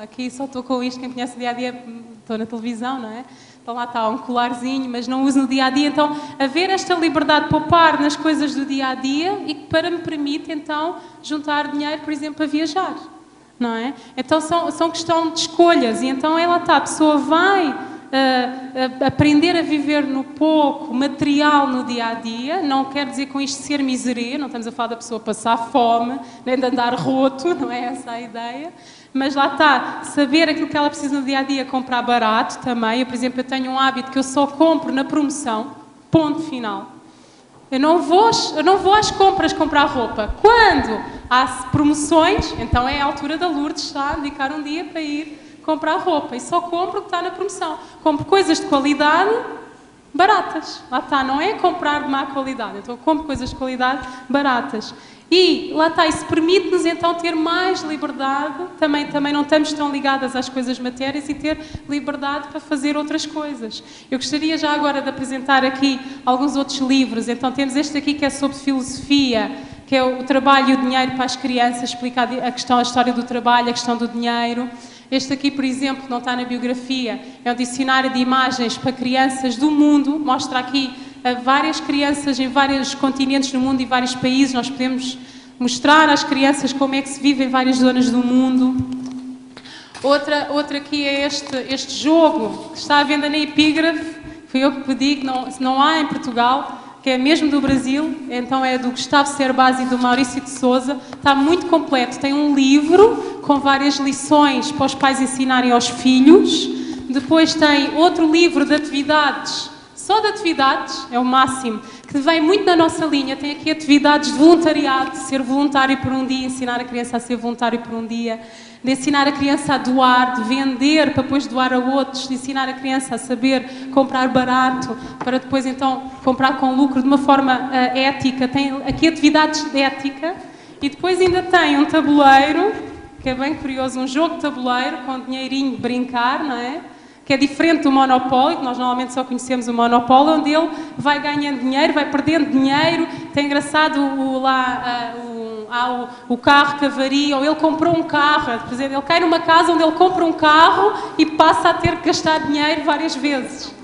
aqui só estou com isto, quem conhece o dia-a-dia, estou na televisão, não é? Então lá está, um colarzinho, mas não uso no dia-a-dia. Então, haver esta liberdade de poupar nas coisas do dia-a-dia e que para me permite, então, juntar dinheiro, por exemplo, para viajar, não é? Então, são questão de escolhas. E então, lá está, a pessoa vai aprender a viver no pouco, material no dia-a-dia, não quer dizer com isto ser miséria, não estamos a falar da pessoa passar fome, nem de andar roto, não é essa a ideia, Mas lá está, saber aquilo que ela precisa no dia-a-dia, comprar barato também. Eu, por exemplo, eu tenho um hábito que eu só compro na promoção, ponto final. Eu não vou às compras comprar roupa. Quando há promoções, então é a altura da Lourdes, está a dedicar um dia para ir comprar roupa. E só compro o que está na promoção. Compro coisas de qualidade baratas. Lá está, não é comprar de má qualidade. Então eu compro coisas de qualidade baratas. E lá está, isso permite-nos então ter mais liberdade, também não estamos tão ligadas às coisas matérias e ter liberdade para fazer outras coisas. Eu gostaria já agora de apresentar aqui alguns outros livros. Então temos este aqui que é sobre filosofia, que é o trabalho e o dinheiro para as crianças, explica a história do trabalho, a questão do dinheiro. Este aqui, por exemplo, não está na biografia, é um dicionário de imagens para crianças do mundo, mostra aqui várias crianças em vários continentes do mundo e vários países. Nós podemos mostrar às crianças como é que se vive em várias zonas do mundo. Outra aqui é este jogo, que está à venda na Epígrafe, foi eu que pedi, que não há em Portugal, que é mesmo do Brasil, então é do Gustavo Cerbasi e do Maurício de Souza. Está muito completo, tem um livro com várias lições para os pais ensinarem aos filhos. Depois tem outro livro de atividades, só de atividades, é o máximo, que vem muito na nossa linha. Tem aqui atividades de voluntariado, de ser voluntário por um dia, ensinar a criança a ser voluntário por um dia, de ensinar a criança a doar, de vender para depois doar a outros, de ensinar a criança a saber comprar barato, para depois então comprar com lucro de uma forma ética. Tem aqui atividades de ética e depois ainda tem um tabuleiro, que é bem curioso, um jogo de tabuleiro com dinheirinho de brincar, não é? Que é diferente do Monopólio, que nós normalmente só conhecemos o Monopólio, onde ele vai ganhando dinheiro, vai perdendo dinheiro. Tem engraçado o carro que avaria, ou ele comprou um carro, por exemplo, ele cai numa casa onde ele compra um carro e passa a ter que gastar dinheiro várias vezes.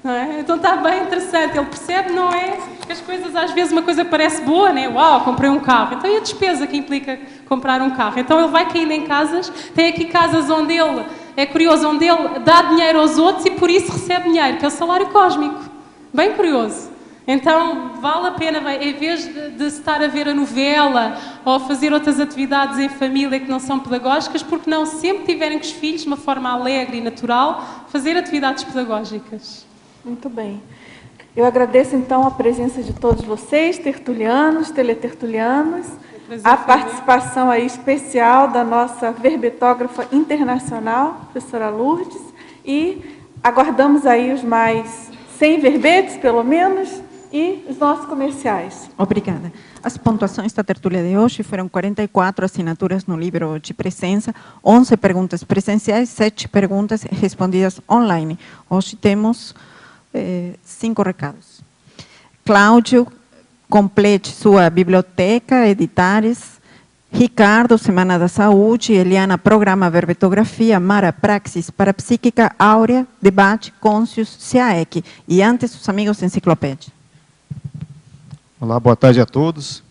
Não é? Então está bem interessante, ele percebe, não é? Que as coisas, às vezes uma coisa parece boa, né? Uau, comprei um carro. Então e a despesa que implica comprar um carro? Então ele vai caindo em casas, tem aqui casas onde ele... É curioso, onde ele dá dinheiro aos outros e por isso recebe dinheiro, que é o salário cósmico. Bem curioso. Então, vale a pena, em vez de estar a ver a novela ou a fazer outras atividades em família que não são pedagógicas, porque não, sempre tiverem com os filhos, de uma forma alegre e natural, fazer atividades pedagógicas. Muito bem. Eu agradeço, então, a presença de todos vocês, tertulianos, teletertulianos, a participação aí especial da nossa verbetógrafa internacional, professora Lourdes, e aguardamos aí os mais 100 verbetes, pelo menos, e os nossos comerciais. Obrigada. As pontuações da tertúlia de hoje foram 44 assinaturas no livro de presença, 11 perguntas presenciais, 7 perguntas respondidas online. Hoje temos 5 recados. Cláudio, complete sua biblioteca, editares. Ricardo, Semana da Saúde. Eliana, Programa Verbetografia. Mara, Praxis, Parapsíquica, Áurea, Debate, Côncius, CAEC. E antes, os amigos da Enciclopédia. Olá, boa tarde a todos.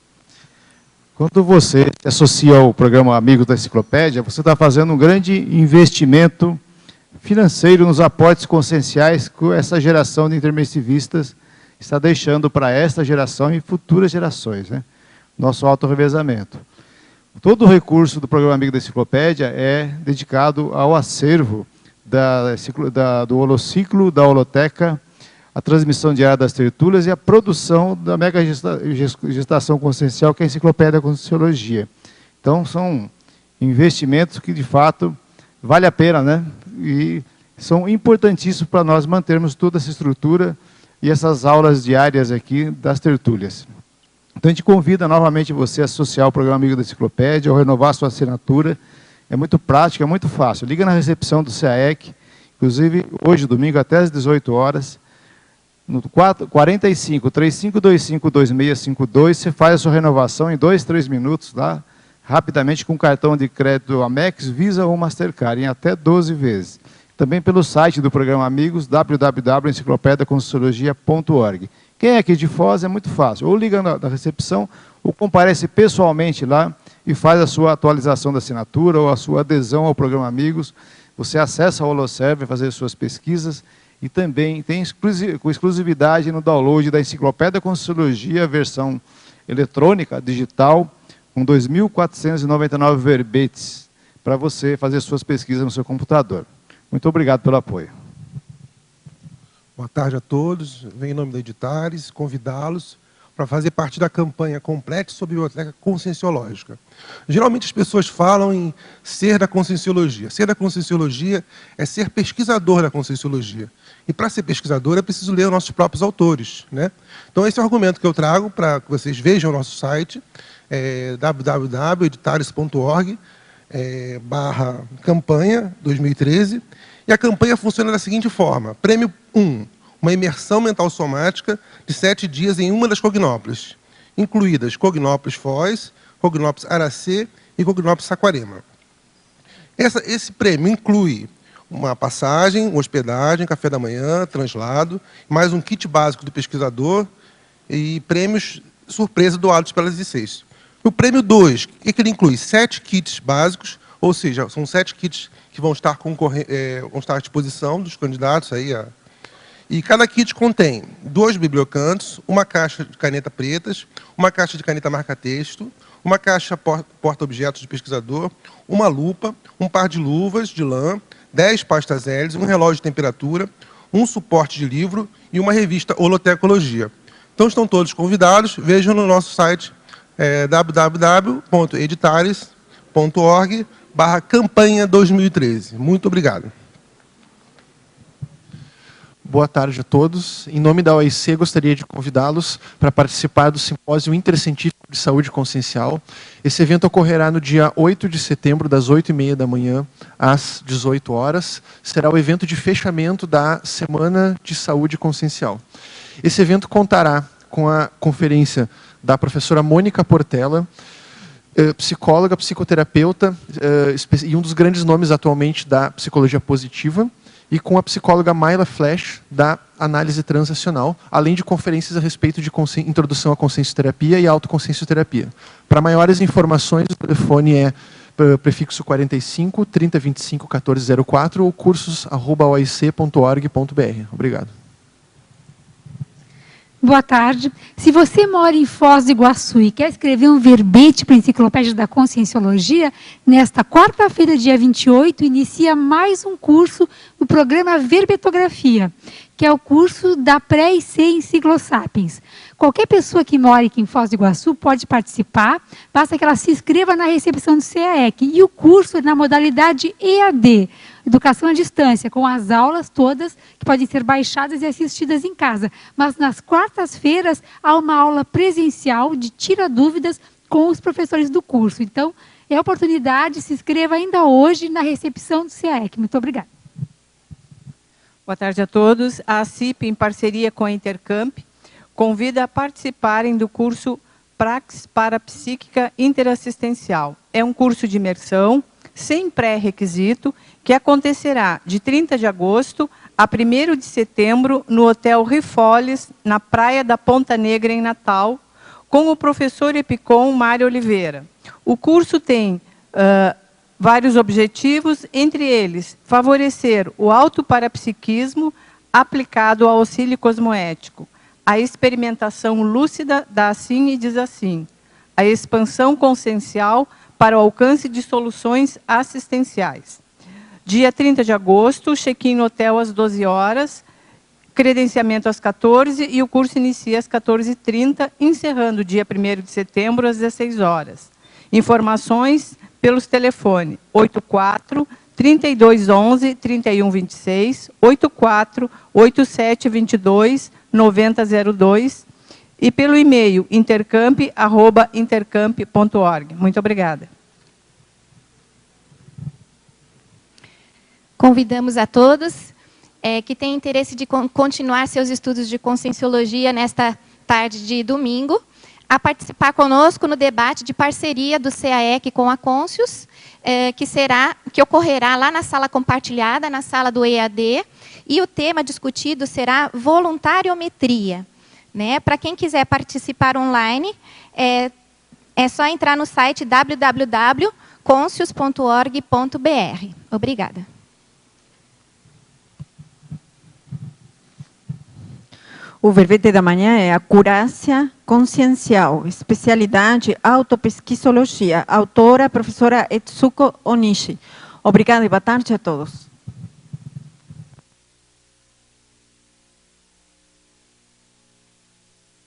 Quando você se associa ao programa Amigos da Enciclopédia, você está fazendo um grande investimento financeiro nos aportes conscienciais que essa geração de intermissivistas está deixando para esta geração e futuras gerações, né? Nosso autorrevezamento. Todo o recurso do programa Amigo da Enciclopédia é dedicado ao acervo do holociclo, da holoteca, a transmissão diária das tertúlias e a produção da mega gestação consciencial, que é a Enciclopédia da Conscienciologia. Então, são investimentos que, de fato, vale a pena, né? E são importantíssimos para nós mantermos toda essa estrutura e essas aulas diárias aqui das tertúlias. Então, a gente convida novamente você a associar ao programa Amigo da Enciclopédia, ou renovar sua assinatura. É muito prático, é muito fácil. Liga na recepção do CAEC, inclusive hoje, domingo, até às 18 horas, no 45 3525 2652, você faz a sua renovação em 2, 3 minutos, lá, rapidamente, com cartão de crédito Amex, Visa ou Mastercard, em até 12 vezes. Também pelo site do programa Amigos, www.enciclopediaconscienciologia.org. Quem é aqui de Foz é muito fácil. Ou liga na recepção, ou comparece pessoalmente lá e faz a sua atualização da assinatura ou a sua adesão ao programa Amigos. Você acessa o HoloServe, fazer suas pesquisas e também tem com exclusividade no download da Enciclopédia da Conscienciologia, versão eletrônica, digital, com 2.499 verbetes, para você fazer suas pesquisas no seu computador. Muito obrigado pelo apoio. Boa tarde a todos. Venho em nome da Editares convidá-los para fazer parte da campanha Complete sobre Biblioteca Conscienciológica. Geralmente as pessoas falam em ser da Conscienciologia. Ser da Conscienciologia é ser pesquisador da Conscienciologia. E para ser pesquisador é preciso ler os nossos próprios autores, né? Então esse é o argumento que eu trago para que vocês vejam o nosso site, www.editares.org/campanha 2013. E a campanha funciona da seguinte forma. Prêmio 1, uma imersão mental somática de 7 dias em uma das Cognópolis, incluídas Cognópolis Foz, Cognópolis Aracê e Cognópolis Saquarema. Esse prêmio inclui uma passagem, hospedagem, café da manhã, translado, mais um kit básico do pesquisador e prêmios surpresa doados pelas ICs. O prêmio 2, o que ele inclui? 7 kits básicos, ou seja, são 7 kits que vão estar à disposição dos candidatos aí e cada kit contém 2 bibliocantos, uma caixa de caneta pretas, uma caixa de caneta marca-texto, uma caixa porta-objetos de pesquisador, uma lupa, um par de luvas de lã, 10 pastas hélices, um relógio de temperatura, um suporte de livro e uma revista Holotecologia. Então estão todos convidados, vejam no nosso site www.editares.org/campanha 2013. Muito obrigado. Boa tarde a todos. Em nome da OIC, gostaria de convidá-los para participar do Simpósio Intercientífico de Saúde Consciencial. Esse evento ocorrerá no dia 8 de setembro, das 8h30 da manhã às 18 horas. Será o evento de fechamento da Semana de Saúde Consciencial. Esse evento contará com a conferência da professora Mônica Portela, psicóloga, psicoterapeuta e um dos grandes nomes atualmente da psicologia positiva, e com a psicóloga Mayla Flash, da análise transacional, além de conferências a respeito de introdução à consciencioterapia e autoconsciencioterapia. Para maiores informações, o telefone é prefixo 45 3025 1404 ou cursos@oic.org.br. Obrigado. Boa tarde. Se você mora em Foz do Iguaçu e quer escrever um verbete para a Enciclopédia da Conscienciologia, nesta quarta-feira, dia 28, inicia mais um curso do programa Verbetografia, que é o curso da Pré-IC Enciclosapiens. Qualquer pessoa que mora aqui em Foz do Iguaçu pode participar, basta que ela se inscreva na recepção do CAEC. E o curso é na modalidade EAD, Educação à Distância, com as aulas todas que podem ser baixadas e assistidas em casa. Mas nas quartas-feiras há uma aula presencial de tira dúvidas com os professores do curso. Então, é a oportunidade, se inscreva ainda hoje na recepção do CAEC. Muito obrigada. Boa tarde a todos. A CIP, em parceria com a Intercamp, convida a participarem do curso Praxis Parapsíquica Interassistencial. É um curso de imersão, sem pré-requisito, que acontecerá de 30 de agosto a 1º de setembro no Hotel Rifoles, na Praia da Ponta Negra, em Natal, com o professor Epicom Mário Oliveira. O curso tem vários objetivos, entre eles, favorecer o autoparapsiquismo aplicado ao auxílio cosmoético, a experimentação lúcida da assim e diz assim, a expansão consciencial para o alcance de soluções assistenciais. Dia 30 de agosto, check-in no hotel às 12 horas, credenciamento às 14 e o curso inicia às 14h30, encerrando dia 1º de setembro às 16 horas. Informações pelos telefones 84 3211 3126, 84 8722 9002 e pelo e-mail intercamp@intercamp.org. Muito obrigada. Convidamos a todos que têm interesse de continuar seus estudos de Conscienciologia nesta tarde de domingo, a participar conosco no debate de parceria do CAEC com a Conscius, que ocorrerá lá na sala compartilhada, na sala do EAD, e o tema discutido será voluntariometria. Né? Para quem quiser participar online, é só entrar no site www.conscius.org.br. Obrigada. O verbete da manhã é acurácia consciencial, especialidade autopesquisologia, autora professora Etsuko Onishi. Obrigada e boa tarde a todos.